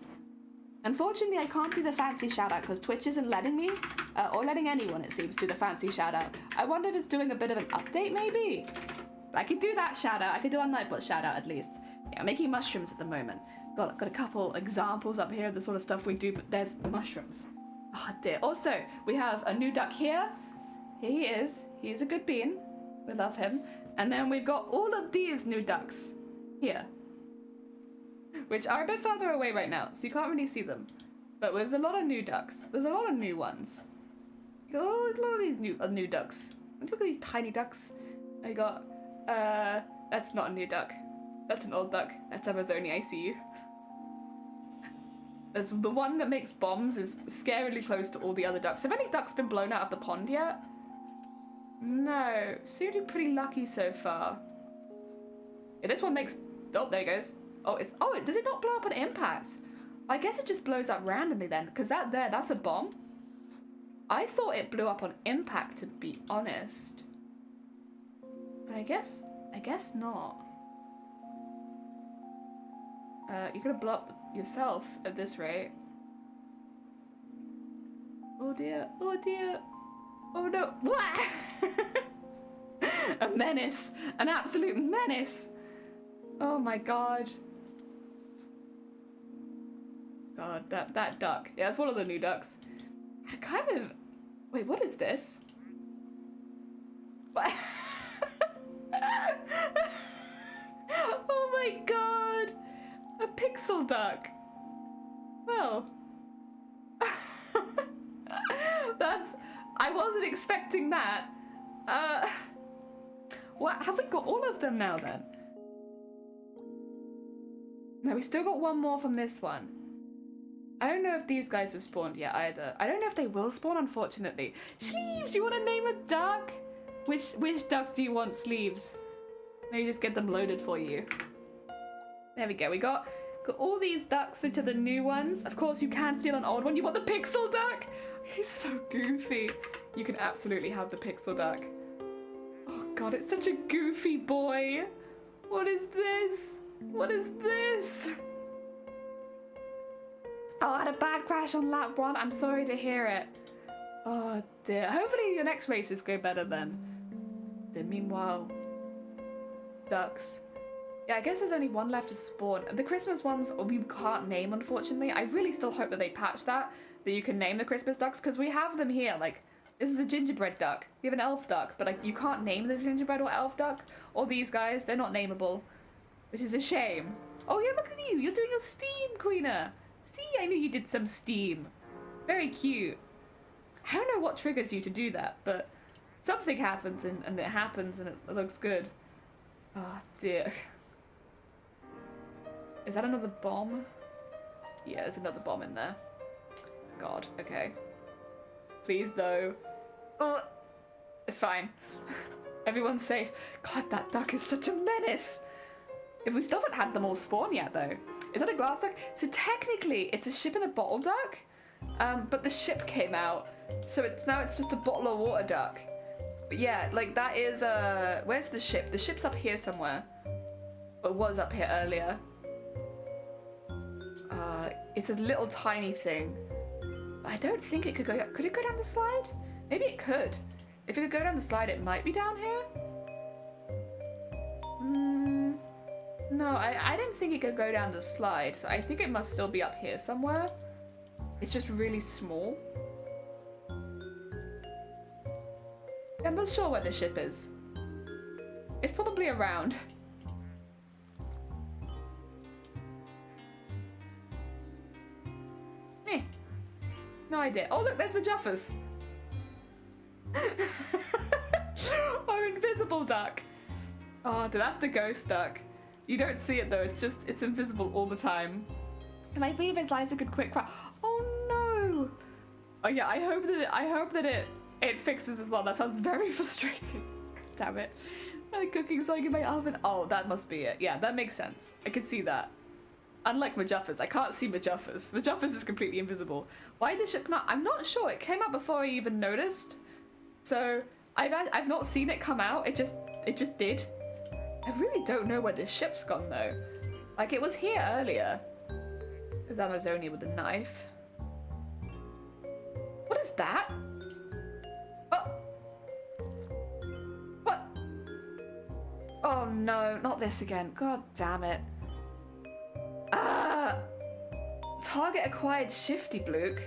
Unfortunately, I can't do the fancy shout out because Twitch isn't letting me, or letting anyone, it seems, do the fancy shout out. I wonder if it's doing a bit of an update, maybe? But I could do that shout out. I could do a Nightbot shout out at least. Yeah, I'm making mushrooms at the moment. Got a couple examples up here of the sort of stuff we do, but there's mushrooms. Oh dear. Also, we have a new duck here. Here he is. He's a good bean. We love him. And then we've got all of these new ducks here, which are a bit further away right now, so you can't really see them. But there's a lot of new ducks. There's a lot of new ones. Oh, a lot of these new ducks. Look at these tiny ducks. I got, that's not a new duck. That's an old duck. That's Amazoni, I see you. There's the one that makes bombs is scarily close to all the other ducks. Have any ducks been blown out of the pond yet? No. Seem to be pretty lucky so far. Yeah, this one makes... Oh, there it goes. Oh, does it not blow up on impact? I guess it just blows up randomly then, because that's a bomb. I thought it blew up on impact, to be honest. But I guess not. You're gonna blow up yourself at this rate. Oh dear, oh dear. Oh no, what? A menace. An absolute menace. Oh my god. God, that duck. Yeah, it's one of the new ducks. I kind of... Wait, what is this? What? Oh my god. A pixel duck. Well. That's... I wasn't expecting that. What? Have we got all of them now then? No, we still got one more from this one. I don't know if these guys have spawned yet either. I don't know if they will spawn, unfortunately. Sleeves, you want to name a duck? Which duck do you want, Sleeves? Maybe just get them loaded for you. There we go. We got all these ducks, which are the new ones. Of course, you can steal an old one. You want the pixel duck? He's so goofy. You can absolutely have the pixel duck. Oh god, it's such a goofy boy. What is this? What is this? Oh, I had a bad crash on lap 1. I'm sorry to hear it. Oh dear. Hopefully your next races go better then. Then meanwhile, ducks. Yeah, I guess there's only one left to spawn. The Christmas ones we can't name, unfortunately. I really still hope that they patch that you can name the Christmas ducks, because we have them here. Like, this is a gingerbread duck. You have an elf duck, but like you can't name the gingerbread or elf duck. Or these guys, they're not nameable, which is a shame. Oh yeah, look at you. You're doing your steam, Queena. See, I knew you did some steam. Very cute. I don't know what triggers you to do that, but something happens and it happens and it looks good. Oh dear. Is that another bomb? Yeah, there's another bomb in there. God, okay. Please though. Oh, it's fine. Everyone's safe. God, that duck is such a menace. If we still haven't had them all spawn yet though. Is that a glass duck? So technically it's a ship in a bottle duck, but the ship came out. So now it's just a bottle of water duck. But yeah, like that is, where's the ship? The ship's up here somewhere. Or was up here earlier. It's a little tiny thing. I don't think it could go down the slide? Maybe it could. If it could go down the slide, it might be down here? No, I didn't think it could go down the slide, so I think it must still be up here somewhere. It's just really small. I'm not sure where the ship is. It's probably around. Eh. No idea. Oh look, there's Majuffas. Our invisible duck. Oh, that's the ghost duck. You don't see it though, it's invisible all the time. And my favorite lies a good quick crack. Oh no! Oh yeah, I hope that it fixes as well. That sounds very frustrating. Damn it. Cooking something in my oven. Oh, that must be it. Yeah, that makes sense. I can see that. Unlike Majuffas, I can't see Majuffas. Majuffas is completely invisible. Why did the ship come out? I'm not sure. It came out before I even noticed. So I've not seen it come out. It just did. I really don't know where this ship's gone though. Like it was here earlier. There's Amazonia with a knife. What is that? Oh. What? Oh no, not this again. God damn it. Target acquired Shifty Blook.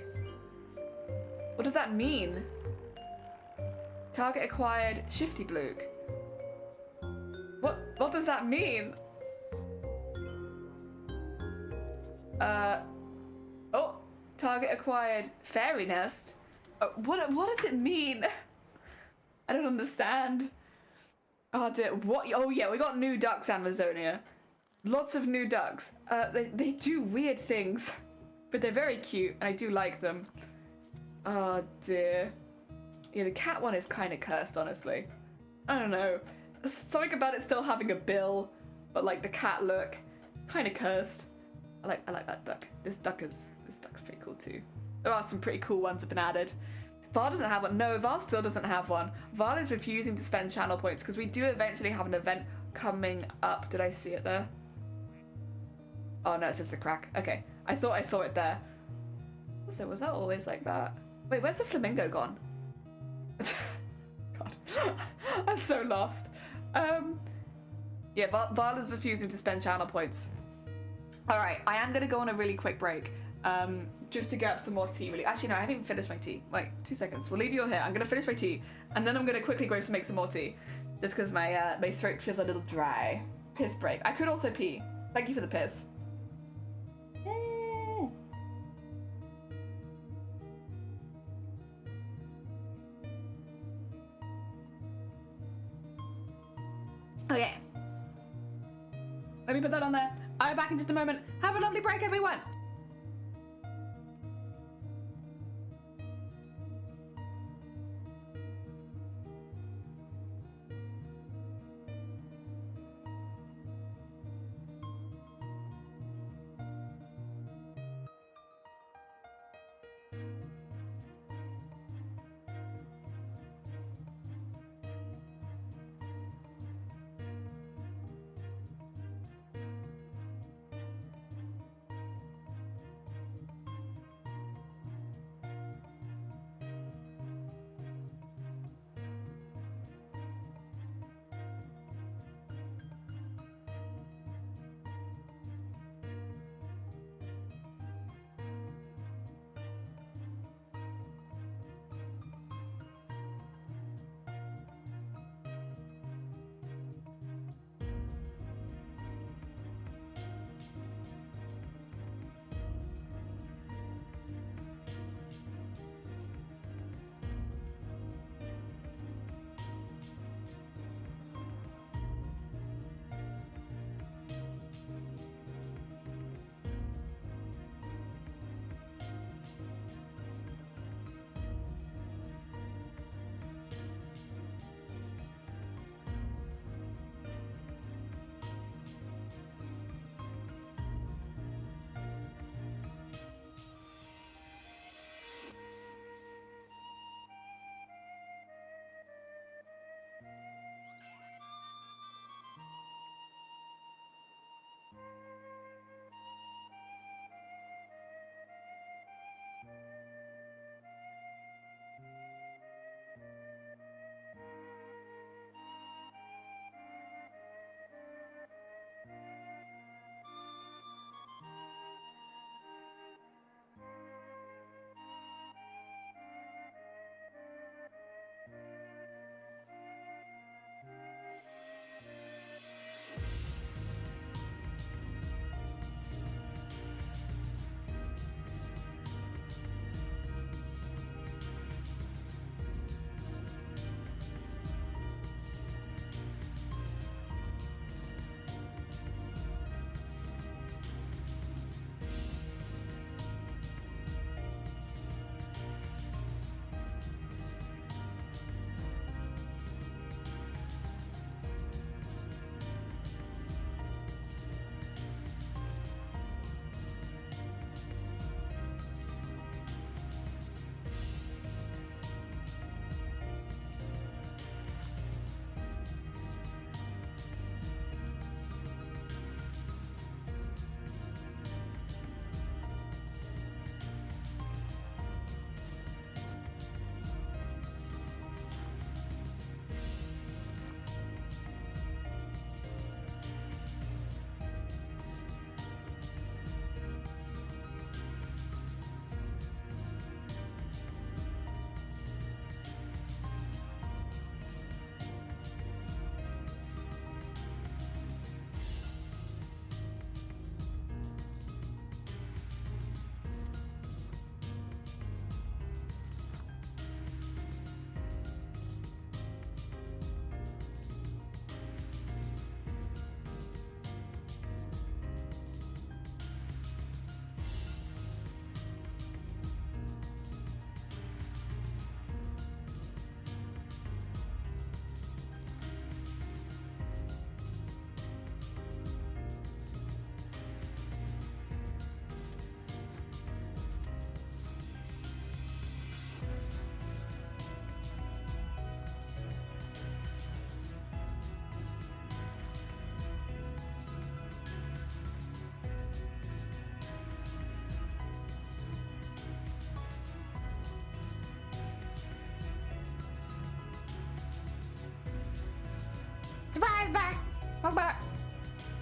What does that mean? Target acquired Shifty Blook. What does that mean? Oh, target acquired Fairy Nest. What does it mean? I don't understand. Oh dear, what? Oh yeah, we got new ducks, Amazonia. Lots of new ducks. They do weird things, but they're very cute, and I do like them. Oh dear. Yeah, the cat one is kind of cursed, honestly. I don't know. Something about it still having a bill, but like the cat look, kind of cursed. I like that duck. This duck's pretty cool too. There are some pretty cool ones that have been added. Var doesn't have one. No, Var still doesn't have one. Var is refusing to spend channel points because we do eventually have an event coming up. Did I see it there? Oh no, it's just a crack. Okay, I thought I saw it there. Also, was that always like that? Wait, where's the flamingo gone? god. I'm so lost. Yeah, Vala's refusing to spend channel points. Alright, I am gonna go on a really quick break. Just to get up some more tea, really. Actually, no, I haven't even finished my tea. Wait, 2 seconds. We'll leave you all here. I'm gonna finish my tea, and then I'm gonna quickly go to make some more tea. Just because my throat feels a little dry. Piss break. I could also pee. Thank you for the piss. Okay. Let me put that on there. I'll be back in just a moment. Have a lovely break, everyone.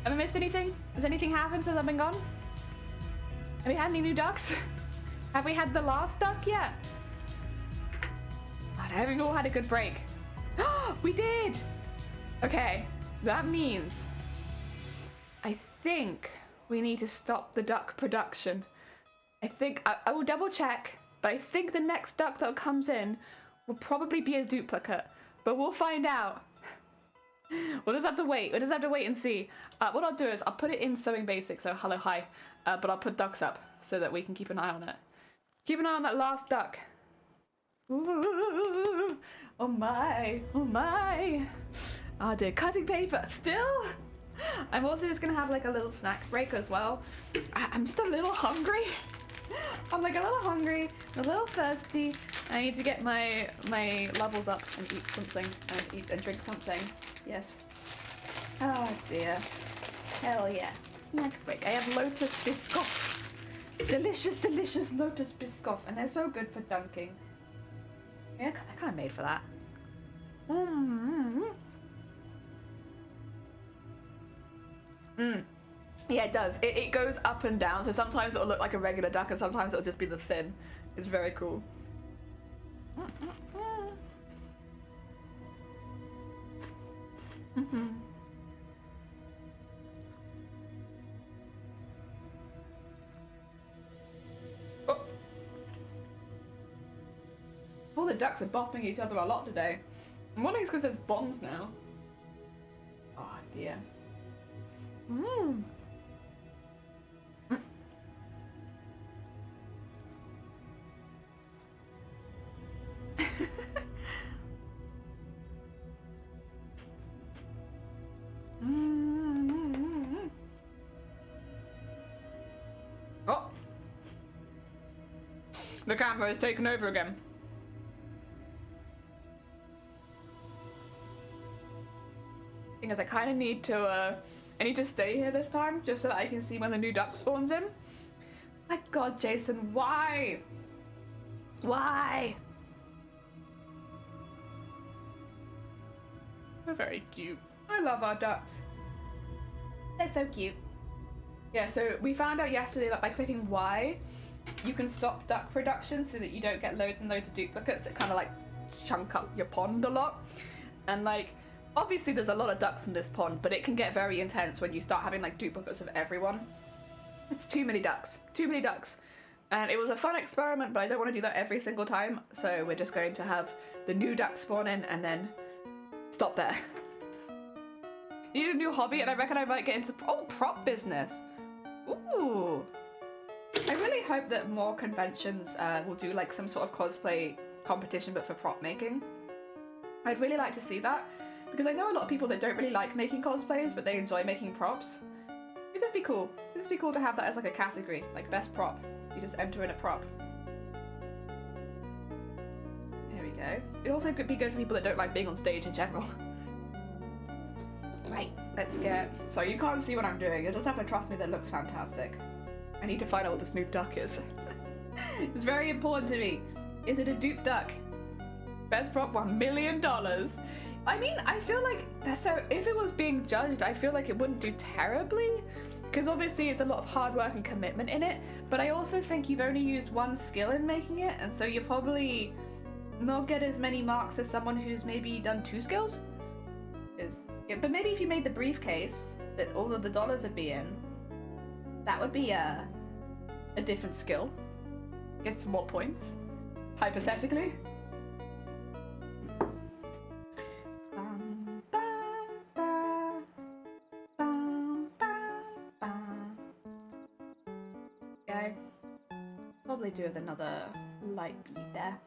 Have I missed anything? Has anything happened since I've been gone? Have we had any new ducks? Have we had the last duck yet? God, I hope we've all had a good break. We did! Okay, that means I think we need to stop the duck production. I think, I will double check, but I think the next duck that comes in will probably be a duplicate, but we'll find out. We'll just have to wait. We'll just have to wait and see. What I'll do is I'll put it in Sewing Basics, so hello, hi, but I'll put ducks up so that we can keep an eye on it. Keep an eye on that last duck. Ooh, oh my, oh my. Oh dear, cutting paper, still? I'm also just gonna have like a little snack break as well. I'm just a little hungry. I'm like a little hungry, a little thirsty. I need to get my levels up and eat something and drink something. Yes. Oh dear. Hell yeah. Snack break. I have Lotus Biscoff. Delicious, delicious Lotus Biscoff, and they're so good for dunking. Yeah, they're kind of made for that. Yeah, it does. It goes up and down, so sometimes it'll look like a regular duck and sometimes it'll just be the thin. It's very cool. Oh. All the ducks are bopping each other a lot today. I'm wondering it's because there's bombs now. Oh dear. Oh! The camera is taken over again. Thing is, I kind of need to, I need to stay here this time just so that I can see when the new duck spawns in. My God, Jason, why? Why? They're very cute. I love our ducks. They're so cute. Yeah, so we found out yesterday that by clicking Y, you can stop duck production so that you don't get loads and loads of duplicates that kind of like chunk up your pond a lot. And like, obviously there's a lot of ducks in this pond, but it can get very intense when you start having like duplicates of everyone. It's too many ducks. Too many ducks. And it was a fun experiment, but I don't want to do that every single time. So we're just going to have the new ducks spawn in and then stop there. Need a new hobby, and I reckon I might get into prop business. Ooh. I really hope that more conventions will do like some sort of cosplay competition, but for prop making. I'd really like to see that, because I know a lot of people that don't really like making cosplays, but they enjoy making props. It'd just be cool. It'd just be cool to have that as like a category, like best prop. You just enter in a prop. There we go. It'd also be good for people that don't like being on stage in general. Right, let's get... So you can't see what I'm doing, you'll just have to trust me that it looks fantastic. I need to find out what this new duck is. It's very important to me. Is it a dupe duck? Best prop, $1 million. I mean, I feel like, so if it was being judged, I feel like it wouldn't do terribly, because obviously it's a lot of hard work and commitment in it, but I also think you've only used one skill in making it, and so you probably not get as many marks as someone who's maybe done 2 skills. Yeah, but maybe if you made the briefcase that all of the dollars would be in, that would be a different skill. Get some more points, hypothetically. Okay, probably do with another light bead there.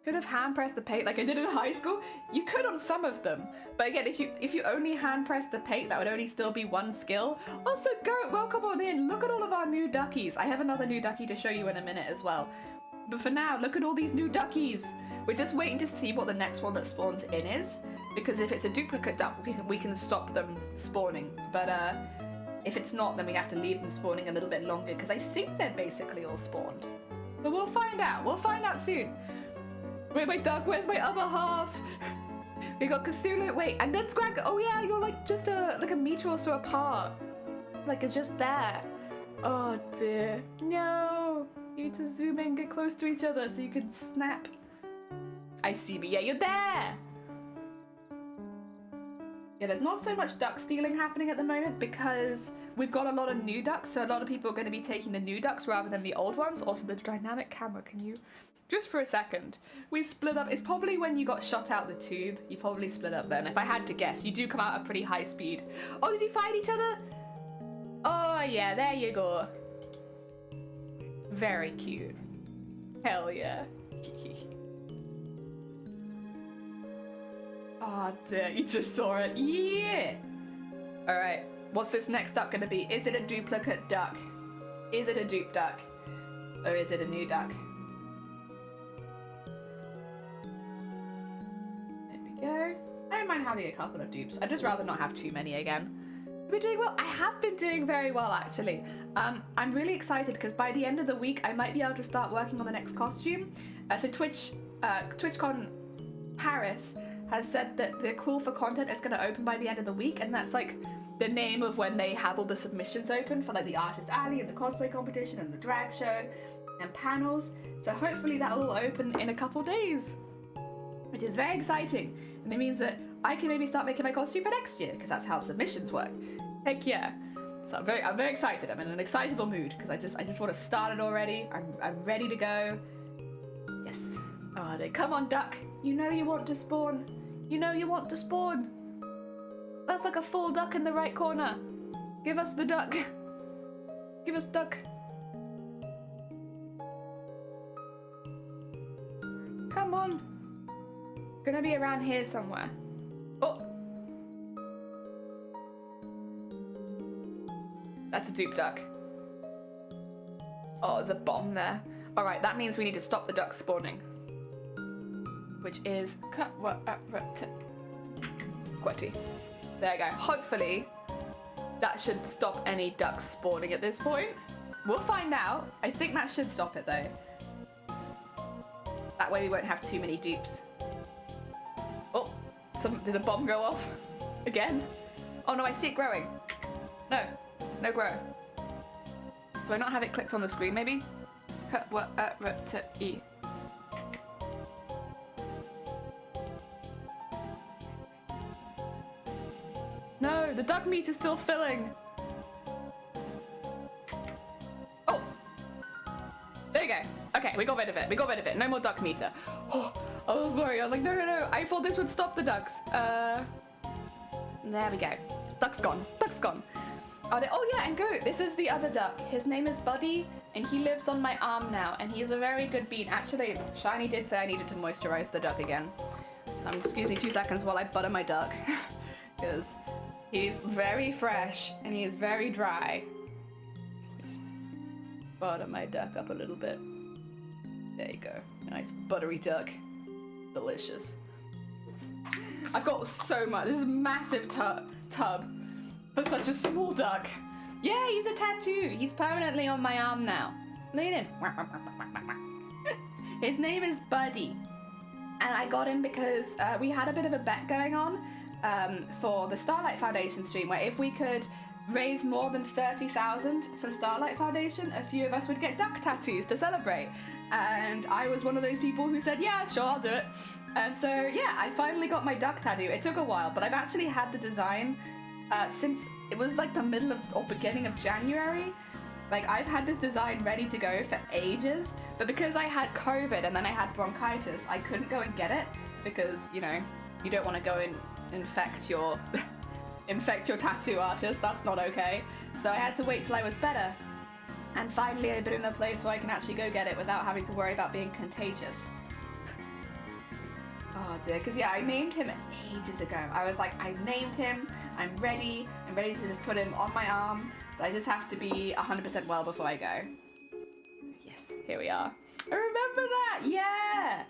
Could have hand pressed the paint like I did in high school. You could on some of them, but again, if you only hand press the paint, that would only still be 1 skill. Also, welcome on in. Look at all of our new duckies. I have another new ducky to show you in a minute as well. But for now, look at all these new duckies. We're just waiting to see what the next one that spawns in is, because if it's a duplicate duck, we can stop them spawning. But if it's not, then we have to leave them spawning a little bit longer, because I think they're basically all spawned. But we'll find out. We'll find out soon. Wait, my duck, where's my other half? We got Cthulhu. Wait, and then Scrag. Oh yeah, you're like just like a meter or so apart. Like you're just there. Oh dear. No. You need to zoom in, get close to each other so you can snap. I see me. Yeah, you're there. Yeah, there's not so much duck stealing happening at the moment because we've got a lot of new ducks, so a lot of people are going to be taking the new ducks rather than the old ones. Also, the dynamic camera, can you... Just for a second, we split up. It's probably when you got shot out the tube. You probably split up then. If I had to guess, you do come out at pretty high speed. Oh, did you fight each other? Oh, yeah, there you go. Very cute. Hell yeah. Oh dear, you just saw it. Yeah! Alright, what's this next duck gonna be? Is it a duplicate duck? Is it a dupe duck? Or is it a new duck? There we go. I don't mind having a couple of dupes. I'd just rather not have too many again. We're doing well. I have been doing very well, actually. I'm really excited because by the end of the week, I might be able to start working on the next costume. So TwitchCon Paris has said that the call for content is going to open by the end of the week, and that's like the name of when they have all the submissions open for like the Artist Alley and the cosplay competition and the drag show and panels. So hopefully that will open in a couple days, which is very exciting, and it means that I can maybe start making my costume for next year because that's how submissions work. Heck yeah! So I'm very excited. I'm in an excitable mood because I just want to start it already. I'm ready to go. Yes. Oh, they come on, duck. You know you want to spawn. You know you want to spawn. That's like a full duck in the right corner. Give us the duck. Give us duck. Come on. Gonna be around here somewhere. Oh. That's a dupe duck. Oh, there's a bomb there. Alright, that means we need to stop the duck spawning. Which is Quetty. There you go. Hopefully that should stop any ducks spawning at this point. We'll find out. I think that should stop it though. That way we won't have too many dupes. Oh, did a bomb go off? Again? Oh no, I see it growing. No grow. Do I not have it clicked on the screen maybe? E. No, the duck meat is still filling. Oh! There you go. Okay, we got rid of it. We got rid of it. No more duck meter. Oh, I was worried. I was like, no. I thought this would stop the ducks. There we go. Duck's gone. Duck's gone. Oh yeah, and Goat. This is the other duck. His name is Buddy, and he lives on my arm now, and he's a very good bean. Actually, Shiny did say I needed to moisturize the duck again. So excuse me 2 seconds while I butter my duck. Because he's very fresh, and he is very dry. Just butter my duck up a little bit. There you go. Nice buttery duck. Delicious. I've got so much. This is a massive tub for such a small duck. Yeah, he's a tattoo. He's permanently on my arm now. Look at him. His name is Buddy. And I got him because we had a bit of a bet going on for the Starlight Foundation stream, where if we could raise more than 30,000 for Starlight Foundation, a few of us would get duck tattoos to celebrate. And I was one of those people who said, yeah, sure, I'll do it. And so, yeah, I finally got my duck tattoo. It took a while, but I've actually had the design since it was like the middle of or beginning of January. Like, I've had this design ready to go for ages, but because I had COVID and then I had bronchitis, I couldn't go and get it because, you know, you don't want to go and infect your tattoo artist. That's not okay. So I had to wait till I was better. And finally I've been in a place where I can actually go get it without having to worry about being contagious. Oh dear, because yeah, I named him ages ago. I was like, I named him, I'm ready to just put him on my arm, but I just have to be 100% well before I go. Yes, here we are. I remember that, yeah!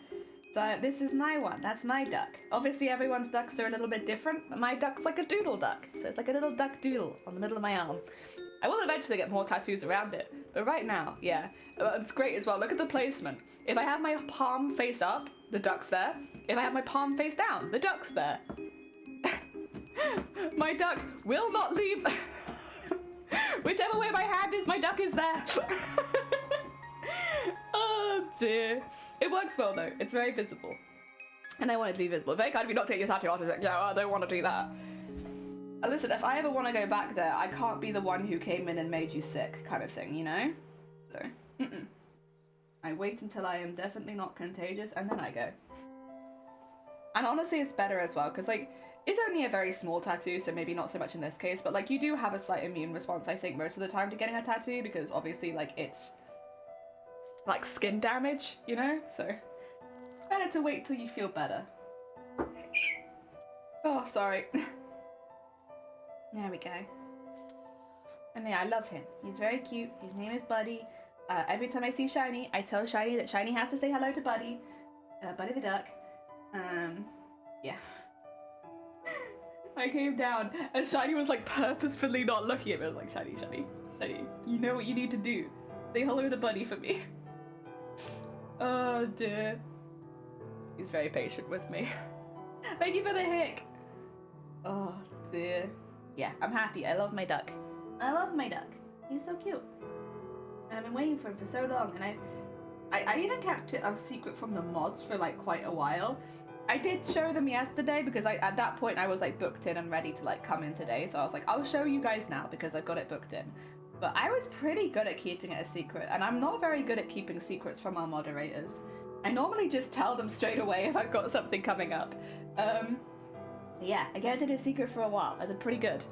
So this is my one, that's my duck. Obviously everyone's ducks are a little bit different, but my duck's like a doodle duck. So it's like a little duck doodle on the middle of my arm. I will eventually get more tattoos around it, but right now, yeah. It's great as well, look at the placement. If I have my palm face up, the duck's there. If I have my palm face down, the duck's there. My duck will not leave. Whichever way my hand is, my duck is there. Oh dear. It works well though. It's very visible. And I want it to be visible. Very kind of you not to take your tattoo artist. Like, yeah, I don't want to do that. Listen, if I ever want to go back there, I can't be the one who came in and made you sick, kind of thing, you know? So, I wait until I am definitely not contagious, and then I go. And honestly, it's better as well, because, like, it's only a very small tattoo, so maybe not so much in this case, but, like, you do have a slight immune response, I think, most of the time to getting a tattoo, because obviously, like, it's, like, skin damage, you know? So, better to wait till you feel better. Oh, sorry. There we go. And yeah, I love him. He's very cute. His name is Buddy. Every time I see Shiny, I tell Shiny that Shiny has to say hello to Buddy. Buddy the duck. Yeah. I came down and Shiny was like purposefully not looking at me. I was like, Shiny, you know what you need to do. Say hello to Buddy for me. Oh dear. He's very patient with me. Thank you for the hick. Oh dear. Yeah, I'm happy. I love my duck. I love my duck. He's so cute. And I've been waiting for him for so long, and I even kept it a secret from the mods for like quite a while. I did show them yesterday because at that point I was like booked in and ready to like come in today, so I was like, I'll show you guys now because I got it booked in. But I was pretty good at keeping it a secret, and I'm not very good at keeping secrets from our moderators. I normally just tell them straight away if I've got something coming up. Yeah, I kept it a secret for a while. I did pretty good.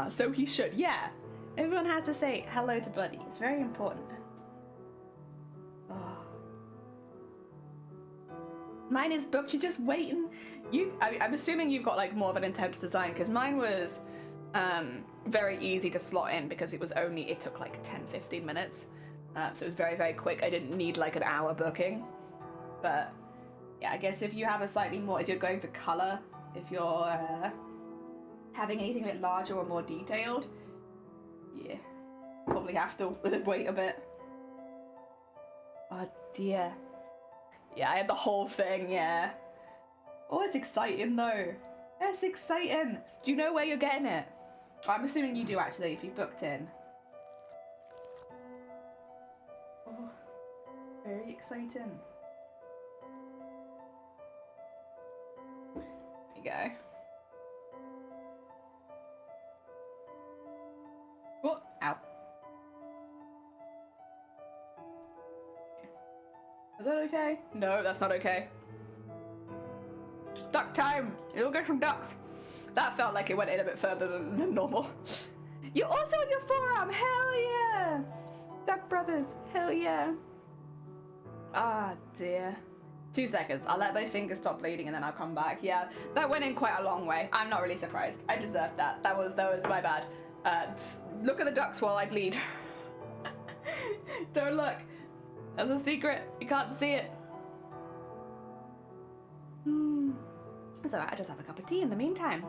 So he should. Yeah, everyone has to say hello to Buddy. It's very important. Oh. Mine is booked. You're just waiting. I'm assuming you've got like more of an intense design because mine was very easy to slot in because it took like 10-15 minutes. So it was very, very quick. I didn't need like an hour booking. But yeah, I guess if you have if you're going for color, if you're having anything a bit larger or more detailed, yeah, probably have to wait a bit. Oh dear. Yeah, I had the whole thing, yeah. Oh, it's exciting though. That's exciting. Do you know where you're getting it? I'm assuming you do actually, if you've booked in. Oh, very exciting. There you go. Oh, ow. Is that okay? No, that's not okay. Duck time! You'll get some ducks. That felt like it went in a bit further than normal. You're also on your forearm! Hell yeah! Duck brothers, hell yeah. Ah, dear. 2 seconds. I'll let my finger stop bleeding and then I'll come back. Yeah, that went in quite a long way. I'm not really surprised. I deserved that. That was my bad. Look at the ducks while I bleed. Don't look. That's a secret. You can't see it. It's alright, I just have a cup of tea in the meantime.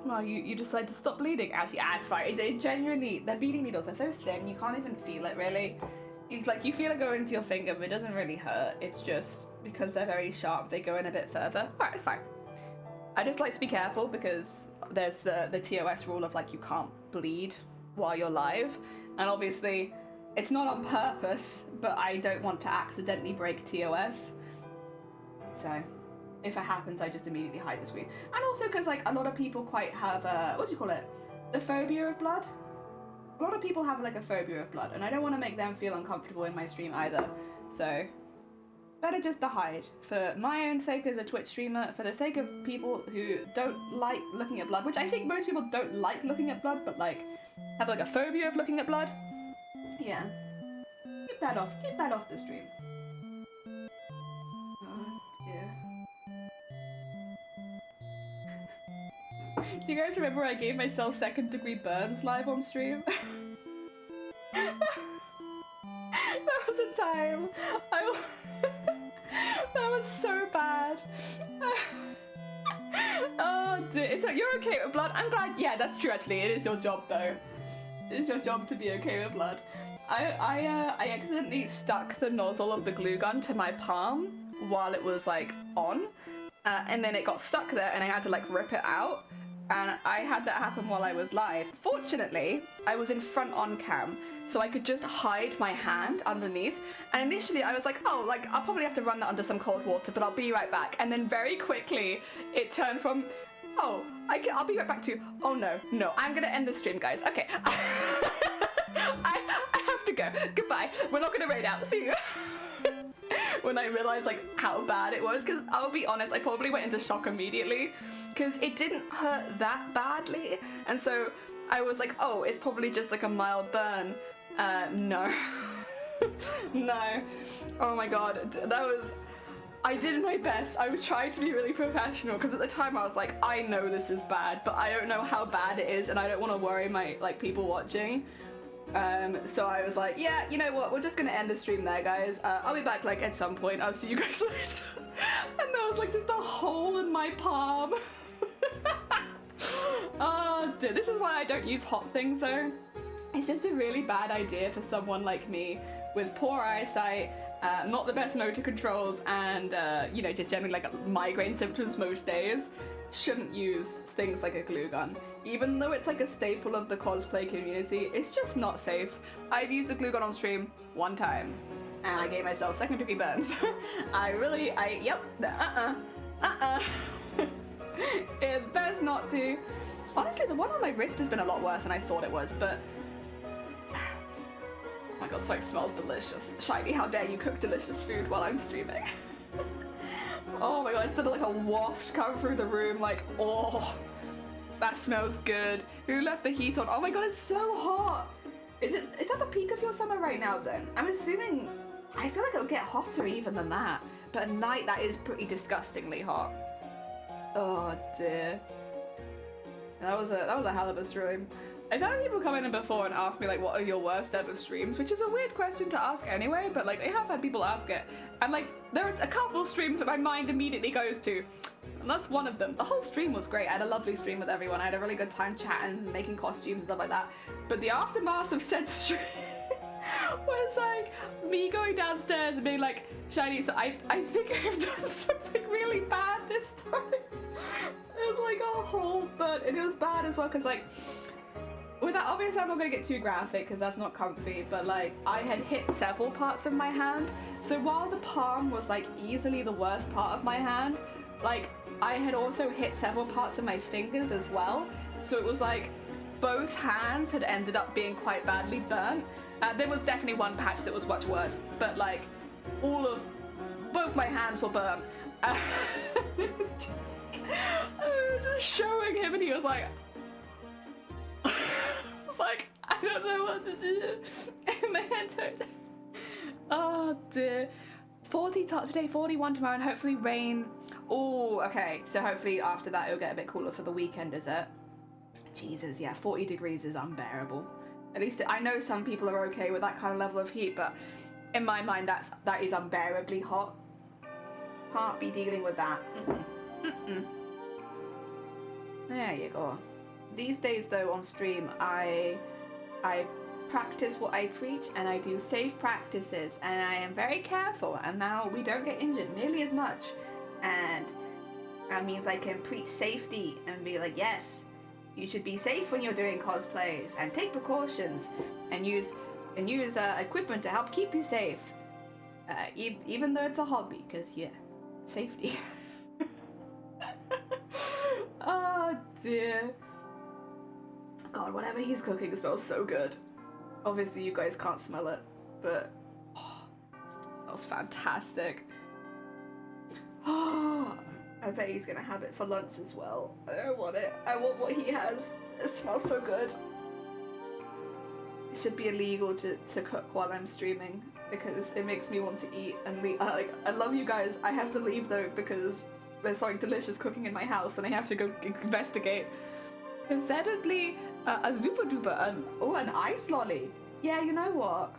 Well, you decide to stop bleeding. Actually, it's fine. It genuinely, the bleeding needles are so thin, you can't even feel it really. It's like you feel it go into your finger, but it doesn't really hurt. It's just because they're very sharp, they go in a bit further. Alright, it's fine. I just like to be careful because there's the TOS rule of like you can't bleed while you're live. And obviously, it's not on purpose, but I don't want to accidentally break TOS. So, if it happens, I just immediately hide the screen. And also because like a lot of people quite have what do you call it? The phobia of blood? A lot of people have like a phobia of blood, and I don't want to make them feel uncomfortable in my stream either. So, better just to hide. For my own sake as a Twitch streamer, for the sake of people who don't like looking at blood, which I think most people don't like looking at blood, but like, have like a phobia of looking at blood. Yeah. Keep that off the stream. Oh dear. Do you guys remember I gave myself 2nd degree burns live on stream? That was a time. That was so bad. Oh dear. So you're okay with blood? I'm glad. Yeah, that's true actually. It is your job though. It is your job to be okay with blood. I accidentally stuck the nozzle of the glue gun to my palm while it was like on, and then it got stuck there and I had to like rip it out, and I had that happen while I was live. Fortunately, I was in front on cam, so I could just hide my hand underneath, and initially I was like, oh, like I'll probably have to run that under some cold water, but I'll be right back. And then very quickly it turned from, oh, I'll be right back to, oh no, I'm gonna end the stream, guys. Okay. I have to go. Goodbye. We're not gonna raid out. See you. When I realized like how bad it was, because I'll be honest, I probably went into shock immediately because it didn't hurt that badly, and so I was like, oh, it's probably just like a mild burn. No. No. Oh my god, I did my best. I was trying to be really professional because at the time I was like, I know this is bad, but I don't know how bad it is and I don't want to worry my like people watching. So I was like, yeah, you know what, we're just gonna end the stream there, guys. I'll be back like at some point. I'll see you guys later. And there was like just a hole in my palm. Oh dear, this is why I don't use hot things though. It's just a really bad idea for someone like me with poor eyesight, not the best motor controls, and you know, just generally like migraine symptoms most days. Shouldn't use things like a glue gun. Even though it's like a staple of the cosplay community, it's just not safe. I've used a glue gun on stream one time, and I gave myself second-degree burns. Yep, It best not to. Honestly, the one on my wrist has been a lot worse than I thought it was, but oh my god, so it smells delicious. Shiny, how dare you cook delicious food while I'm streaming? Oh my god, instead of like a waft come through the room, like, oh, that smells good. Who left the heat on? Oh my god, it's so hot. Is that the peak of your summer right now then? I'm assuming, I feel like it'll get hotter even than that. But at night, that is pretty disgustingly hot. Oh dear. That was a hell of a stream. I've had people come in before and ask me like, what are your worst ever streams? Which is a weird question to ask anyway, but like I have had people ask it. And like, there's a couple of streams that my mind immediately goes to. And that's one of them. The whole stream was great. I had a lovely stream with everyone. I had a really good time chatting, making costumes and stuff like that. But the aftermath of said stream was like me going downstairs and being like, Shiny, so I think I've done something really bad this time. It's like a whole burn. And it was bad as well because like, with that, obviously I'm not going to get too graphic because that's not comfy, but like I had hit several parts of my hand. So while the palm was like easily the worst part of my hand, like I had also hit several parts of my fingers as well. So it was like both hands had ended up being quite badly burnt. There was definitely one patch that was much worse, but like both my hands were burnt. It was just, I was just showing him and he was like, like, I don't know what to do. And my head hurt. Oh dear. 40 today, 41 tomorrow, and hopefully rain. Oh, okay. So hopefully after that it'll get a bit cooler for the weekend, is it? Jesus, yeah, 40 degrees is unbearable. At least I know some people are okay with that kind of level of heat, but in my mind that is unbearably hot. Can't be dealing with that. There you go. These days though on stream I practice what I preach and I do safe practices and I am very careful, and now we don't get injured nearly as much, and that means I can preach safety and be like, yes, you should be safe when you're doing cosplays and take precautions and use equipment to help keep you safe, even though it's a hobby, because yeah, safety. Oh dear. God, whatever he's cooking smells so good. Obviously you guys can't smell it, but oh, that was fantastic. Oh, I bet he's gonna have it for lunch as well. I don't want it. I want what he has. It smells so good. It should be illegal to cook while I'm streaming because it makes me want to eat and leave. I love you guys. I have to leave though because there's something delicious cooking in my house and I have to go investigate. Considerably a Zupa Duper, an ice lolly. Yeah, you know what?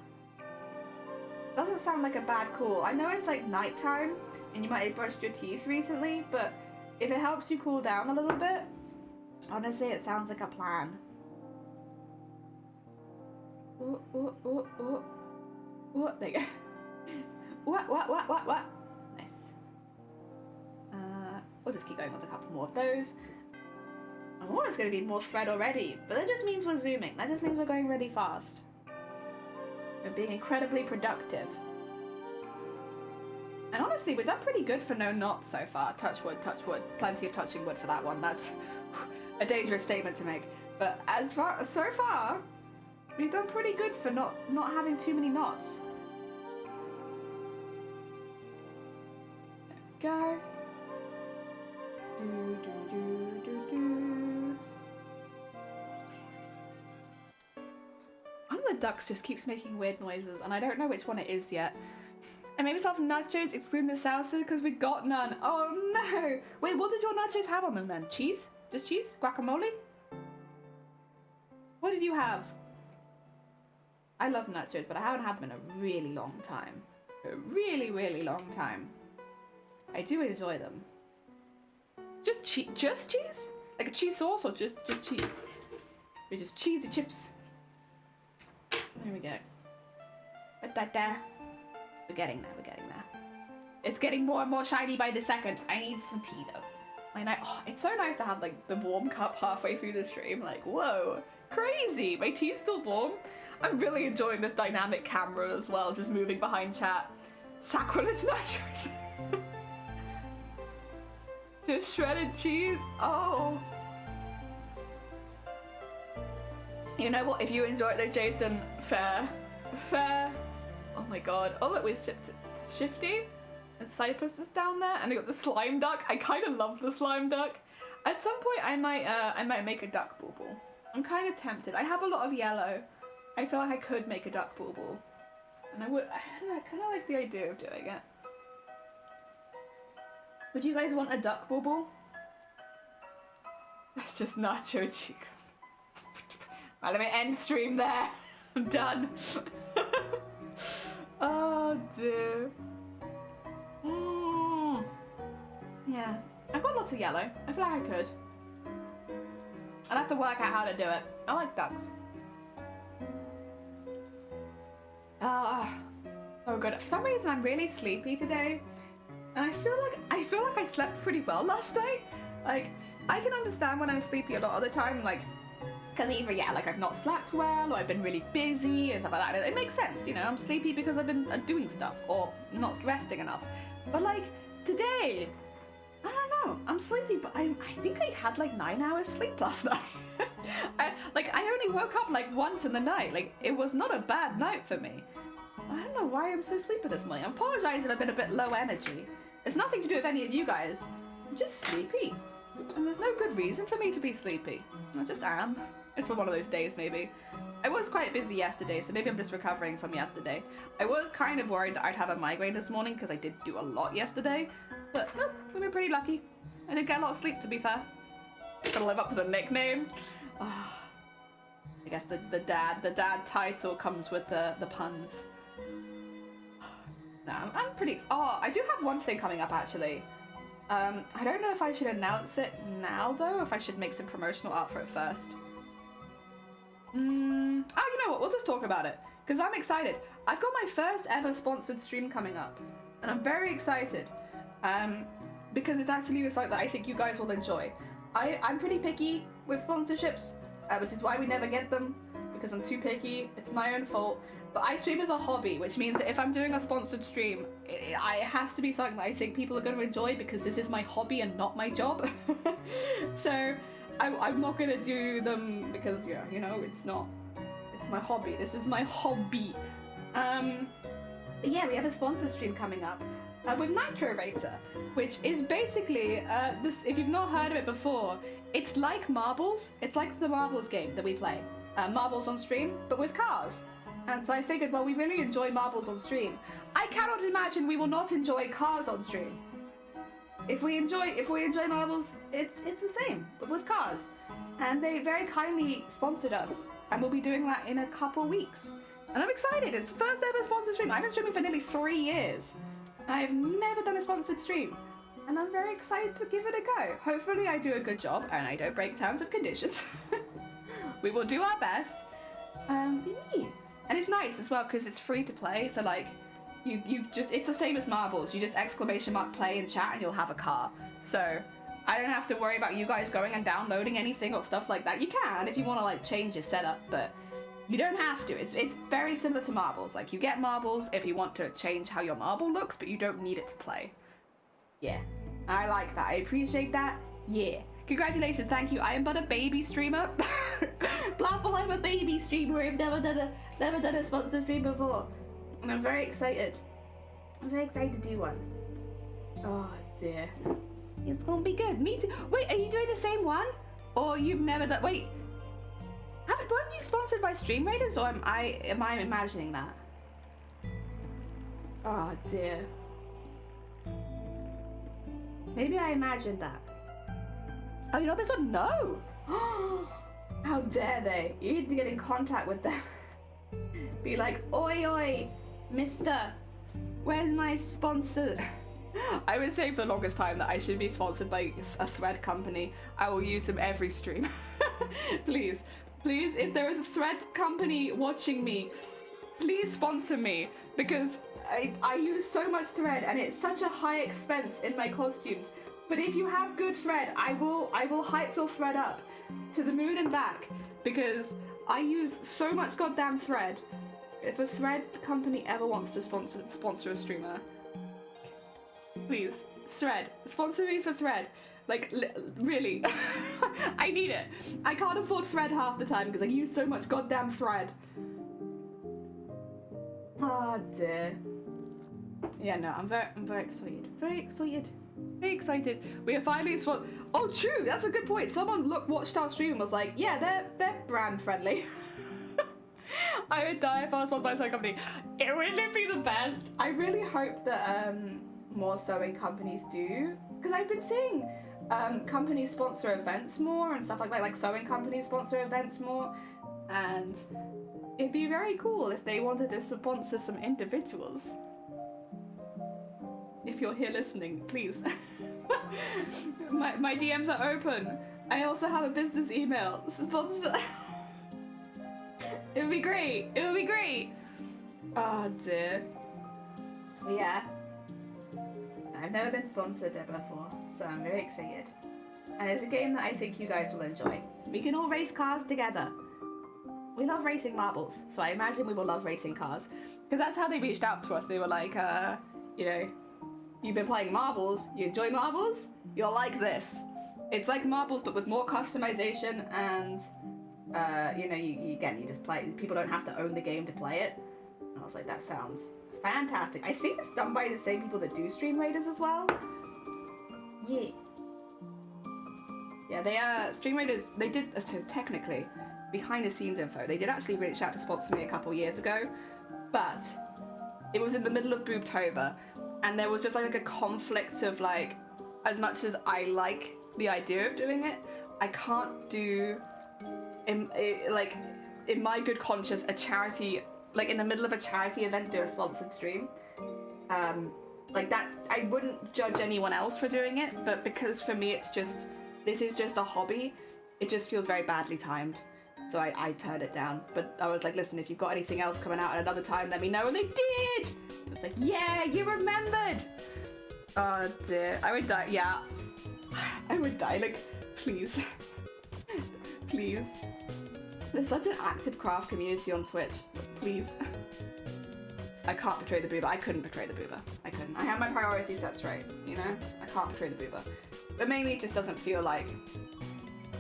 Doesn't sound like a bad call. I know it's like nighttime and you might have brushed your teeth recently, but if it helps you cool down a little bit, honestly, it sounds like a plan. Ooh, ooh, ooh, ooh. Ooh, there you go. What? Nice. just keep going with a couple more of those. And more is going to be more thread already, but that just means we're zooming. That just means we're going really fast. We're being incredibly productive. And honestly, we've done pretty good for no knots so far. Touch wood, touch wood. Plenty of touching wood for that one. That's a dangerous statement to make. But so far, we've done pretty good for not having too many knots. There we go. Do, do, do, do, do. One of the ducks just keeps making weird noises, and I don't know which one it is yet. I made myself nachos, excluding the salsa, because we got none. Oh no! Wait, what did your nachos have on them then? Cheese? Just cheese? Guacamole? What did you have? I love nachos, but I haven't had them in a really long time. A really, really long time. I do enjoy them. Just cheese? Like a cheese sauce or just cheese? We're just cheesy chips. There we go. We're getting there, we're getting there. It's getting more and more shiny by the second. I need some tea though. It's so nice to have like the warm cup halfway through the stream. Like, whoa, crazy. My tea's still warm. I'm really enjoying this dynamic camera as well, just moving behind chat. Sacrilege nachos. Just shredded cheese. Oh. You know what? If you enjoyed it, Jason, fair. Oh my god. Oh look, we shipped Shifty. And Cypress is down there, and I got the slime duck. I kind of love the slime duck. At some point, I might make a duck bauble. I'm kind of tempted. I have a lot of yellow. I feel like I could make a duck bauble, and I don't know, I kind of like the idea of doing it. Would you guys want a duck bauble? That's just nacho chico. Right, let me end stream there. I'm done. Oh dear. Yeah, I've got lots of yellow. I feel like I could. I'll have to work out how to do it. I like ducks. Oh good. For some reason I'm really sleepy today. And I feel like I slept pretty well last night. Like, I can understand when I'm sleepy a lot of the time, like, because either, yeah, like I've not slept well, or I've been really busy and stuff like that. It makes sense, you know, I'm sleepy because I've been doing stuff, or not resting enough. But like, today, I don't know, I'm sleepy, but I think I had like 9 hours sleep last night. I only woke up like once in the night. Like, it was not a bad night for me. I don't know why I'm so sleepy this morning. I apologize if I've been a bit low energy. It's nothing to do with any of you guys. I'm just sleepy. And there's no good reason for me to be sleepy. I just am. It's been one of those days, maybe. I was quite busy yesterday, so maybe I'm just recovering from yesterday. I was kind of worried that I'd have a migraine this morning because I did do a lot yesterday. But no, we've been pretty lucky. I did get a lot of sleep, to be fair. Gotta live up to the nickname. I guess the dad title comes with the puns. No, I'm pretty... Oh, I do have one thing coming up, actually. I don't know if I should announce it now, though, or if I should make some promotional art for it first. Oh, you know what? We'll just talk about it, because I'm excited. I've got my first ever sponsored stream coming up, and I'm very excited, because it's actually something that I think you guys will enjoy. I'm pretty picky with sponsorships, which is why we never get them, because I'm too picky. It's my own fault. But I stream as a hobby, which means that if I'm doing a sponsored stream, it has to be something that I think people are going to enjoy, because this is my hobby and not my job. So I'm not going to do them because, yeah, you know, it's my hobby. This is my hobby. But yeah, we have a sponsor stream coming up with Nitro Racer, which is basically, this. If you've not heard of it before, it's like Marbles. It's like the Marbles game that we play. Marbles on stream, but with cars. And so I figured, well, we really enjoy Marbles on stream. I cannot imagine we will not enjoy cars on stream. If we enjoy Marbles, it's the same, but with cars. And they very kindly sponsored us, and we'll be doing that in a couple weeks. And I'm excited. It's the first ever sponsored stream. I've been streaming for nearly 3 years. I've never done a sponsored stream, and I'm very excited to give it a go. Hopefully I do a good job and I don't break terms and conditions. We will do our best. Yeah. And it's nice as well because it's free to play, so like you just, it's the same as Marbles. You just !play in chat and you'll have a car. So I don't have to worry about you guys going and downloading anything or stuff like that. You can if you want to like change your setup, but you don't have to. It's very similar to marbles. Like you get marbles if you want to change how your marble looks, but you don't need it to play. Yeah, I like that. I appreciate that. Yeah. Congratulations, thank you. I am but a baby streamer. Blapple, I'm a baby streamer. I've never done a sponsored stream before. And I'm very excited. I'm very excited to do one. Oh dear. It's gonna be good. Me too. Wait, are you doing the same one? Or you've never done weren't you sponsored by Stream Raiders, or am I imagining that? Oh dear. Maybe I imagined that. Oh, you know this one? No! How dare they? You need to get in contact with them. Be like, oi oi, mister, where's my sponsor? I was saying for the longest time that I should be sponsored by a thread company. I will use them every stream. Please, if there is a thread company watching me, please sponsor me, because I use so much thread and it's such a high expense in my costumes. But if you have good thread, I will hype your thread up to the moon and back, because I use so much goddamn thread. If a thread company ever wants to sponsor a streamer, please, thread, sponsor me for thread. Like, really, I need it. I can't afford thread half the time because I use so much goddamn thread. Oh dear. Yeah, no, I'm very excited. Very excited. We are finally Oh, true. That's a good point. Someone watched our stream and was like, "Yeah, they're brand friendly." I would die if I was sponsored by a sewing company. It wouldn't be the best. I really hope that more sewing companies do, because I've been seeing companies sponsor events more and stuff like that. Like sewing companies sponsor events more, and it'd be very cool if they wanted to sponsor some individuals. If you're here listening, please. my DMs are open. I also have a business email. Sponsor. It would be great. It would be great. Oh dear. Yeah. I've never been sponsored before, so I'm very excited. And it's a game that I think you guys will enjoy. We can all race cars together. We love racing marbles, so I imagine we will love racing cars. Because that's how they reached out to us. They were like, you know, you've been playing marbles, you enjoy marbles, you'll like this. It's like marbles but with more customization, and you know, you just play. People don't have to own the game to play it. And I was like, that sounds fantastic. I think it's done by the same people that do Stream Raiders as well. Yeah. Yeah, they Stream Raiders, they did, so technically, behind the scenes info, they did actually reach out to sponsor me a couple years ago, but it was in the middle of Boobtober, and there was just like a conflict of like, as much as I like the idea of doing it, I can't do, in my good conscience, a charity, like in the middle of a charity event, do a sponsored stream. Like that, I wouldn't judge anyone else for doing it, but because for me it's just, this is just a hobby, it just feels very badly timed. So I turned it down. But I was like, listen, if you've got anything else coming out at another time, let me know. And they did! I was like, yeah, you remembered! Oh dear, I would die, yeah. I would die, like, please. Please. There's such an active craft community on Twitch. Please. I can't betray the booba. I couldn't betray the booba. I couldn't. I have my priorities set straight, you know? I can't betray the booba. But mainly it just doesn't feel like...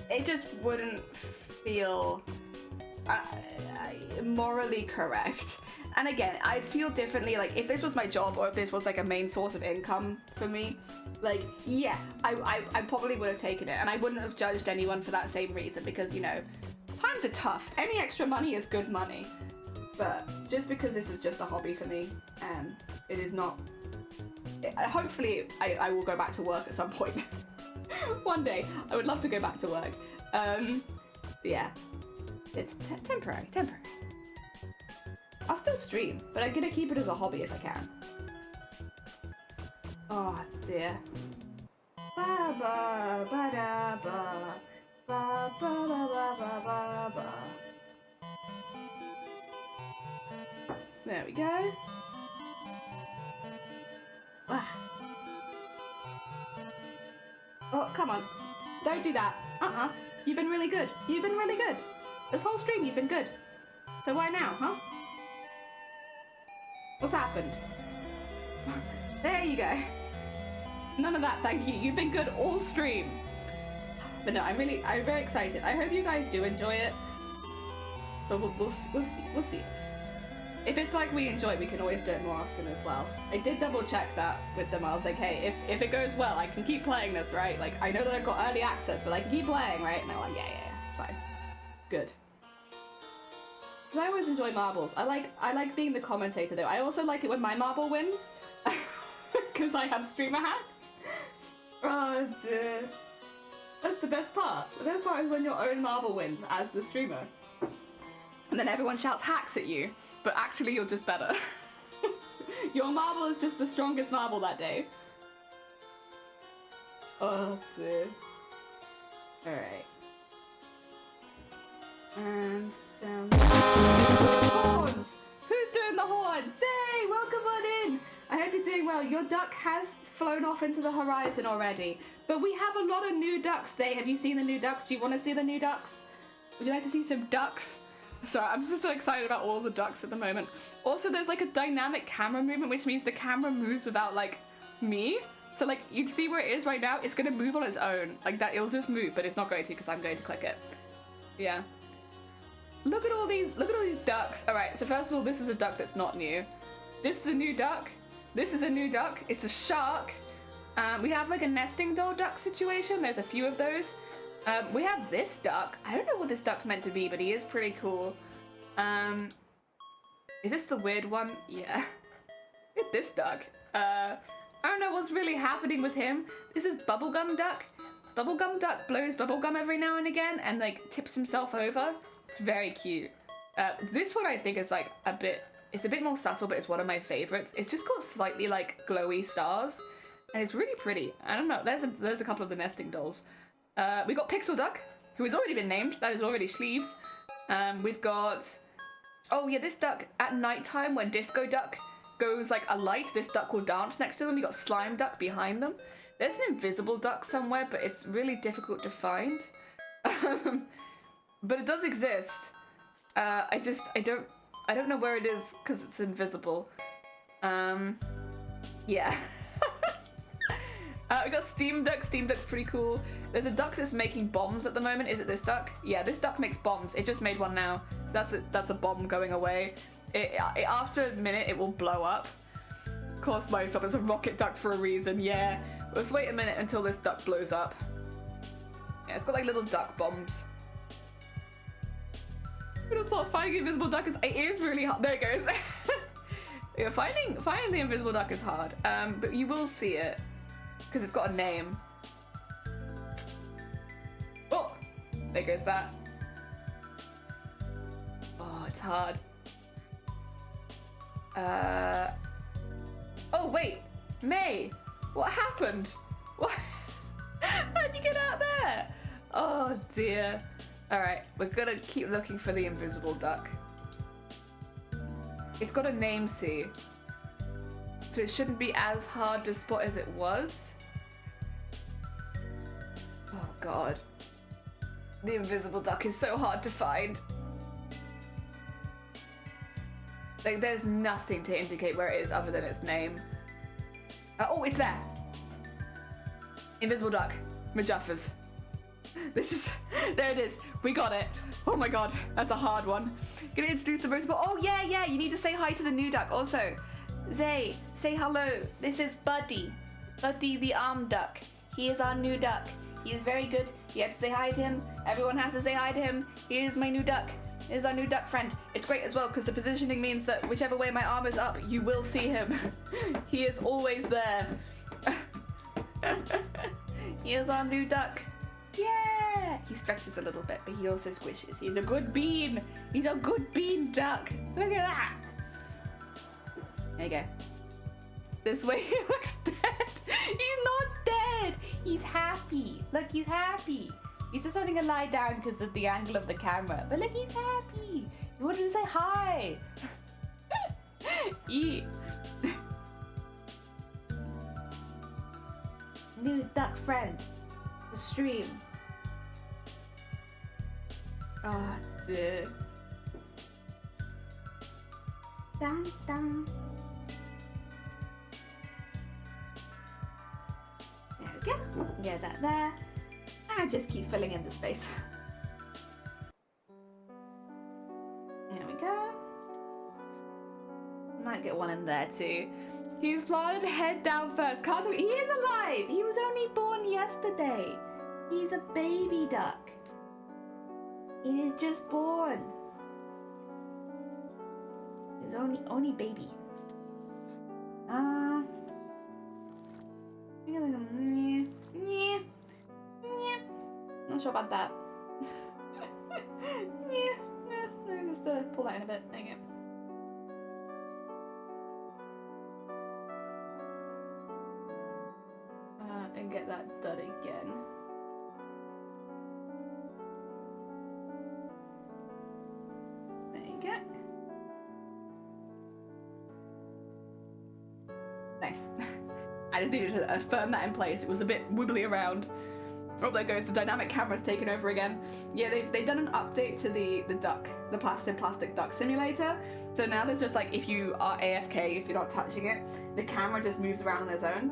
It just wouldn't feel morally correct. And again, I'd feel differently, like, if this was my job or if this was, like, a main source of income for me, like, yeah, I probably would have taken it. And I wouldn't have judged anyone for that same reason because, you know, times are tough. Any extra money is good money. But just because this is just a hobby for me, it is not... hopefully, I will go back to work at some point. One day. I would love to go back to work. Yeah. It's temporary. I'll still stream, but I'm gonna keep it as a hobby if I can. Oh dear. Ba ba ba da ba ba ba ba ba ba ba. There we go. Ah. Oh, come on. Don't do that. You've been really good. You've been really good. This whole stream, you've been good. So why now, huh? What's happened? There you go. None of that, thank you. You've been good all stream. But no, I'm very excited. I hope you guys do enjoy it. But we'll see. If it's like we enjoy it, we can always do it more often as well. I did double check that with them. I was like, hey, if it goes well, I can keep playing this, right? Like, I know that I've got early access, but I can keep playing, right? And they're like, yeah, it's fine. Good. Because I always enjoy marbles. I like being the commentator though. I also like it when my marble wins. Because I have streamer hacks. Oh dear. That's the best part. The best part is when your own marble wins as the streamer. And then everyone shouts hacks at you, but actually you're just better. Your marble is just the strongest marble that day. Oh dear. Alright. And down. Horns! Who's doing the horns? Hey, welcome on in! I hope you're doing well. Your duck has flown off into the horizon already. But we have a lot of new ducks today. Have you seen the new ducks? Do you want to see the new ducks? Would you like to see some ducks? Sorry, I'm just so excited about all the ducks at the moment. Also, there's like a dynamic camera movement, which means the camera moves without like me. So like, you can see where it is right now. It's going to move on its own. Like that, it'll just move, but it's not going to because I'm going to click it. Yeah. Look at all these ducks. All right, so first of all, this is a duck that's not new. This is a new duck. This is a new duck. It's a shark. We have like a nesting doll duck situation. There's a few of those. We have this duck. I don't know what this duck's meant to be, but he is pretty cool. Is this the weird one? Yeah. Look at this duck. I don't know what's really happening with him. This is Bubblegum Duck. Bubblegum Duck blows bubblegum every now and again and like tips himself over. It's very cute. This one I think is like it's a bit more subtle, but it's one of my favorites. It's just got slightly like glowy stars and it's really pretty. I don't know, there's a couple of the nesting dolls. We got Pixel Duck, who has already been named. That is already Sleeves. We've got, oh yeah, this duck at nighttime when Disco Duck goes like a light, this duck will dance next to them. We got Slime Duck behind them. There's an invisible duck somewhere, but it's really difficult to find. But it does exist. I don't know where it is because it's invisible. Yeah. We got Steam Duck. Steam Duck's pretty cool. There's a duck that's making bombs at the moment. Is it this duck? Yeah, this duck makes bombs. It just made one now. So that's a bomb going away. After a minute, it will blow up. Of course, my top is a rocket duck for a reason. Yeah. Let's wait a minute until this duck blows up. Yeah, it's got like little duck bombs. I would have thought finding the invisible duck is really hard. There it goes. Yeah, finding the invisible duck is hard. But you will see it because it's got a name. Oh, there goes that. Oh, it's hard. Oh wait, May, what happened? What? How'd you get out there? Oh dear. All right, we're gonna keep looking for the invisible duck. It's got a name C, so it shouldn't be as hard to spot as it was. Oh god. The invisible duck is so hard to find. Like, there's nothing to indicate where it is other than its name. Oh, it's there! Invisible duck. Majuffers. There it is. We got it. Oh my god, that's a hard one. Gonna introduce the most, oh yeah, you need to say hi to the new duck also. Zay, say hello. This is Buddy. Buddy the arm duck. He is our new duck. He is very good. You have to say hi to him. Everyone has to say hi to him. He is my new duck. He is our new duck friend. It's great as well because the positioning means that whichever way my arm is up, you will see him. He is always there. He is our new duck. Yeah! He stretches a little bit, but he also squishes. He's a good bean. He's a good bean duck. Look at that. There you go. This way he looks dead. He's not dead. He's happy. Look, he's happy. He's just having a lie down because of the angle of the camera. But look, he's happy. He wanted to say hi. New duck friend. the stream. Oh dear. Dun dun. There we go. Get that there. And just keep filling in the space. There we go. Might get one in there too. He's planted head down first. Can't He is alive. He was only born yesterday. He's a baby duck. He is just born. He's only baby. Not sure about that. Just pull that in a bit. There you go. And get that done again. There you go. Nice. I just needed to firm that in place. It was a bit wibbly around. Oh, there goes the dynamic camera's taken over again. Yeah, they've done an update to the duck, the plastic duck simulator. So now there's just like, if you are AFK, if you're not touching it, the camera just moves around on its own.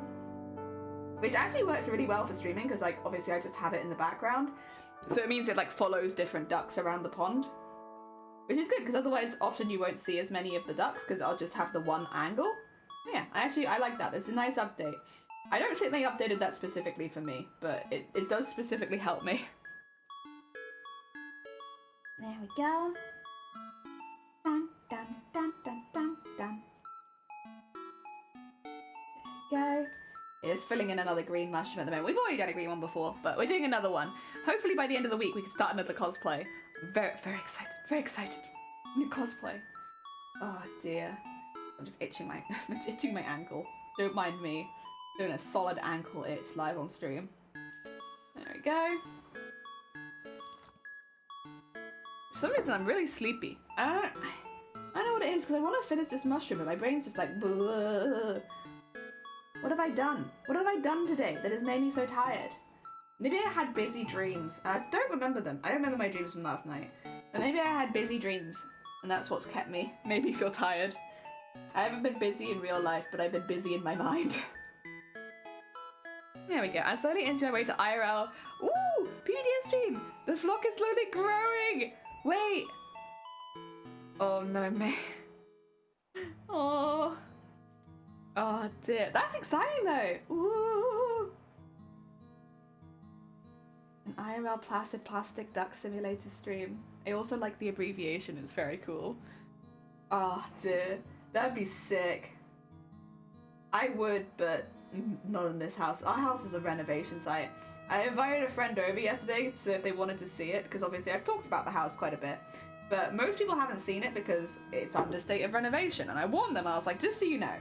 Which actually works really well for streaming, because like obviously I just have it in the background. So it means it like follows different ducks around the pond. Which is good, because otherwise often you won't see as many of the ducks, because I'll just have the one angle. Yeah, I like that. It's a nice update. I don't think they updated that specifically for me, but it does specifically help me. There we go. Dun dun dun dun dun dun. There we go. It is filling in another green mushroom at the moment. We've already done a green one before, but we're doing another one. Hopefully by the end of the week we can start another cosplay. Very, very excited. Very excited. New cosplay. Oh dear. I'm just itching my ankle. Don't mind me. Doing a solid ankle itch live on stream. There we go. For some reason I'm really sleepy. I don't know what it is, because I want to finish this mushroom but my brain's just like bleh. What have I done? What have I done today that has made me so tired? Maybe I had busy dreams. I don't remember them. I don't remember my dreams from last night. But maybe I had busy dreams and that's what's kept me, made me feel tired. I haven't been busy in real life, but I've been busy in my mind. There we go. I'm slowly inching my way to IRL. Ooh! PBDS stream! The flock is slowly growing! Wait! Oh no, me. Oh. Oh dear. That's exciting though! Ooh! An IRL Placid Plastic Duck Simulator stream. I also like the abbreviation, it's very cool. Oh dear. That'd be sick. I would, but not in this house. Our house is a renovation site. I invited a friend over yesterday to see if they wanted to see it, because obviously I've talked about the house quite a bit. But most people haven't seen it because it's under state of renovation. And I warned them, I was like, just so you know,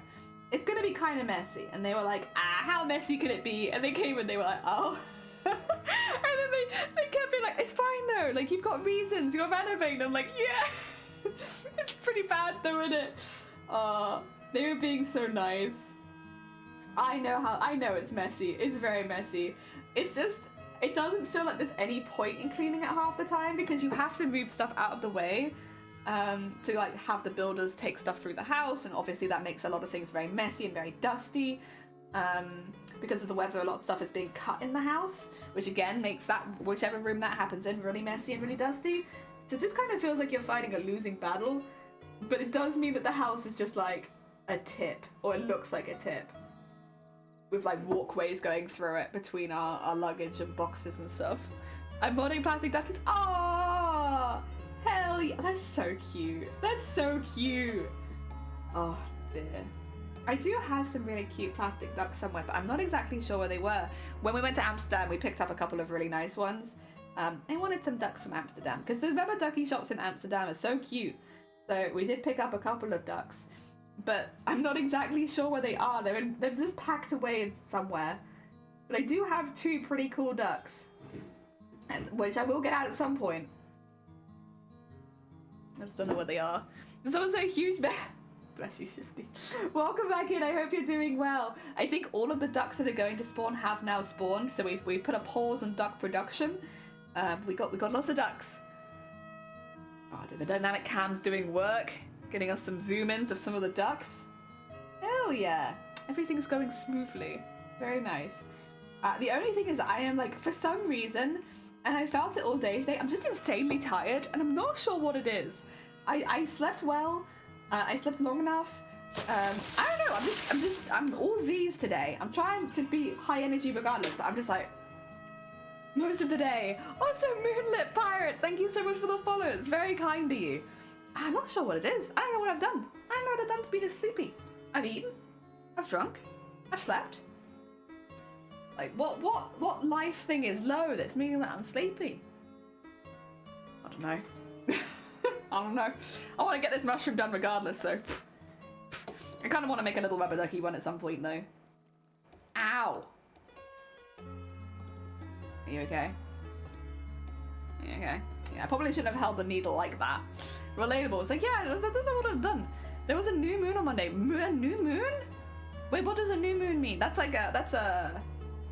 it's gonna be kind of messy. And they were like, how messy could it be? And they came and they were like, oh. And then they kept being like, it's fine though, like you've got reasons, you're renovating. I'm like, yeah. It's pretty bad though, isn't it? They were being so nice. I know it's messy. It's very messy. It's just, it doesn't feel like there's any point in cleaning it half the time because you have to move stuff out of the way to like have the builders take stuff through the house, and obviously that makes a lot of things very messy and very dusty. Because of the weather, a lot of stuff is being cut in the house, which again makes that, whichever room that happens in, really messy and really dusty. So it just kind of feels like you're fighting a losing battle, but it does mean that the house is just like a tip, or it looks like a tip, with like walkways going through it between our luggage and boxes and stuff. I'm modding plastic duckies. Oh, hell yeah, that's so cute. That's so cute. Oh dear. I do have some really cute plastic ducks somewhere, but I'm not exactly sure where they were. When we went to Amsterdam, we picked up a couple of really nice ones. I wanted some ducks from Amsterdam, because the rubber ducky shops in Amsterdam are so cute. So we did pick up a couple of ducks, but I'm not exactly sure where they are. They're just packed away in somewhere. But I do have two pretty cool ducks, which I will get out at some point. I just don't know where they are. Someone say huge bear. Bless you, Shifty. Welcome back in. I hope you're doing well. I think all of the ducks that are going to spawn have now spawned, so we've put a pause on duck production. We got lots of ducks. Oh, the dynamic cam's doing work, getting us some zoom-ins of some of the ducks. Hell yeah. Everything's going smoothly. Very nice. The only thing is I am like, for some reason, and I felt it all day today, I'm just insanely tired, and I'm not sure what it is. I slept well, I slept long enough. I don't know, I'm all Z's today. I'm trying to be high energy regardless, but I'm just like, most of the day. Also, Moonlit Pirate, thank you so much for the follow. It's very kind of you. I'm not sure what it is. I don't know what I've done. I don't know what I've done to be this sleepy. I've eaten. I've drunk. I've slept. Like, what life thing is low that's meaning that I'm sleepy? I don't know. I don't know. I want to get this mushroom done regardless, so. I kind of want to make a little rubber ducky one at some point, though. Ow. Are you okay? Are you okay? Yeah, I probably shouldn't have held the needle like that. Relatable. It's like, yeah, that's what I've done. There was a new moon on Monday. A new moon? Wait, what does a new moon mean? That's like that's a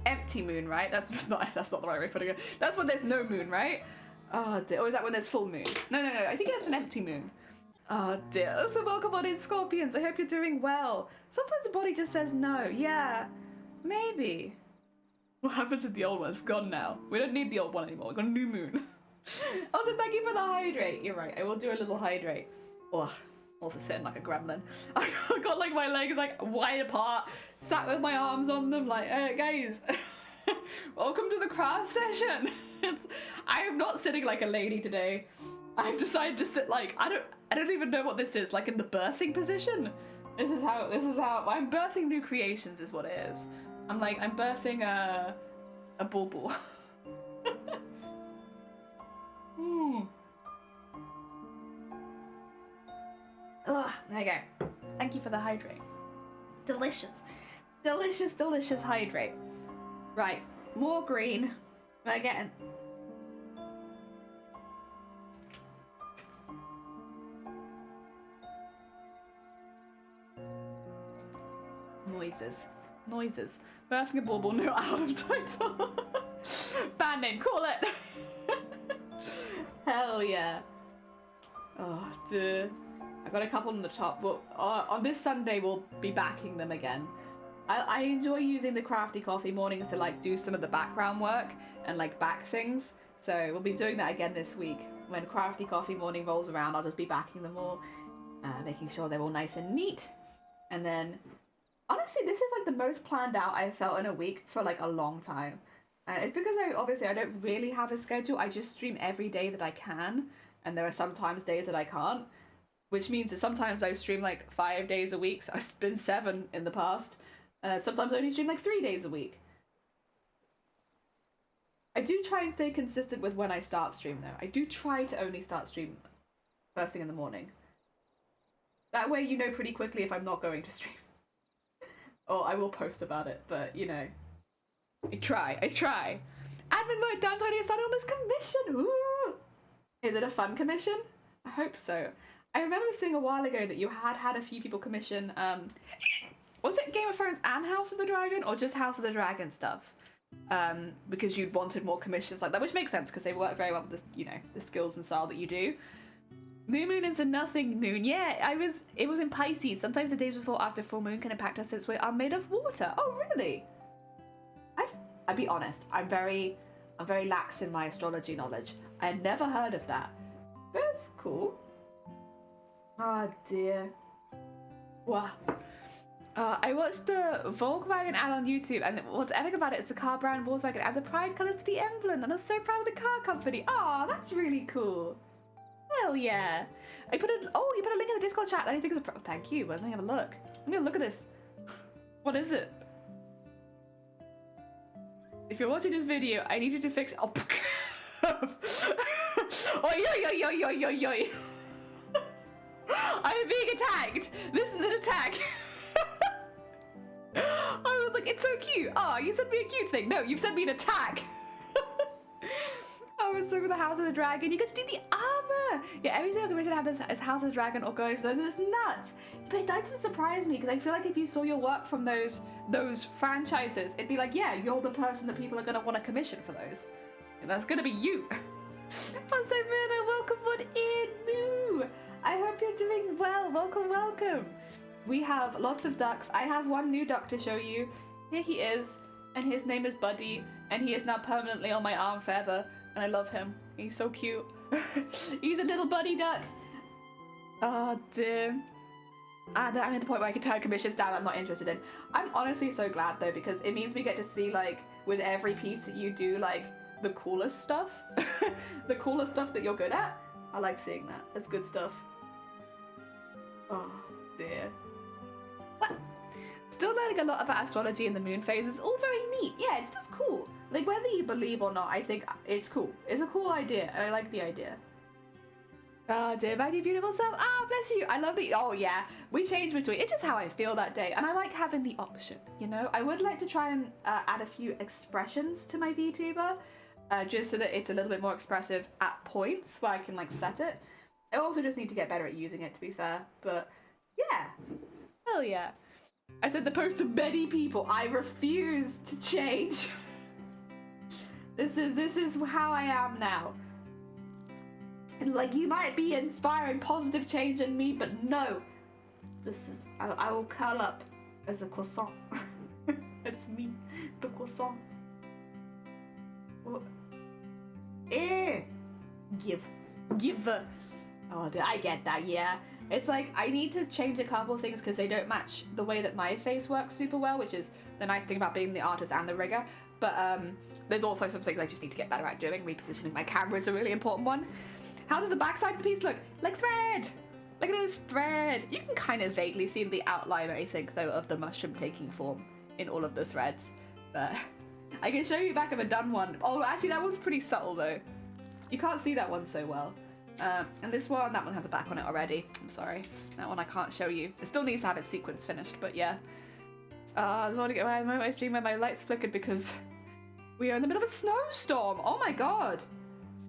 empty moon, right? That's not the right way of putting it. That's when there's no moon, right? Oh dear. Or is that when there's full moon? No. I think it's an empty moon. Oh dear. So welcome on in, Scorpions. I hope you're doing well. Sometimes the body just says no. Yeah, maybe. What happened to the old one? It's gone now. We don't need the old one anymore. We've got a new moon. Also, thank you for the hydrate. You're right. I will do a little hydrate. Ugh. Also sitting like a gremlin. I got like my legs like wide apart, sat with my arms on them like, hey guys, welcome to the craft session. I am not sitting like a lady today. I've decided to sit like, I don't even know what this is, like in the birthing position. This is how I'm birthing new creations is what it is. I'm birthing a bulbul. Ugh, there you go. Thank you for the hydrate. Delicious. Delicious hydrate. Right, more green. Again. Noises. Birthing a bulbul, no out of title. Band name, call it. Hell yeah. Oh, dear. I got a couple on the top, but on this Sunday we'll be backing them again. I enjoy using the Crafty Coffee mornings to like do some of the background work and like back things. So we'll be doing that again this week. When Crafty Coffee morning rolls around, I'll just be backing them all, making sure they're all nice and neat. And then, honestly, this is like the most planned out I've felt in a week for like a long time. And it's because I don't really have a schedule. I just stream every day that I can, and there are sometimes days that I can't. Which means that sometimes I stream like 5 days a week, so I've been 7 in the past. Sometimes I only stream like 3 days a week. I do try and stay consistent with when I start stream though. I do try to only start stream first thing in the morning. That way you know pretty quickly if I'm not going to stream. Or I will post about it, but you know. I try. Admin mode down, Tiny, I started on this commission! Ooh! Is it a fun commission? I hope so. I remember seeing a while ago that you had a few people commission, was it Game of Thrones and House of the Dragon, or just House of the Dragon stuff? Because you'd wanted more commissions like that, which makes sense, because they work very well with this, you know, the skills and style that you do. New moon is a nothing moon. Yeah, it was in Pisces. Sometimes the days before after full moon can impact us since we are made of water. Oh, really? I'll be honest, I'm very lax in my astrology knowledge. I had never heard of that. But it's cool. Oh dear. Wow. I watched the Volkswagen ad on YouTube, and what's epic about it is the car brand Volkswagen add the pride colours to the emblem, and I'm so proud of the car company. Oh, that's really cool. Hell yeah. You put a link in the Discord chat that I think is a thank you. Well, let me have a look. Let me look at this. What is it? If you're watching this video, I need you to fix. Oh. Oi. I'm being attacked! This is an attack! I was like, it's so cute! Oh, you sent me a cute thing! No, you've sent me an attack! I was poster with the House of the Dragon. You get to do the armor. Yeah, every single commission I have is House of the Dragon or going for them. It's nuts. But it doesn't surprise me because I feel like if you saw your work from those franchises, it'd be like, yeah, you're the person that people are gonna want to commission for those, and that's gonna be you. Also, Myrna, welcome on in. Moo. I hope you're doing well. Welcome, welcome. We have lots of ducks. I have one new duck to show you. Here he is, and his name is Buddy, and he is now permanently on my arm forever, and I love him. He's so cute. He's a little buddy duck. Oh dear. And I'm at the point where I can turn commissions down I'm not interested in. I'm honestly so glad though, because it means we get to see, like, with every piece that you do, like, the coolest stuff. The coolest stuff that you're good at. I like seeing that. That's good stuff. Oh dear. What? Still learning a lot about astrology and the moon phases. All very neat. Yeah, it's just cool. Like, whether you believe or not, I think it's cool. It's a cool idea, and I like the idea. Oh dear, my dear beautiful self. Ah, bless you. I love the. Oh yeah, we change between. It's just how I feel that day, and I like having the option. You know, I would like to try and add a few expressions to my VTuber, just so that it's a little bit more expressive at points where I can like set it. I also just need to get better at using it, to be fair. But yeah, hell yeah. I said the post to many people. I refuse to change. This is how I am now. And like, you might be inspiring positive change in me, but no. This is, I will curl up as a croissant. It's me, the croissant. Give. Oh, I get that, yeah. It's like, I need to change a couple things because they don't match the way that my face works super well, which is the nice thing about being the artist and the rigger. But there's also some things I just need to get better at doing. Repositioning my camera is a really important one. How does the backside of the piece look? Like thread! Look at this thread! You can kind of vaguely see the outline, I think, though, of the mushroom taking form in all of the threads. But I can show you back of a done one. Oh, actually, that one's pretty subtle, though. You can't see that one so well. And this one, that one has a back on it already. I'm sorry. That one I can't show you. It still needs to have its sequence finished, but yeah. I want to get my stream where my lights flickered because we are in the middle of a snowstorm. Oh my god.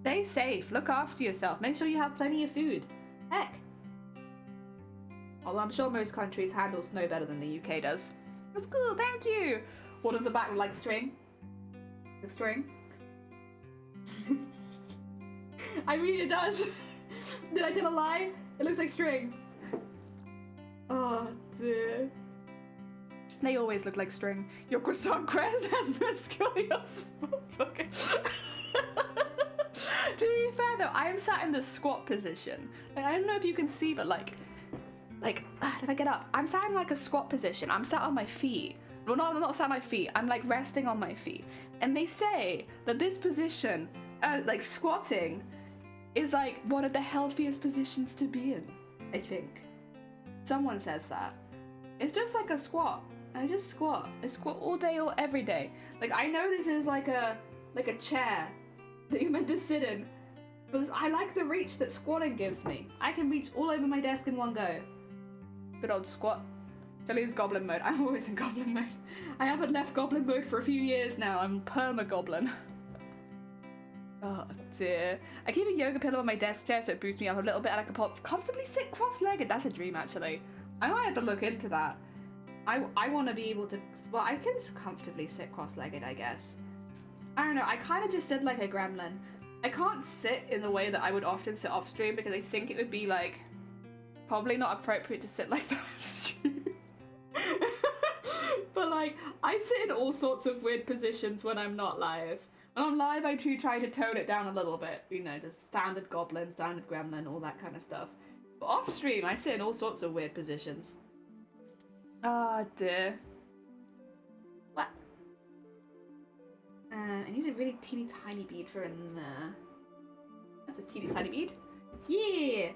Stay safe. Look after yourself. Make sure you have plenty of food. Heck. Although I'm sure most countries handle snow better than the UK does. That's cool. Thank you. What does the back look like? String? Like string? I mean, it does. Did I tell a lie? It looks like string. Oh dear. They always look like string. Your croissant crest has muscular. To be fair though, I am sat in the squat position. Like, I don't know if you can see, but like, if I get up, I'm sat in like a squat position. I'm sat on my feet. Well, no, I'm not sat on my feet. I'm like resting on my feet. And they say that this position, like squatting, is like one of the healthiest positions to be in, I think. Someone says that. It's just like a squat. I just squat. I squat all day or every day. Like, I know this is like a chair that you're meant to sit in, but I like the reach that squatting gives me. I can reach all over my desk in one go. Good old squat. Jelly's goblin mode. I'm always in goblin mode. I haven't left goblin mode for a few years now. I'm perma-goblin. Oh dear. I keep a yoga pillow on my desk chair so it boosts me up a little bit and I can comfortably sit cross-legged. That's a dream, actually. I might have to look into that. I want to be able to... Well, I can comfortably sit cross-legged, I guess. I don't know. I kind of just sit like a gremlin. I can't sit in the way that I would often sit off-stream because I think it would be, like, probably not appropriate to sit like that off-stream. But, like, I sit in all sorts of weird positions when I'm not live. When I'm live, I do try to tone it down a little bit. You know, just standard goblin, standard gremlin, all that kind of stuff. But off-stream, I sit in all sorts of weird positions. Oh, dear. What? I need a really teeny tiny bead for in there. That's a teeny tiny bead. Yeah!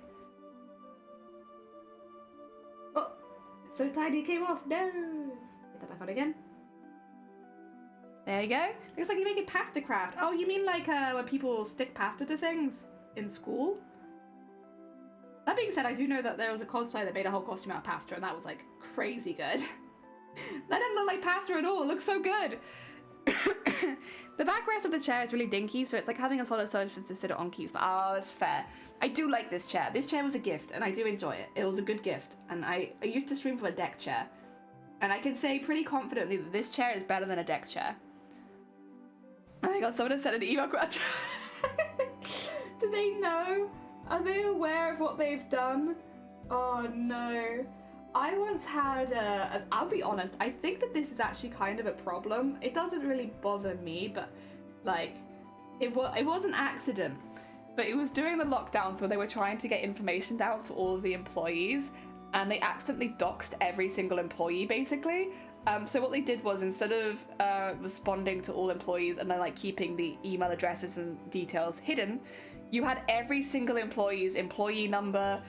Oh! It's so tiny it came off. No! Get that back on again. There you go. Looks like you're making pasta craft. Oh, you mean like when people stick pasta to things in school? That being said, I do know that there was a cosplayer that made a whole costume out of pasta, and that was like crazy good. That didn't look like pasta at all. It looks so good. The backrest of the chair is really dinky, so it's like having a solid surface to sit on keys. But that's fair. I do like this chair. This chair was a gift, and I do enjoy it. It was a good gift, and I used to stream from a deck chair, and I can say pretty confidently that this chair is better than a deck chair. Oh my god, someone has sent an email. Do they know? Are they aware of what they've done? Oh no. I once had I'll be honest, I think that this is actually kind of a problem. It doesn't really bother me, but like, it was an accident. But it was during the lockdowns where they were trying to get information out to all of the employees, and they accidentally doxed every single employee, basically. So what they did was, instead of responding to all employees and then like keeping the email addresses and details hidden, you had every single employee's employee number,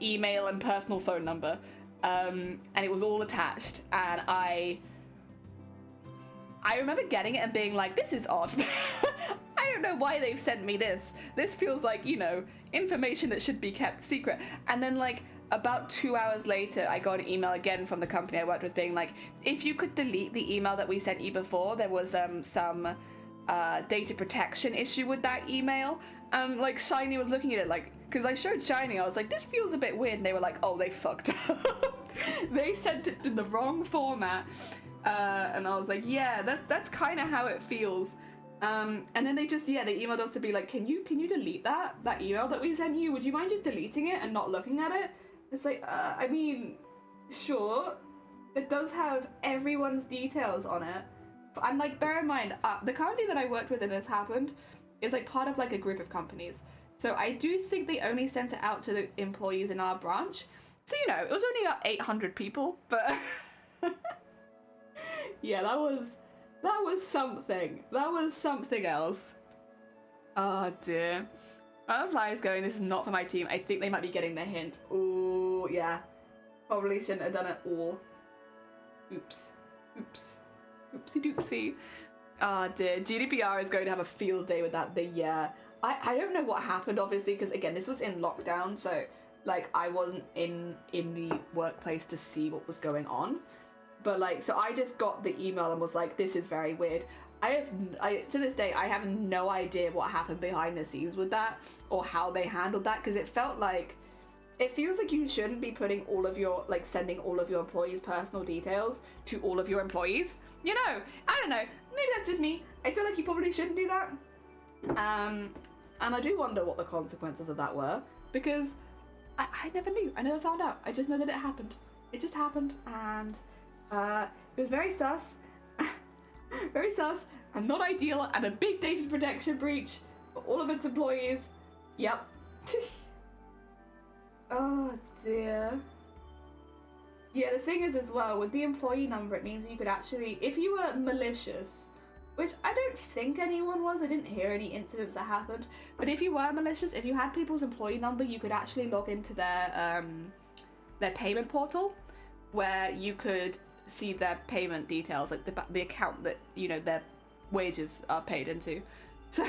email and personal phone number, and it was all attached. And I remember getting it and being like, this is odd. I don't know why they've sent me this. This feels like, you know, information that should be kept secret. And then like about 2 hours later, I got an email again from the company I worked with being like, if you could delete the email that we sent you before, there was some data protection issue with that email. And like Shiny was looking at it like, because I showed Shiny, I was like, this feels a bit weird, and they were like, oh, they fucked up. They sent it in the wrong format. And I was like, yeah, that's kind of how it feels. And then they emailed us to be like, can you delete that email that we sent you? Would you mind just deleting it and not looking at it? It's like, I mean, sure. It does have everyone's details on it. And like, bear in mind, the company that I worked with and this happened is like part of like a group of companies. So I do think they only sent it out to the employees in our branch. So, you know, it was only about 800 people, but yeah, that was something. That was something else. Oh dear. My reply is going, this is not for my team. I think they might be getting the hint. Ooh, yeah. Probably shouldn't have done it all. Oops. Oopsie doopsie. Oh dear. GDPR is going to have a field day with that. I don't know what happened, obviously, because again, this was in lockdown, so like I wasn't in the workplace to see what was going on. But like, so I just got the email and was like, this is very weird. To this day, I have no idea what happened behind the scenes with that or how they handled that, because it feels like you shouldn't be putting all of your, like, sending all of your employees' personal details to all of your employees. You know, I don't know, maybe that's just me. I feel like you probably shouldn't do that. And I do wonder what the consequences of that were, because I never knew. I never found out. I just know that it happened. It just happened, and it was very sus. Very sus, and not ideal, and a big data protection breach for all of its employees. Yep. Oh dear. Yeah, the thing is as well, with the employee number, it means you could actually, if you were malicious, which I don't think anyone was, I didn't hear any incidents that happened, but if you were malicious, if you had people's employee number, you could actually log into their payment portal, where you could see their payment details, like the account that, you know, their wages are paid into. So,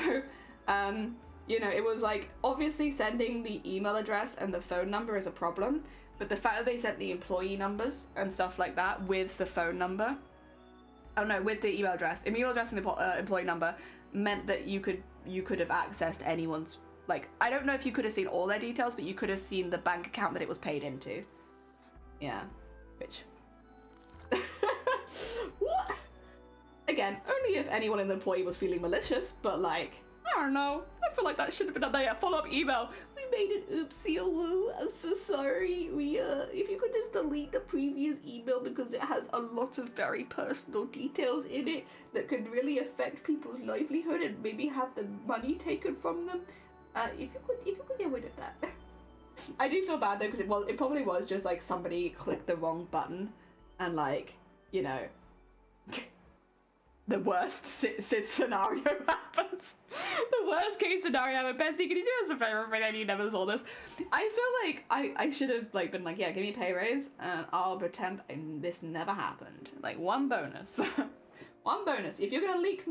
you know, it was like, obviously sending the email address and the phone number is a problem, but the fact that they sent the employee numbers and stuff like that with the phone number, with the email address and the employee number, meant that you could have accessed anyone's, like, I don't know if you could have seen all their details, but you could have seen the bank account that it was paid into. Yeah, which what? Again, only if anyone in the employee was feeling malicious, but like, I don't know. I feel like that should have been a follow-up email. We made an oopsie-a-woo. I'm so sorry. If you could just delete the previous email because it has a lot of very personal details in it that could really affect people's livelihood and maybe have the money taken from them. If you could get rid of that. I do feel bad though, because it probably was just like somebody clicked the wrong button and, like, you know, the worst scenario happens. The worst case scenario, but Bestie, can you do us a favor, pretend you never saw this? I feel like I should have, like, been like, yeah, give me a pay raise and I'll pretend this never happened. Like, one bonus. One bonus. If you're gonna leak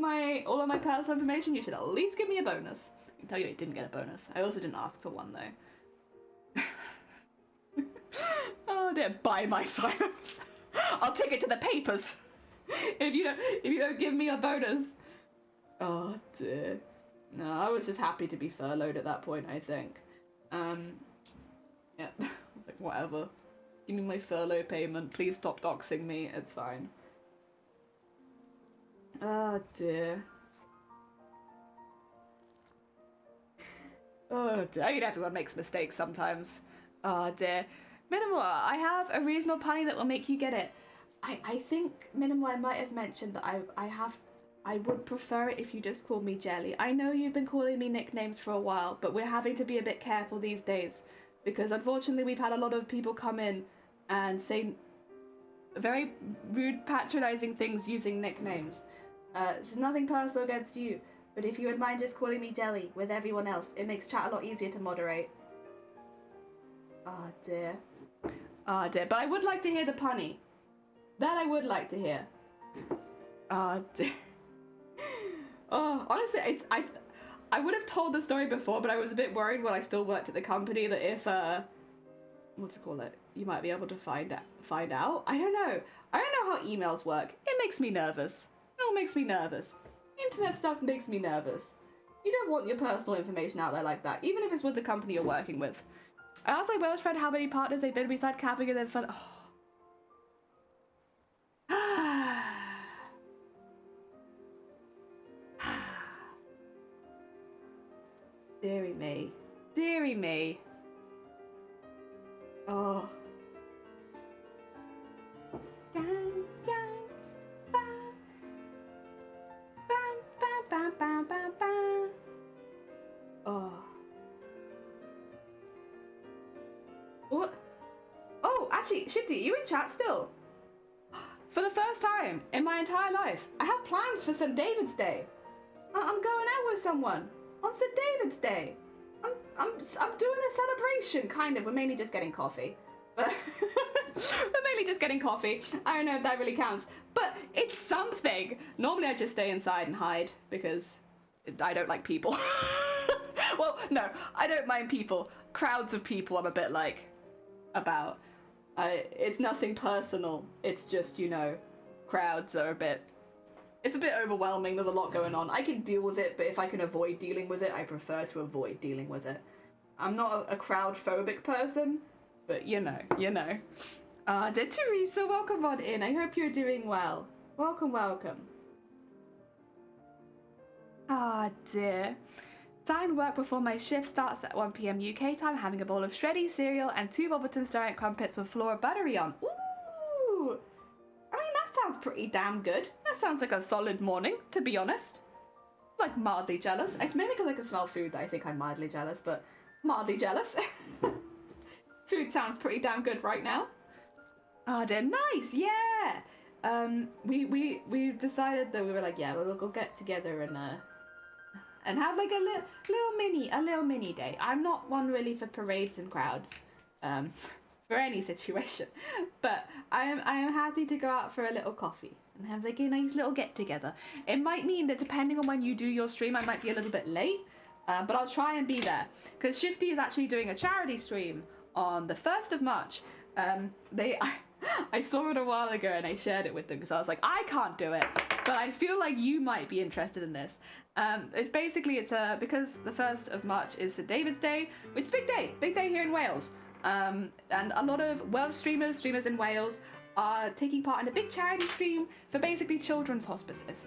all of my personal information, you should at least give me a bonus. I can tell you I didn't get a bonus. I also didn't ask for one though. Oh dear, buy my silence. I'll take it to the papers. if you don't give me a bonus. Oh dear. No, I was just happy to be furloughed at that point, I think. Yeah, I was like, whatever. Give me my furlough payment. Please stop doxing me. It's fine. Oh dear. Oh dear. I mean, everyone makes mistakes sometimes. Oh dear. Minimal, I have a reasonable punny that will make you get it. I think, Minimal, I might have mentioned that I would prefer it if you just called me Jelly. I know you've been calling me nicknames for a while, but we're having to be a bit careful these days. Because unfortunately we've had a lot of people come in and say very rude, patronizing things using nicknames. This is nothing personal against you, but if you would mind just calling me Jelly with everyone else, it makes chat a lot easier to moderate. Oh dear. Oh dear, but I would like to hear the punny. That I would like to hear. Oh dear. Oh, honestly, I would have told the story before, but I was a bit worried when I still worked at the company that if, what's it called? You might be able to find out. I don't know. I don't know how emails work. It makes me nervous. It all makes me nervous. Internet stuff makes me nervous. You don't want your personal information out there like that, even if it's with the company you're working with. I asked my Welsh friend how many partners they've been beside capping and then fun. Oh. Deary me. Deary me. Oh. Oh. What? Oh, actually, Shifty, are you in chat still? For the first time in my entire life, I have plans for St. David's Day. I'm going out with someone on St. David's Day. I'm doing a celebration, kind of. We're mainly just getting coffee. But we're mainly just getting coffee. I don't know if that really counts. But it's something. Normally I just stay inside and hide because I don't like people. Well, no, I don't mind people. Crowds of people I'm a bit like about. It's nothing personal. It's just, you know, crowds are it's a bit overwhelming. There's a lot going on. I can deal with it, but if I can avoid dealing with it, I prefer to avoid dealing with it. I'm not a crowd-phobic person, but you know. Dear Teresa, welcome on in. I hope you're doing well. Welcome. Dear. Time work before my shift starts at 1 PM UK time, having a bowl of shreddy cereal and 2 Bobbleton's giant crumpets with Flora buttery on. Ooh! I mean, that sounds pretty damn good. That sounds like a solid morning, to be honest. Like, mildly jealous. It's mainly because I can smell food that I think I'm mildly jealous, but mildly jealous. Food sounds pretty damn good right now. Oh, they're nice, yeah! We decided that we were like, yeah, we'll go get together and have like a little mini day. I'm not one really for parades and crowds, for any situation, but I am happy to go out for a little coffee and have like a nice little get together. It might mean that depending on when you do your stream, I might be a little bit late, but I'll try and be there because Shifty is actually doing a charity stream on the 1st of March. I saw it a while ago and I shared it with them because I was like, I can't do it, but I feel like you might be interested in this. It's because the 1st of March is St. David's Day, which is big day here in Wales. And a lot of Welsh streamers in Wales are taking part in a big charity stream for basically children's hospices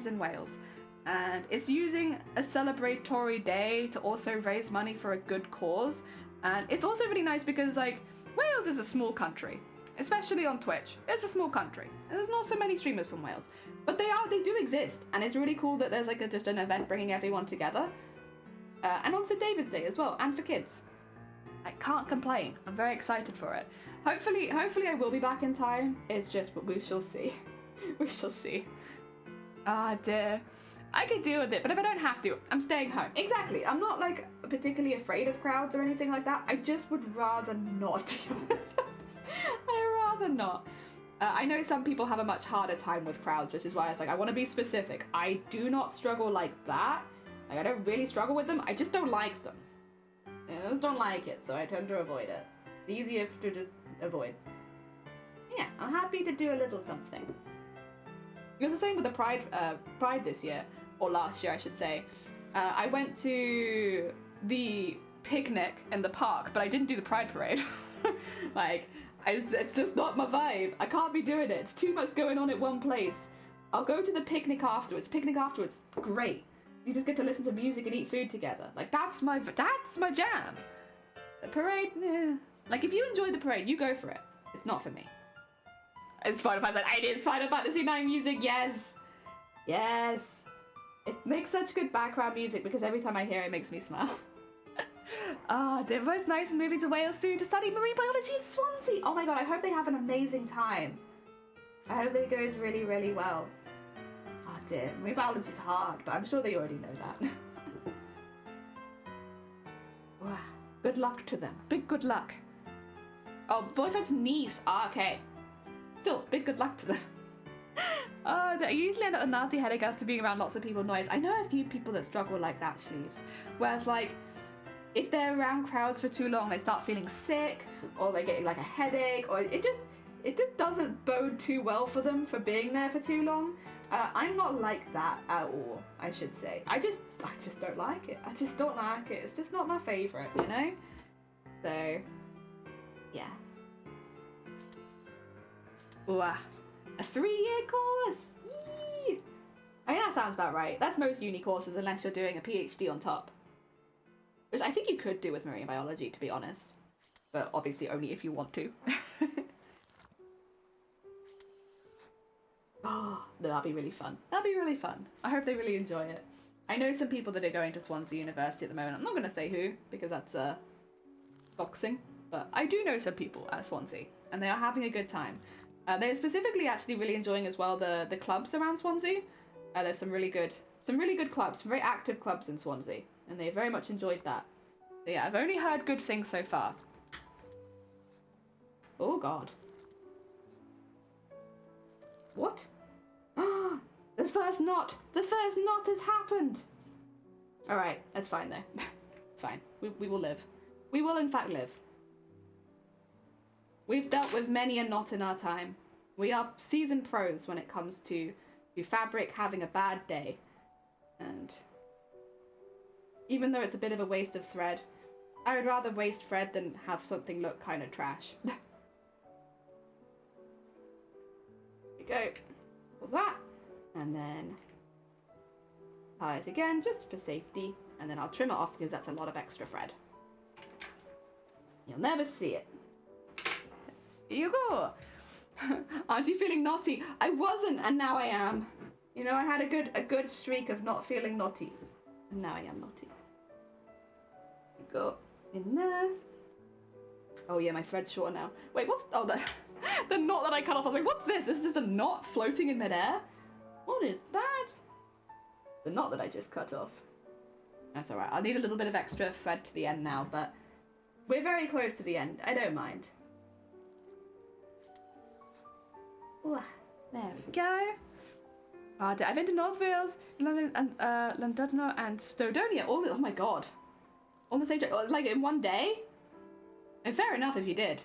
in Wales. And it's using a celebratory day to also raise money for a good cause. And it's also really nice because like Wales is a small country, especially on Twitch. It's a small country, and there's not so many streamers from Wales, but they do exist, and it's really cool that there's like just an event bringing everyone together, and on St. David's Day as well, and for kids. I can't complain. I'm very excited for it. Hopefully I will be back in time. It's just, but we shall see. We shall see. Dear. I could deal with it, but if I don't have to, I'm staying home. Exactly. I'm not like particularly afraid of crowds or anything like that. I just would rather not deal with them. I'd rather not. I know some people have a much harder time with crowds, which is why I was like, I want to be specific. I do not struggle like that. Like, I don't really struggle with them. I just don't like them. I just don't like it, so I tend to avoid it. It's easier to just avoid. Yeah, I'm happy to do a little something. It was the same with the Pride this year, or last year, I should say. I went to the picnic in the park, but I didn't do the Pride parade. Like, it's just not my vibe. I can't be doing it. It's too much going on at one place. I'll go to the picnic afterwards. Picnic afterwards, great. You just get to listen to music and eat food together. Like, that's my jam. The parade, eh. Like, if you enjoy the parade, you go for it. It's not for me. It's Final Fantasy 9. It is Final Fantasy 9 music, yes! Yes! It makes such good background music because every time I hear it, it makes me smile. It was nice moving to Wales soon to study marine biology in Swansea. Oh my god, I hope they have an amazing time. I hope it goes really, really well. Oh dear, marine biology is hard, but I'm sure they already know that. Wow. Good luck to them. Big good luck. Oh, boyfriend's niece. Ah, okay. Still, big good luck to them. I usually end up with a nasty headache after being around lots of people noise. I know a few people that struggle like that, Sleeves. Where it's like, if they're around crowds for too long, they start feeling sick, or they get like a headache, or it just doesn't bode too well for them for being there for too long. I'm not like that at all, I should say. I just don't like it. I just don't like it. It's just not my favourite, you know? So, yeah. Ooh, a 3-year course! Yee! I mean, that sounds about right. That's most uni courses unless you're doing a PhD on top. Which I think you could do with marine biology, to be honest. But obviously only if you want to. Oh, that'll be really fun. That'll be really fun. I hope they really enjoy it. I know some people that are going to Swansea University at the moment. I'm not going to say who, because that's doxing. But I do know some people at Swansea, and they are having a good time. They're specifically actually really enjoying as well the clubs around Swansea. There's some really good clubs, some very active clubs in Swansea, and they very much enjoyed that. So yeah, I've only heard good things so far. Oh god. What? The first knot has happened. All right, that's fine though. It's fine. We will live. We will in fact live. We've dealt with many a knot in our time. We are seasoned pros when it comes to fabric having a bad day. And even though it's a bit of a waste of thread, I would rather waste thread than have something look kind of trash. There you go. Pull that. And then tie it again just for safety. And then I'll trim it off because that's a lot of extra thread. You'll never see it. Here you go. Aren't you feeling naughty? I wasn't, and now I am. You know, I had a good streak of not feeling naughty, and now I am naughty. Go in there. Oh yeah, my thread's shorter now. Wait, what's the knot that I cut off? I was like, what's this? It's just a knot floating in midair. What is that? The knot that I just cut off. That's all right. I'll need a little bit of extra thread to the end now, but we're very close to the end. I don't mind. Ooh, there we go. I've been to North Wales, London, and Llandudno and Snowdonia. Oh my god. On the same day, like in one day? And fair enough if you did.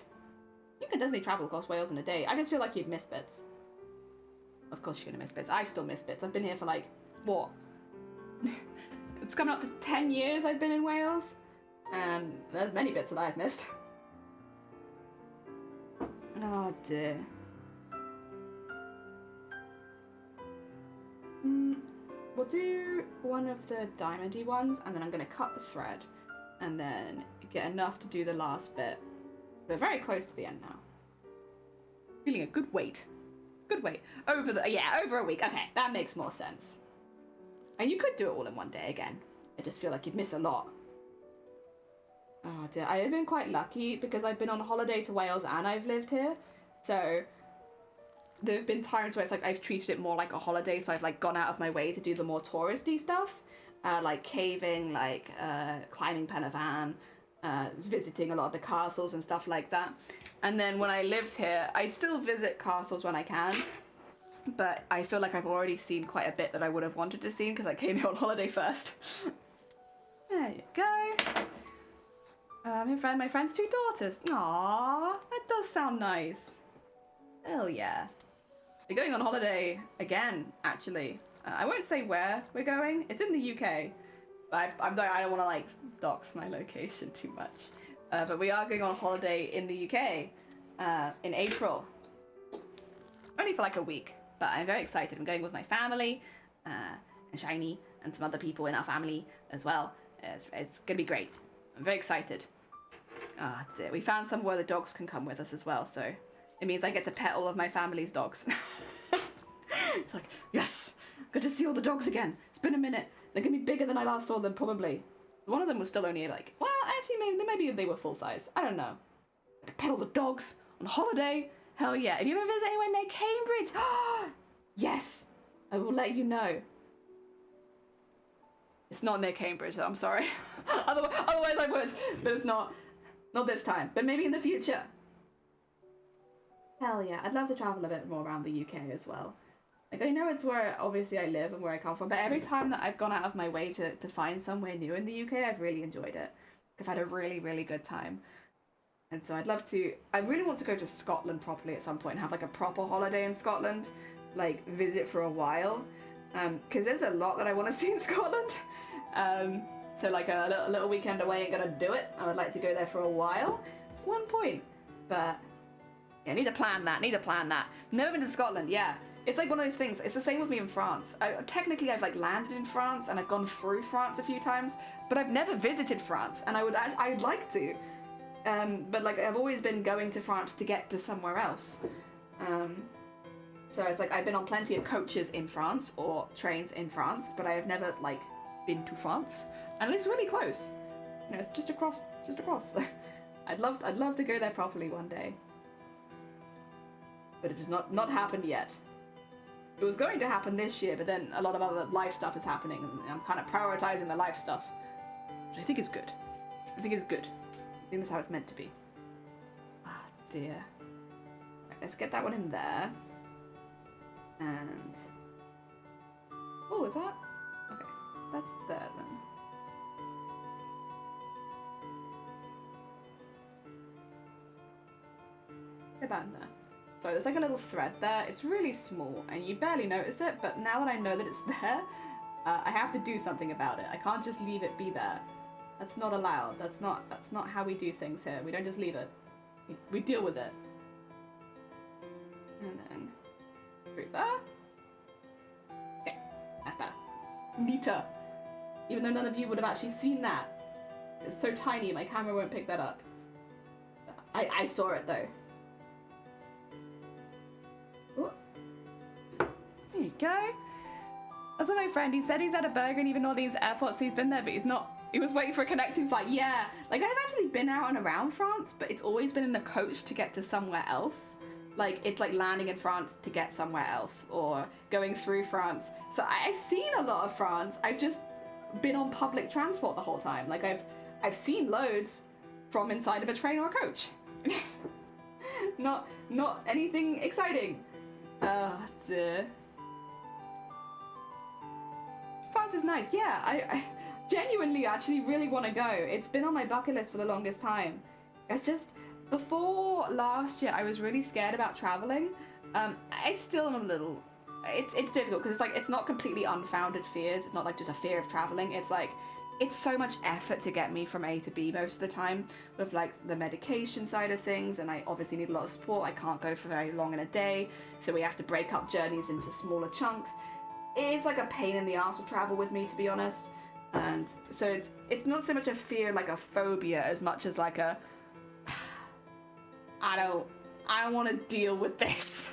You can definitely travel across Wales in a day. I just feel like you'd miss bits. Of course you're gonna miss bits. I still miss bits. I've been here for like, what? It's coming up to 10 years I've been in Wales. And there's many bits that I've missed. Oh dear. We'll do one of the diamondy ones, and then I'm going to cut the thread, and then get enough to do the last bit. We're very close to the end now. Feeling a good weight. Good weight. Over a week. Okay, that makes more sense. And you could do it all in one day again. I just feel like you'd miss a lot. Oh dear, I have been quite lucky because I've been on holiday to Wales and I've lived here. So there have been times where it's like I've treated it more like a holiday, so I've like gone out of my way to do the more touristy stuff, like caving, like climbing Pen y Fan, visiting a lot of the castles and stuff like that. And then when I lived here, I'd still visit castles when I can, but I feel like I've already seen quite a bit that I would have wanted to see because I came here on holiday first. There you go. My friend's 2 daughters. Aww, that does sound nice. Hell yeah. we're going on holiday again, actually. I won't say where we're going. It's in the UK. But I don't want to, like, dox my location too much. But we are going on holiday in the UK in April. Only for, like, a week. But I'm very excited. I'm going with my family and Shiny and some other people in our family as well. It's going to be great. I'm very excited. Ah, dear. We found somewhere the dogs can come with us as well, so it means I get to pet all of my family's dogs. It's like, yes, good to see all the dogs again. It's been a minute. They're gonna be bigger than I last saw them, probably. One of them was still only like, well, actually, maybe they were full size. I don't know. To pet all the dogs on holiday. Hell yeah. Have you ever visited anywhere near Cambridge? Yes, I will let you know. It's not near Cambridge, though, I'm sorry. Otherwise I would, but it's not. Not this time, but maybe in the future. Hell yeah, I'd love to travel a bit more around the UK as well. Like, I know it's where, obviously, I live and where I come from, but every time that I've gone out of my way to find somewhere new in the UK, I've really enjoyed it. I've had a really, really good time. And so I really want to go to Scotland properly at some point and have, like, a proper holiday in Scotland. Like, visit for a while. Because there's a lot that I want to see in Scotland. So like a little weekend away ain't gonna do it. I would like to go there for a while. One point. But yeah, need to plan that. Never been to Scotland, yeah. It's like one of those things. It's the same with me in France. Technically I've like landed in France and I've gone through France a few times, but I've never visited France and I would like to. But like I've always been going to France to get to somewhere else. So it's like I've been on plenty of coaches in France or trains in France, but I have never like been to France. And it's really close. You know, it's just across. I'd love to go there properly one day. But it has not happened yet. It was going to happen this year, but then a lot of other life stuff is happening, and I'm kind of prioritizing the life stuff, which I think is good. I think that's how it's meant to be. Ah, dear. Right, let's get that one in there. And... oh, is that? Okay, that's there then. Get that in there. So there's like a little thread there. It's really small and you barely notice it, but now that I know that it's there, I have to do something about it. I can't just leave it be there. That's not allowed. That's not how we do things here. We don't just leave it. We deal with it. And then through there. Okay, that's that. Neater. Even though none of you would have actually seen that. It's so tiny, my camera won't pick that up. I saw it though. Ooh. There you go. That's my friend. He said he's at a burger and even all these airports he's been there, but he's not. He was waiting for a connecting flight. Yeah, like I've actually been out and around France, but it's always been in a coach to get to somewhere else. Like it's like landing in France to get somewhere else or going through France. So I've seen a lot of France. I've just been on public transport the whole time. Like I've seen loads from inside of a train or a coach. Not anything exciting. Dear. France is nice. Yeah, I genuinely actually really want to go. It's been on my bucket list for the longest time. It's just before last year I was really scared about traveling. I still am a little. It's difficult because it's not completely unfounded fears. It's not like just a fear of traveling. It's like it's so much effort to get me from A to B most of the time with like the medication side of things, and I obviously need a lot of support. I can't go for very long in a day, so we have to break up journeys into smaller chunks. It's like a pain in the ass to travel with me, to be honest. And so it's not so much a fear, like a phobia, as much as like a I don't want to deal with this.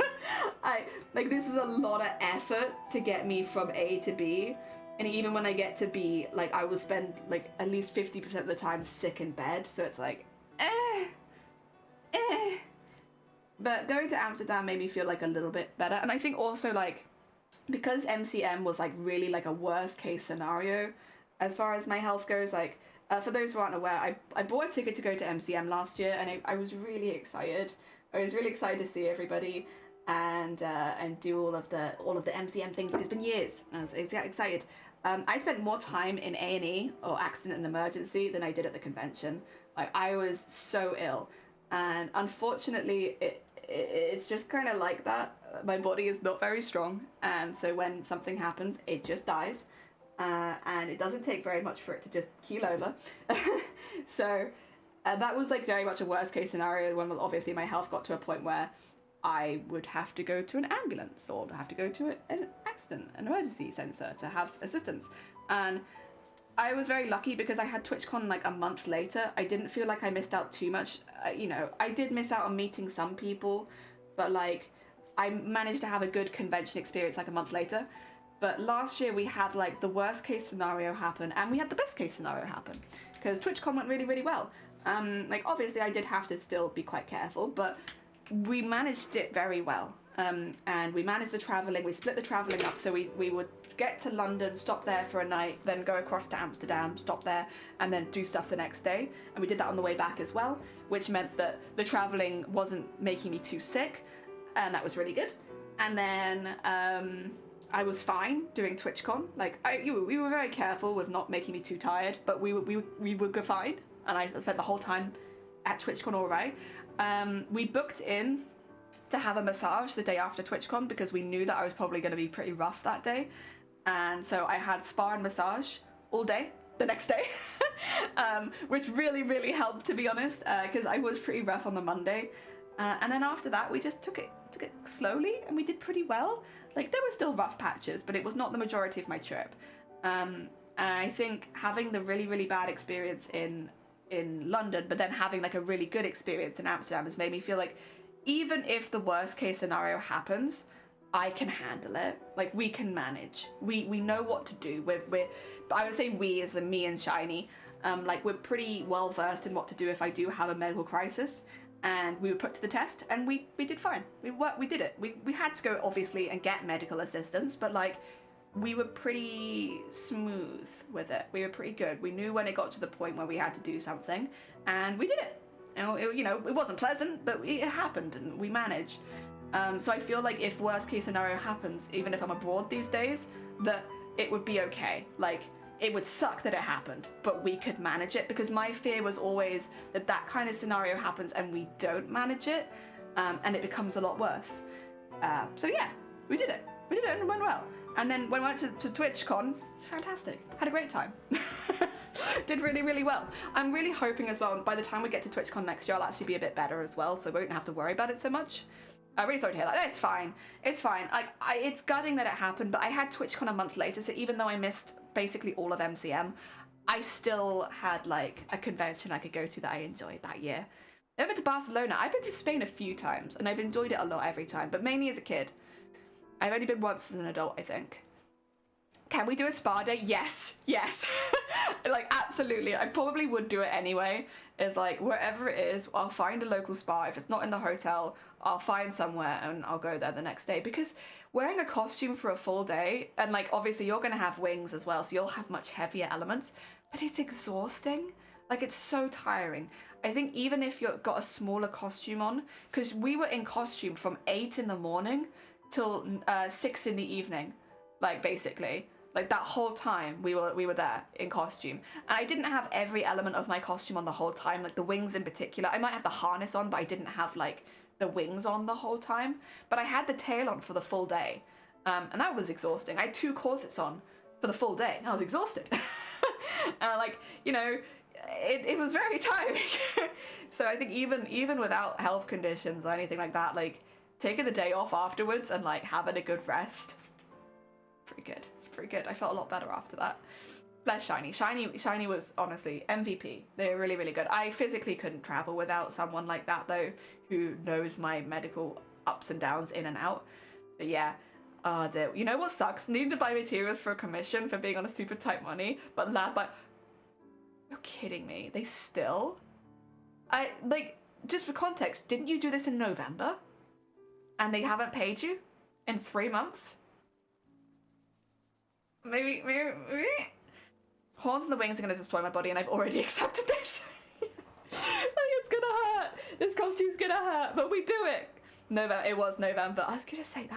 This is a lot of effort to get me from A to B. And even when I get to B, like I will spend like at least 50% of the time sick in bed. So it's like, But going to Amsterdam made me feel like a little bit better. And I think also like, because MCM was like really like a worst case scenario as far as my health goes, like for those who aren't aware, I bought a ticket to go to MCM last year and I was really excited. I was really excited to see everybody and do all of the MCM things. It's been years and I was excited. I spent more time in A&E or accident and emergency than I did at the convention. Like I was so ill, and unfortunately it's just kind of like that. My body is not very strong, and so when something happens, it just dies. And it doesn't take very much for it to just keel over. So that was like very much a worst case scenario when obviously my health got to a point where I would have to go to an ambulance or have to go to an accident, an emergency centre to have assistance. And I was very lucky because I had TwitchCon like a month later. I didn't feel like I missed out too much. You know, I did miss out on meeting some people, but like I managed to have a good convention experience like a month later. But last year we had like the worst case scenario happen and we had the best case scenario happen because TwitchCon went really, really well. Like obviously I did have to still be quite careful, but we managed it very well. And we managed the travelling, we split the travelling up so we would get to London, stop there for a night, then go across to Amsterdam, stop there, and then do stuff the next day. And we did that on the way back as well, which meant that the travelling wasn't making me too sick, and that was really good. And then I was fine doing TwitchCon. Like we were very careful with not making me too tired, but we were good fine. And I spent the whole time at TwitchCon all right. We booked in to have a massage the day after TwitchCon because we knew that I was probably going to be pretty rough that day. And so I had spa and massage all day the next day, which really, really helped, to be honest, because I was pretty rough on the Monday. And then after that, we just took it slowly and we did pretty well. Like there were still rough patches, but it was not the majority of my trip. And I think having the really, really bad experience in London, but then having like a really good experience in Amsterdam has made me feel like even if the worst case scenario happens, I can handle it. Like we can manage. We know what to do. We're I would say we as in me and Shiny, like we're pretty well versed in what to do if I do have a medical crisis. And we were put to the test and we did fine. We did it. We had to go obviously and get medical assistance, but like we were pretty smooth with it. We were pretty good. We knew when it got to the point where we had to do something and we did it. You know, it wasn't pleasant, but it happened and we managed. So I feel like if worst case scenario happens, even if I'm abroad these days, that it would be okay. Like it would suck that it happened, but we could manage it because my fear was always that that kind of scenario happens and we don't manage it, and it becomes a lot worse. So yeah, we did it. We did it and it went well. And then when I went to TwitchCon, it's fantastic. Had a great time. Did really, really well. I'm really hoping as well, by the time we get to TwitchCon next year, I'll actually be a bit better as well, so I won't have to worry about it so much. I'm really sorry to hear that. It's fine. It's fine. It's gutting that it happened, but I had TwitchCon a month later, so even though I missed basically all of MCM, I still had like a convention I could go to that I enjoyed that year. I've been to Barcelona. I've been to Spain a few times, and I've enjoyed it a lot every time, but mainly as a kid. I've only been once as an adult, I think. Can we do a spa day? Yes. Like, absolutely. I probably would do it anyway. It's like, wherever it is, I'll find a local spa. If it's not in the hotel, I'll find somewhere and I'll go there the next day. Because wearing a costume for a full day, and like, obviously you're going to have wings as well, so you'll have much heavier elements, but it's exhausting. Like, it's so tiring. I think even if you've got a smaller costume on, because we were in costume from 8 in the morning till 6 in the evening, like, basically. Like, that whole time we were there in costume. And I didn't have every element of my costume on the whole time, like the wings in particular. I might have the harness on, but I didn't have, like, the wings on the whole time. But I had the tail on for the full day. And that was exhausting. I had 2 corsets on for the full day, and I was exhausted. Like, you know, it was very tiring. So I think even without health conditions or anything like that, like, taking the day off afterwards and, like, having a good rest, pretty good. It's pretty good. I felt a lot better after that. Bless Shiny. Shiny was honestly MVP. They were really, really good. I physically couldn't travel without someone like that though, who knows my medical ups and downs in and out. But yeah, oh dear. You know what sucks? Needing to buy materials for a commission for being on a super tight money, but you're kidding me. They still? Just for context, didn't you do this in November? And they haven't paid you in 3 months? Maybe. Horns and the wings are going to destroy my body, and I've already accepted this. Like, it's going to hurt. This costume's going to hurt, but we do it. It was November. I was going to say,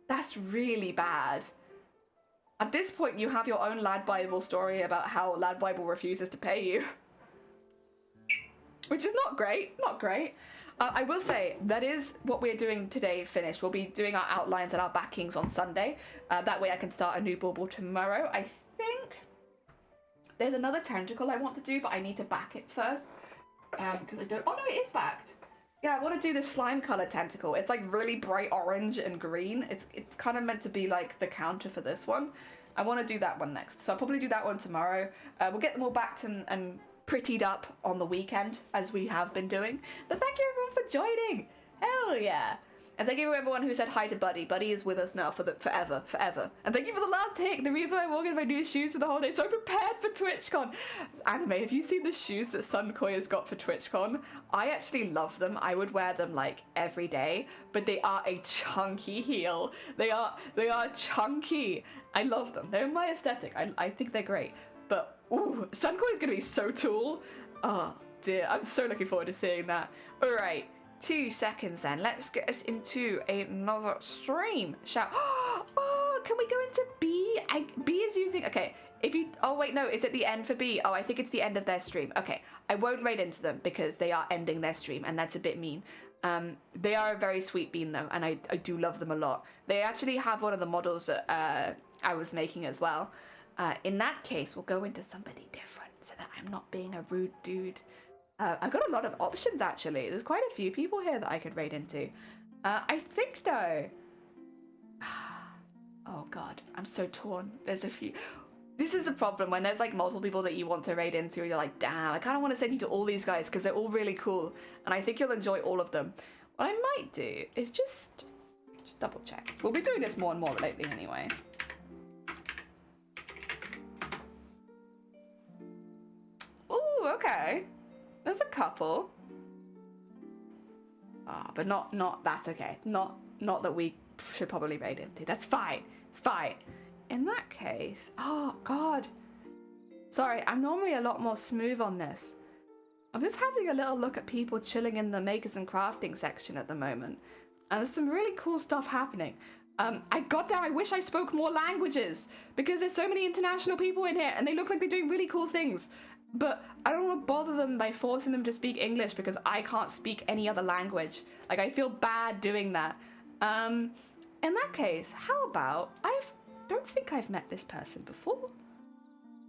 that's really bad. At this point, you have your own Lad Bible story about how Lad Bible refuses to pay you. Which is not great. I will say that is what we're doing today finished. We'll be doing our outlines and our backings on Sunday. That way I can start a new bauble tomorrow. I think there's another tentacle I want to do, but I need to back it first. Because I don't... Oh no, it is backed. Yeah, I want to do the slime color tentacle. It's like really bright orange and green. It's kind of meant to be like the counter for this one. I want to do that one next. So I'll probably do that one tomorrow. We'll get them all backed and prettied up on the weekend, as we have been doing. But thank you everyone for joining. Hell yeah. And thank you to everyone who said hi to Buddy. Buddy is with us now for forever. And thank you for the last hick. The reason why I wore in my new shoes for the holiday, so I'm prepared for TwitchCon. Anime, have you seen the shoes that Sunkoi has got for TwitchCon? I actually love them. I would wear them like every day, but they are a chunky heel. They are chunky. I love them. They're my aesthetic. I think they're great. But ooh, Sunkoi is gonna be so tall. Oh dear, I'm so looking forward to seeing that. All right. 2 seconds then. Let's get us into another stream. Oh, can we go into B? B is using... Okay, if you... Oh, wait, no. Is it the end for B? Oh, I think it's the end of their stream. Okay, I won't raid into them because they are ending their stream and that's a bit mean. They are a very sweet bean though, and I do love them a lot. They actually have one of the models that I was making as well. In that case, we'll go into somebody different so that I'm not being a rude dude. I've got a lot of options actually. There's quite a few people here that I could raid into. I think though... Oh god, I'm so torn. There's a few... This is the problem when there's like multiple people that you want to raid into and you're like, damn, I kind of want to send you to all these guys because they're all really cool and I think you'll enjoy all of them. What I might do is just double check. We'll be doing this more and more lately anyway. Ooh, okay. There's a couple. Ah, but not that's okay. Not that we should probably raid into. That's fine. It's fine. In that case, oh god. Sorry, I'm normally a lot more smooth on this. I'm just having a little look at people chilling in the makers and crafting section at the moment. And there's some really cool stuff happening. I wish I spoke more languages because there's so many international people in here and they look like they're doing really cool things. But I don't want to bother them by forcing them to speak English because I can't speak any other language. Like, I feel bad doing that. In that case, how about... don't think I've met this person before.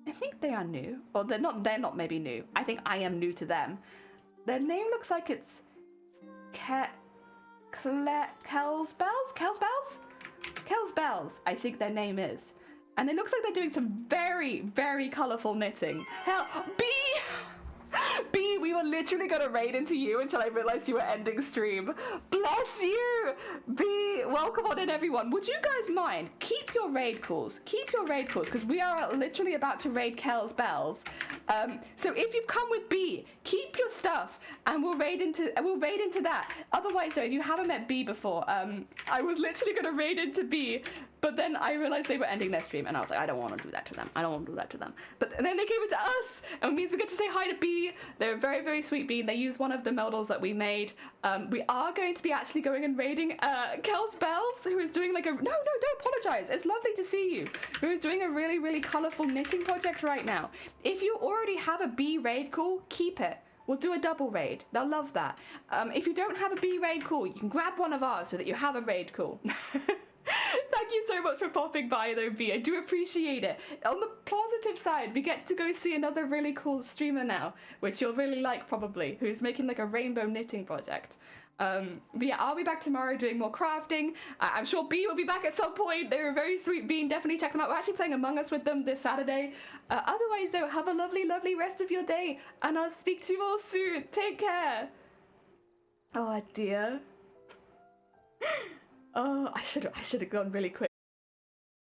I think they are new. Well, they're not maybe new. I think I am new to them. Their name looks like it's... Kelsbells? Kelsbells, I think their name is. And it looks like they're doing some very, very colourful knitting. Hell, B, we were literally gonna raid into you until I realised you were ending stream. Bless you! B, welcome on in everyone. Would you guys mind? Keep your raid calls. Because we are literally about to raid Kelsbells. So if you've come with B, keep your stuff and we'll raid into that. Otherwise, though, if you haven't met B before, I was literally gonna raid into B. But then I realized they were ending their stream and I was like, I don't want to do that to them. But then they came into us and it means we get to say hi to B. They're a very, very sweet bean. They use one of the models that we made. We are going to be actually going and raiding Kelsbells, who is doing like a... No, don't apologize. It's lovely to see you. Who is doing a really, really colorful knitting project right now. If you already have a B raid call, keep it. We'll do a double raid. They'll love that. If you don't have a B raid call, you can grab one of ours so that you have a raid call. Thank you so much for popping by though, B. I do appreciate it. On the positive side, we get to go see another really cool streamer now, which you'll really like probably, who's making like a rainbow knitting project. But yeah, I'll be back tomorrow doing more crafting. I'm sure B will be back at some point. They're a very sweet bean. Definitely check them out. We're actually playing Among Us with them this Saturday. Otherwise though, have a lovely, lovely rest of your day and I'll speak to you all soon. Take care. Oh dear. Oh, I should have gone really quick.